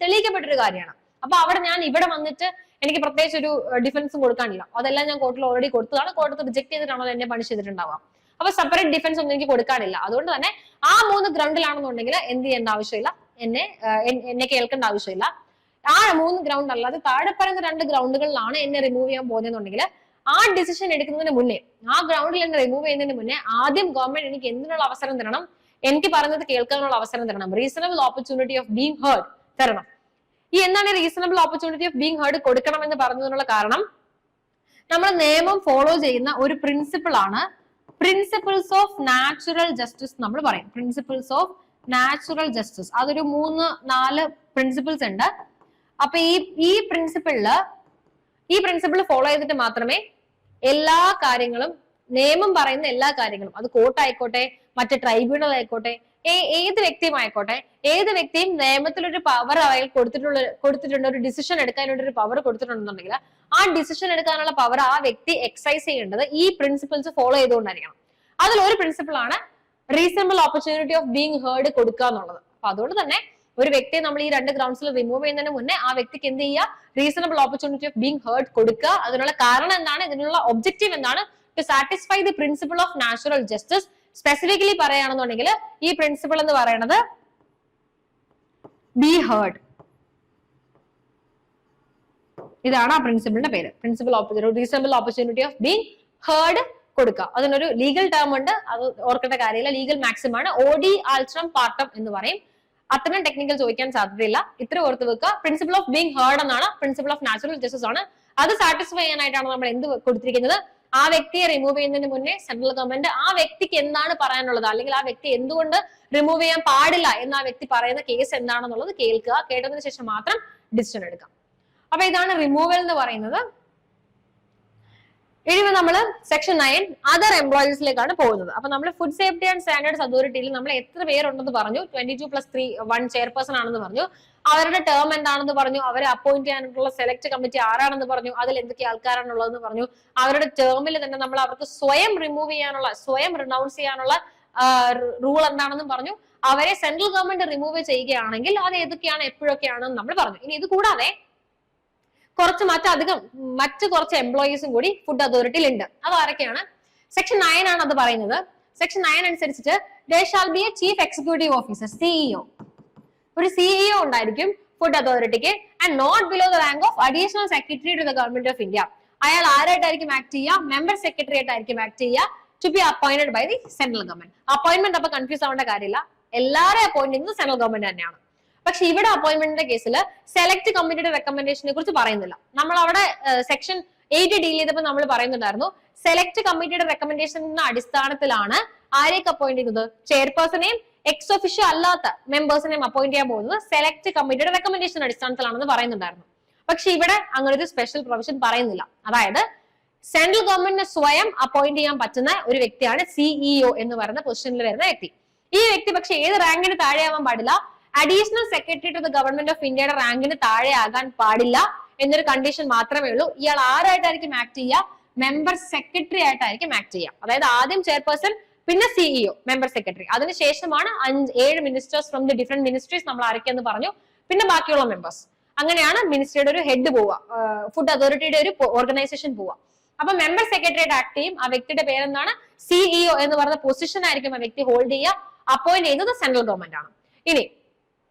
തെളിയിക്കപ്പെട്ടൊരു കാര്യമാണ്. അപ്പൊ അവിടെ ഞാൻ ഇവിടെ വന്നിട്ട് എനിക്ക് പ്രത്യേകിച്ച് ഒരു ഡിഫൻസും കൊടുക്കാനില്ല, അതെല്ലാം ഞാൻ കോർട്ടിൽ ഓൾറെഡി കൊടുത്തതാണ്, കോർട്ട് റിജക്ട് ചെയ്തിട്ടാണോ എന്നെ പണിഷ് ചെയ്തിട്ടുണ്ടാവുക. അപ്പൊ സെപ്പറേറ്റ് ഡിഫൻസ് ഒന്നും എനിക്ക് കൊടുക്കാനില്ല. അതുകൊണ്ട് തന്നെ ആ 3 ഗ്രൗണ്ടിലാണെന്നുണ്ടെങ്കിൽ എന്ത് ചെയ്യേണ്ട ആവശ്യമില്ല, എന്നെ കേൾക്കേണ്ട ആവശ്യമില്ല. ആ 3 ഗ്രൗണ്ട് അല്ലാതെ താഴെ പറയുന്ന 2 ഗ്രൗണ്ടുകളിലാണ് എന്നെ റിമൂവ് ചെയ്യാൻ പോകുന്നതെന്നുണ്ടെങ്കിൽ ആ ഡിസിഷൻ എടുക്കുന്നതിന് മുന്നേ, ആ ഗ്രൗണ്ടിൽ എന്നെ റിമൂവ് ചെയ്യുന്നതിന് മുന്നേ ആദ്യം ഗവൺമെന്റ് എനിക്ക് എന്തിനുള്ള അവസരം തരണം, എനിക്ക് പറയുന്നത് കേൾക്കാനുള്ള അവസരം തരണം, reasonable opportunity of being heard തരണം. ഈ എന്താണ് reasonable opportunity of being heard കൊടുക്കണം എന്ന് പറഞ്ഞതിനുള്ള കാരണം, നമ്മൾ നിയമം ഫോളോ ചെയ്യുന്ന ഒരു പ്രിൻസിപ്പിൾ ആണ് പ്രിൻസിപ്പിൾസ് ഓഫ് നാച്ചുറൽ ജസ്റ്റിസ്. നമ്മൾ പറയും പ്രിൻസിപ്പിൾസ് ഓഫ് നാച്ചുറൽ ജസ്റ്റിസ്, അതൊരു 3-4 പ്രിൻസിപ്പിൾസ് ഉണ്ട്. അപ്പൊ ഈ പ്രിൻസിപ്പിൾ ഫോളോ ചെയ്തിട്ട് മാത്രമേ എല്ലാ കാര്യങ്ങളും, നിയമം പറയുന്ന എല്ലാ കാര്യങ്ങളും, അത് കോർട്ട് ആയിക്കോട്ടെ, മറ്റ് ട്രൈബ്യൂണൽ ആയിക്കോട്ടെ, ഏത് വ്യക്തിയും ആയിക്കോട്ടെ, ഏത് വ്യക്തിയും നിയമത്തിലൊരു പവർ അയാൾ കൊടുത്തിട്ടുണ്ട്, ഒരു ഡിസിഷൻ എടുക്കാനുള്ള ഒരു പവർ കൊടുത്തിട്ടുണ്ടെന്നുണ്ടെങ്കിൽ ആ ഡിസിഷൻ എടുക്കാനുള്ള പവർ ആ വ്യക്തി എക്സസൈസ് ചെയ്യേണ്ടത് ഈ പ്രിൻസിപ്പിൾസ് ഫോളോ ചെയ്തുകൊണ്ടായിരിക്കണം. അതിലൊരു പ്രിൻസിപ്പിൾ ആണ് reasonable opportunity of being heard കൊടുക്കുക എന്നുള്ളത്. അപ്പൊ അതുകൊണ്ട് തന്നെ ഒരു വ്യക്തിയെ നമ്മൾ ഈ 2 ഗ്രൗണ്ട്സിൽ റിമൂവ് ചെയ്യുന്നതിന് മുന്നേ ആ വ്യക്തിക്ക് എന്ത് ചെയ്യുക, reasonable opportunity of being heard കൊടുക്കുക. അതിനുള്ള കാരണം എന്താണ്, ഇതിനുള്ള ഒബ്ജക്റ്റീവ് എന്താണ്, to satisfy the principle of natural justice. Specifically പറയുകയാണെന്നുണ്ടെങ്കിൽ ഈ പ്രിൻസിപ്പിൾ എന്ന് പറയുന്നത് ബി ഹേർഡ്, ഇതാണ് ആ പ്രിൻസിപ്പിളിന്റെ പേര്. Reasonable opportunity of being heard കൊടുക്കുക. അതിനൊരു ലീഗൽ ടേം ഉണ്ട്, അത് ഓർക്കേണ്ട കാര്യമില്ല. ലീഗൽ മാക്സിം ആണ്, ഓഡി ആൾട്രം പാർട്ടം എന്ന് പറയും. അത്രയും ടെക്നിക്കൽ ചോദിക്കാൻ സാധ്യതയില്ല, ഇത്ര ഓർത്ത് വെക്കുക. പ്രിൻസിപ്പിൾ ഓഫ് ബീങ് ഹേർഡ് എന്നാണ്, പ്രിൻസിപ്പിൾ ഓഫ് നാച്ചുറൽ ജസ്റ്റിസ് ആണ്. അത് സാറ്റിസ്ഫൈ ചെയ്യാനായിട്ടാണ് നമ്മൾ എന്ത് കൊടുത്തിരിക്കുന്നത്, ആ വ്യക്തിയെ റിമൂവ് ചെയ്യുന്നതിന് മുന്നേ സെൻട്രൽ ഗവൺമെന്റ് ആ വ്യക്തിക്ക് എന്താണ് പറയാനുള്ളത്, അല്ലെങ്കിൽ ആ വ്യക്തി എന്തുകൊണ്ട് റിമൂവ് ചെയ്യാൻ പാടില്ല എന്ന് ആ വ്യക്തി പറയുന്ന കേസ് എന്താണെന്നുള്ളത് കേൾക്കുക. കേട്ടതിന് ശേഷം മാത്രം ഡിസിഷൻ എടുക്കാം. അപ്പൊ ഇതാണ് റിമൂവൽ എന്ന് പറയുന്നത്. ഇനി നമ്മള് സെക്ഷൻ 9 അതർ എംപ്ലോയീസിലേക്കാണ് പോകുന്നത്. അപ്പൊ നമ്മൾ ഫുഡ് സേഫ്റ്റി ആൻഡ് സ്റ്റാൻഡേർഡ്സ് അതോറിറ്റിയിൽ നമ്മൾ എത്ര പേരുണ്ടെന്ന് പറഞ്ഞു, 22+3 ചെയർപേഴ്സൺ ആണെന്ന് പറഞ്ഞു. അവരുടെ ടേം എന്താണെന്ന് പറഞ്ഞു, അവരെ അപ്പോയിന്റ് ചെയ്യാനുള്ള സെലക്ട് കമ്മിറ്റി ആരാണെന്ന് പറഞ്ഞു, അതിൽ എന്തൊക്കെ ആൾക്കാരാണുള്ളതെന്ന് പറഞ്ഞു. അവരുടെ ടേമിൽ തന്നെ നമ്മൾ അവർക്ക് സ്വയം റിമൂവ് ചെയ്യാനുള്ള, സ്വയം റിനൗൺസ് ചെയ്യാനുള്ള റൂൾ എന്താണെന്നും പറഞ്ഞു. അവരെ സെൻട്രൽ ഗവൺമെന്റ് റിമൂവ് ചെയ്യുകയാണെങ്കിൽ അത് ഏതൊക്കെയാണ്, എപ്പോഴൊക്കെയാണെന്ന് നമ്മൾ പറഞ്ഞു. ഇനി ഇത് കൂടാതെ മറ്റ് കുറച്ച് എംപ്ലോയീസും കൂടി ഫുഡ് അതോറിറ്റിയിൽ ഉണ്ട്. അത് ആരൊക്കെയാണ്? സെക്ഷൻ 9 ആണ് അത് പറയുന്നത്. സെക്ഷൻ 9 അനുസരിച്ചിട്ട് there shall be a chief executive officer, CEO. ഒരു സിഇഒ ഉണ്ടായിരിക്കും ഫുഡ് അതോറിറ്റിക്ക്, and not below the rank of additional secretary to the government of India. അയാൾ ആരായിട്ടായിരിക്കും ആക്ട് ചെയ്യുക? മെമ്പർ സെക്രട്ടറി ആയിട്ടായിരിക്കും ആക്ട് ചെയ്യുക. To be appointed by the central government. Appointment അപ്പൊ confuse ആവേണ്ട കാര്യമില്ല, എല്ലാവരെയും അപ്പോയിന്റ് ചെയ്യുന്നത് സെൻട്രൽ ഗവൺമെന്റ് തന്നെയാണ്. പക്ഷെ ഇവിടെ അപ്പോയിന്റ്മെന്റിന്റെ കേസിൽ സെലക്ട് കമ്മിറ്റിയുടെ റെക്കമെൻഡേഷനെ കുറിച്ച് പറയുന്നില്ല. നമ്മൾ അവിടെ സെക്ഷൻ 8 ഡീൽ ചെയ്തപ്പോൾ നമ്മൾ പറയുന്നുണ്ടായിരുന്നു, സെലക്ട് കമ്മിറ്റിയുടെ റെക്കമെൻഡേഷന്റെ അടിസ്ഥാനത്തിലാണ് ആരെയൊക്കെ അപ്പോയിന്റ് ചെയ്യുന്നത്, ചെയർപേഴ്സണെയും എക്സ് ഒഫീഷ്യോ അല്ലാത്ത മെമ്പേഴ്സിനെയും അപ്പോയിന്റ് ചെയ്യാൻ പോകുന്നത് സെലക്ട് കമ്മിറ്റിയുടെ റെക്കമെൻഡേഷൻ അടിസ്ഥാനത്തിലാണെന്ന് പറയുന്നുണ്ടായിരുന്നു. പക്ഷെ ഇവിടെ അങ്ങനെ ഒരു സ്പെഷ്യൽ പ്രൊവിഷൻ പറയുന്നില്ല. അതായത് സെൻട്രൽ ഗവൺമെന്റിന് സ്വയം അപ്പോയിന്റ് ചെയ്യാൻ പറ്റുന്ന ഒരു വ്യക്തിയാണ് സിഇഒ എന്ന് പറയുന്ന പൊസിഷനിൽ വരുന്ന വ്യക്തി. ഈ വ്യക്തി പക്ഷെ ഏത് റാങ്കിന് താഴെയാവാൻ പാടില്ല, additional secretary to the government of ഇന്ത്യയുടെ റാങ്കിന് താഴെ ആകാൻ പാടില്ല എന്നൊരു കണ്ടീഷൻ മാത്രമേ ഉള്ളൂ. ഇയാൾ ആരായിട്ടായിരിക്കും ആക്ട് ചെയ്യുക? മെമ്പർ സെക്രട്ടറി ആയിട്ടായിരിക്കും ആക്ട് ചെയ്യുക. അതായത് ആദ്യം ചെയർപേഴ്സൺ, പിന്നെ സിഇഒ, മെമ്പർ സെക്രട്ടറി. അതിനുശേഷമാണ് 7 ministers from the different ministries നമ്മൾ ആരൊക്കെയെന്ന് പറഞ്ഞു, പിന്നെ ബാക്കിയുള്ള മെമ്പേഴ്സ്. അങ്ങനെയാണ് മിനിസ്ട്രിയുടെ ഒരു ഹെഡ് പോവുക, ഫുഡ് അതോറിറ്റിയുടെ ഒരു ഓർഗനൈസേഷൻ പോവുക. അപ്പൊ മെമ്പർ സെക്രട്ടറി ആയിട്ട് ആക്ട് ചെയ്യും. ആ വ്യക്തിയുടെ പേരെന്താണ്? സിഇഒ എന്ന് പറയുന്ന പൊസിഷൻ ആയിരിക്കും ആ വ്യക്തി ഹോൾഡ് ചെയ്യുക. അപ്പോയിന്റ് ചെയ്യുന്നത് സെൻട്രൽ ഗവൺമെന്റ് ആണ്. ഇനി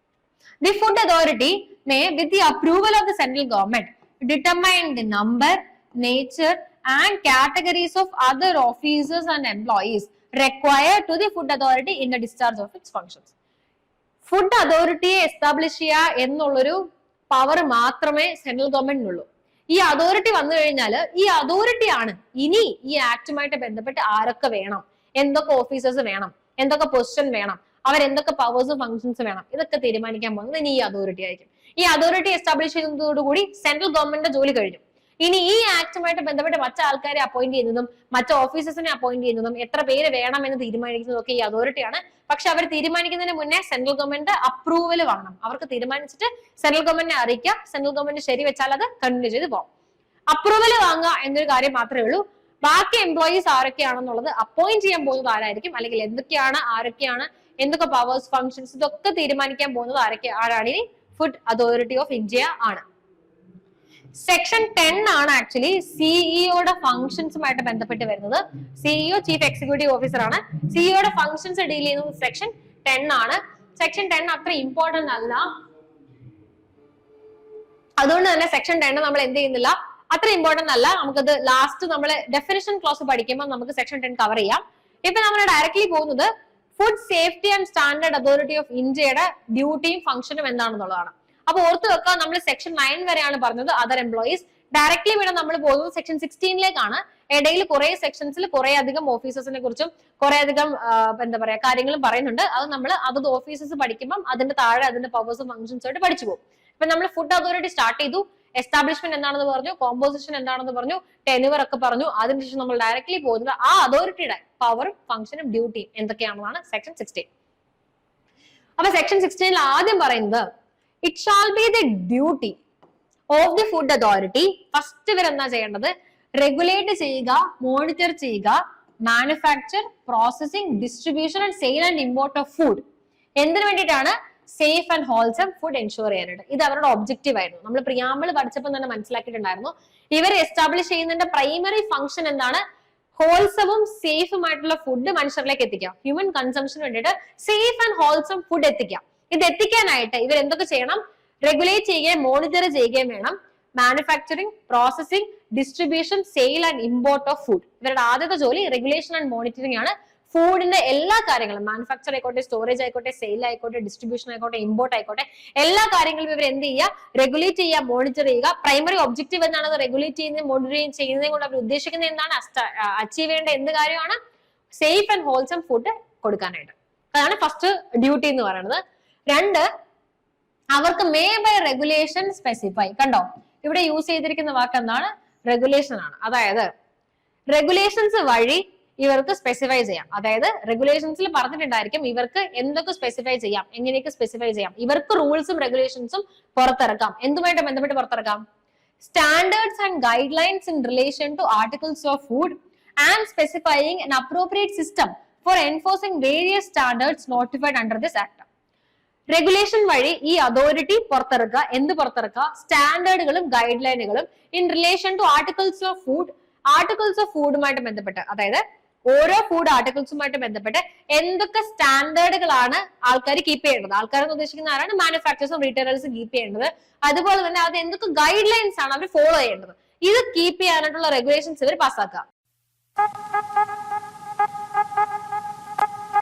the food authority may, with the approval of the central government, determine the number, nature and categories of other officers and employees required to the food authority in the discharge of its functions. Food അതോറിറ്റിയെ establish ചെയ്യുക എന്നുള്ളൊരു power മാത്രമേ central ഗവൺമെന്റിനുള്ളൂ. ഈ authority വന്നു കഴിഞ്ഞാൽ ഈ അതോറിറ്റിയാണ് ഇനി ഈ ആക്ടുമായിട്ട് ബന്ധപ്പെട്ട് ആരൊക്കെ വേണം, എന്തൊക്കെ ഓഫീസേഴ്സ് വേണം, എന്തൊക്കെ പൊസിഷൻ വേണം, അവരെന്തൊക്കെ പവേഴ്സും ഫംഗ്ഷൻസ് വേണം, ഇതൊക്കെ തീരുമാനിക്കാൻ പോകുന്നത് ഇനി ഈ അതോറിറ്റി ആയിരിക്കും. ഈ അതോറിറ്റി എസ്റ്റാബ്ലിഷ് ചെയ്യുന്നതോടുകൂടി സെൻട്രൽ ഗവൺമെന്റിന്റെ ജോലി കഴിഞ്ഞു. ഇനി ഈ ആക്ടുമായിട്ട് ബന്ധപ്പെട്ട് മറ്റു ആൾക്കാരെ അപ്പോയിന്റ് ചെയ്യുന്നതും മറ്റു ഓഫീസേഴ്സിനെ അപ്പോയിന്റ് ചെയ്യുന്നതും എത്ര പേര് വേണം എന്ന് തീരുമാനിക്കുന്നതും ഒക്കെ ഈ അതോറിറ്റിയാണ്. പക്ഷെ അവർ തീരുമാനിക്കുന്നതിന് മുന്നേ സെൻട്രൽ ഗവൺമെന്റ് അപ്രൂവൽ വാങ്ങണം. അവർക്ക് തീരുമാനിച്ചിട്ട് സെൻട്രൽ ഗവൺമെന്റിനെ അറിയിക്കുക, സെൻട്രൽ ഗവൺമെന്റ് ശരി വെച്ചാൽ അത് കണ്ടിന്യൂ ചെയ്ത് പോകും. അപ്രൂവൽ വാങ്ങുക എന്നൊരു കാര്യം മാത്രമേ ഉള്ളൂ. ബാക്കി എംപ്ലോയീസ് ആരൊക്കെയാണെന്നുള്ളത് അപ്പോയിന്റ് ചെയ്യാൻ പോകുന്നത് ആരായിരിക്കും, അല്ലെങ്കിൽ എന്തൊക്കെയാണ്, ആരൊക്കെയാണ്, എന്തൊക്കെ പവേഴ്സ്, ഫംഗ്ഷൻസ്, ഇതൊക്കെ തീരുമാനിക്കാൻ പോകുന്നത് ആരാണ്? ഇനി ഫുഡ് അതോറിറ്റി ഓഫ് ഇന്ത്യ ആണ്. സെക്ഷൻ 10 ആണ് ആക്ച്വലി സിഇഒയുടെ ഫംഗ്ഷൻസുമായിട്ട് ബന്ധപ്പെട്ട് വരുന്നത്. സിഇഒ ചീഫ് എക്സിക്യൂട്ടീവ് ഓഫീസർ ആണ്. സിഇഒയുടെ ഫംഗ്ഷൻസ് ഡീൽ ചെയ്യുന്നത് സെക്ഷൻ 10 ആണ്. സെക്ഷൻ 10 അത്ര ഇമ്പോർട്ടന്റ് അല്ല, അതുകൊണ്ട് തന്നെ സെക്ഷൻ 10 നമ്മൾ എന്ത് ചെയ്യുന്നില്ല, അത്ര ഇമ്പോർട്ടന്റ് അല്ല. നമുക്കത് ലാസ്റ്റ് നമ്മൾ ഡെഫിനിഷൻ ക്ലോസ് പഠിക്കുമ്പോൾ നമുക്ക് സെക്ഷൻ 10 കവർ ചെയ്യാം. ഇപ്പൊ നമ്മൾ ഡയറക്ട്ലി പോകുന്നത് food safety and standard authority of ഇന്ത്യയുടെ ഡ്യൂട്ടിയും ഫംഗ്ഷനും എന്താണെന്നുള്ളതാണ്. അപ്പൊ ഓർത്ത് വെക്കുക, നമ്മൾ സെക്ഷൻ 9 വരെയാണ് പറഞ്ഞത് അതർ എംപ്ലോയീസ്. ഡയറക്ട്ലി ഇവിടെ നമ്മൾ പോകുന്നത് സെക്ഷൻ 16ലേക്കാണ്. ഇടയിൽ കുറെ സെക്ഷൻസിൽ കുറെ അധികം ഓഫീസേഴ്സിനെ കുറിച്ചും കുറെ അധികം എന്താ പറയാ കാര്യങ്ങളും പറയുന്നുണ്ട്. അത് നമ്മൾ അതത് ഓഫീസേഴ്സ് പഠിക്കുമ്പോൾ അതിന്റെ താഴെ അതിന്റെ പവേഴ്സും ഫംഗ്ഷൻസും ആയിട്ട് പഠിച്ചു പോകും. ഇപ്പൊ നമ്മൾ ഫുഡ് അതോറിറ്റി സ്റ്റാർട്ട് ചെയ്തു, എസ്റ്റാബ്ലിഷ്മെന്റ് എന്താണെന്ന് പറഞ്ഞു, കോമ്പോസിഷൻ എന്താണെന്ന് പറഞ്ഞു, ടെനുവർ ഒക്കെ പറഞ്ഞു. അതിനുശേഷം നമ്മൾ ഡയറക്ട്ലി പോകുന്നത് ആ അതോറിറ്റിയുടെ പവറും ഫംഗ്ഷനും ഡ്യൂട്ടിയും എന്തൊക്കെയാണെന്നാണ് സെക്ഷൻ 16. അപ്പൊ സെക്ഷൻ 16 ആദ്യം പറയുന്നത് it shall be the duty of the food authority. First ഇവർ എന്താ ചെയ്യേണ്ടത്? റെഗുലേറ്റ് ചെയ്യുക, മോണിറ്റർ ചെയ്യുക manufacture, processing, distribution and sale and import of food. എന്തിനു വേണ്ടിയിട്ടാണ്? Safe and wholesome food ensure ചെയ്യാനായിട്ട്. ഇത് അവരുടെ ഒബ്ജക്റ്റീവ് ആയിരുന്നു. നമ്മൾ പ്രിയാമ്പിൾ പഠിച്ചപ്പോൾ തന്നെ മനസ്സിലാക്കിയിട്ടുണ്ടായിരുന്നു. ഇവർ എസ്റ്റാബ്ലിഷ് ചെയ്യുന്നതിന്റെ പ്രൈമറി ഫംഗ്ഷൻ എന്താണ്? ഹോൾസവും സേഫുമായിട്ടുള്ള ഫുഡ് മനുഷ്യരിലേക്ക് എത്തിക്കാം. ഹ്യൂമൻ കൺസംഷന് വേണ്ടിയിട്ട് സേഫ് ആൻഡ് ഹോൾസം ഫുഡ് എത്തിക്കാം. ഇത് എത്തിക്കാനായിട്ട് ഇവർ എന്തൊക്കെ ചെയ്യണം? റെഗുലേറ്റ് ചെയ്യുകയും മോണിറ്റർ ചെയ്യുകയും വേണം. Manufacturing, processing, distribution, sale and import of food. ഇവരുടെ ആദ്യത്തെ ജോലി റെഗുലേഷൻ ആൻഡ് മോണിറ്ററിംഗ് ആണ്. ഫുഡിന്റെ എല്ലാ കാര്യങ്ങളും, മാനുഫാക്ചർ ആയിക്കോട്ടെ, സ്റ്റോറേജ് ആയിക്കോട്ടെ, സെയിൽ ആയിക്കോട്ടെ, ഡിസ്ട്രിബ്യൂഷൻ ആയിക്കോട്ടെ, ഇമ്പോർട്ട് ആയിക്കോട്ടെ, എല്ലാ കാര്യങ്ങളും ഇവർ എന്ത് ചെയ്യുക? റെഗുലേറ്റ് ചെയ്യുക, മോണിറ്റർ ചെയ്യുക. പ്രൈമറി ഒബ്ജക്റ്റീവ് എന്താണ്? അത് റെഗുലേറ്റ് ചെയ്യുന്നതും മോണിറ്റർ ചെയ്യുന്നതും കൊണ്ട് അവർ ഉദ്ദേശിക്കുന്നത് എന്താണ്? അച്ചീവ് ചെയ്യേണ്ട എന്ത് കാര്യമാണ്? സേഫ് ആൻഡ് ഹോൾസം ഫുഡ് കൊടുക്കാനായിട്ട്. അതാണ് ഫസ്റ്റ് ഡ്യൂട്ടി എന്ന് പറയുന്നത്. 2, അവർക്ക് മേ ബൈ റെഗുലേഷൻ സ്പെസിഫൈ. കണ്ടോ, ഇവിടെ യൂസ് ചെയ്തിരിക്കുന്ന വാക്ക് എന്താണ്? റെഗുലേഷൻ ആണ്. അതായത് റെഗുലേഷൻസ് വഴി ഇവർക്ക് സ്പെസിഫൈ ചെയ്യാം. അതായത് റെഗുലേഷൻസിൽ പറഞ്ഞിട്ടുണ്ടായിരിക്കും ഇവർക്ക് എന്തൊക്കെ സ്പെസിഫൈ ചെയ്യാം, എങ്ങനെയൊക്കെ സ്പെസിഫൈ ചെയ്യാം. ഇവർക്ക് റൂൾസും റെഗുലേഷൻസും പുറത്തിറക്കാം. എന്തുമായിട്ട് ബന്ധപ്പെട്ട് പുറത്തിറക്കാം? Standards and guidelines in relation to articles of food and specifying an appropriate system for enforcing various standards notified under this act. Regulation വഴി ഈ അതോറിറ്റി പുറത്തിറക്കുക. എന്ത് പുറത്തിറക്കുക? സ്റ്റാൻഡേർഡുകളും ഗൈഡ് ലൈനുകളും in relation to articles of food. Articles of ഫുഡുമായിട്ട് ബന്ധപ്പെട്ട്, അതായത് ഓരോ ഫുഡ് ആർട്ടിക്കിൾസുമായിട്ട് ബന്ധപ്പെട്ട് എന്തൊക്കെ സ്റ്റാൻഡേർഡുകളാണ് ആൾക്കാർ കീപ്പ് ചെയ്യേണ്ടത്. ആൾക്കാർ എന്ന് ഉദ്ദേശിക്കുന്ന ആരാണ്? മാനുഫാക്ചേഴ്സും റീറ്റെയിലേഴ്സും കീപ്പ് ചെയ്യേണ്ടത്. അതുപോലെ തന്നെ അത് എന്തൊക്കെ ഗൈഡ് ലൈൻസ് ആണ് അവർ ഫോളോ ചെയ്യേണ്ടത്. ഇത് കീപ്പ് ചെയ്യാനായിട്ടുള്ള റെഗുലേഷൻസ് ഇവർ പാസ്സാക്കുക.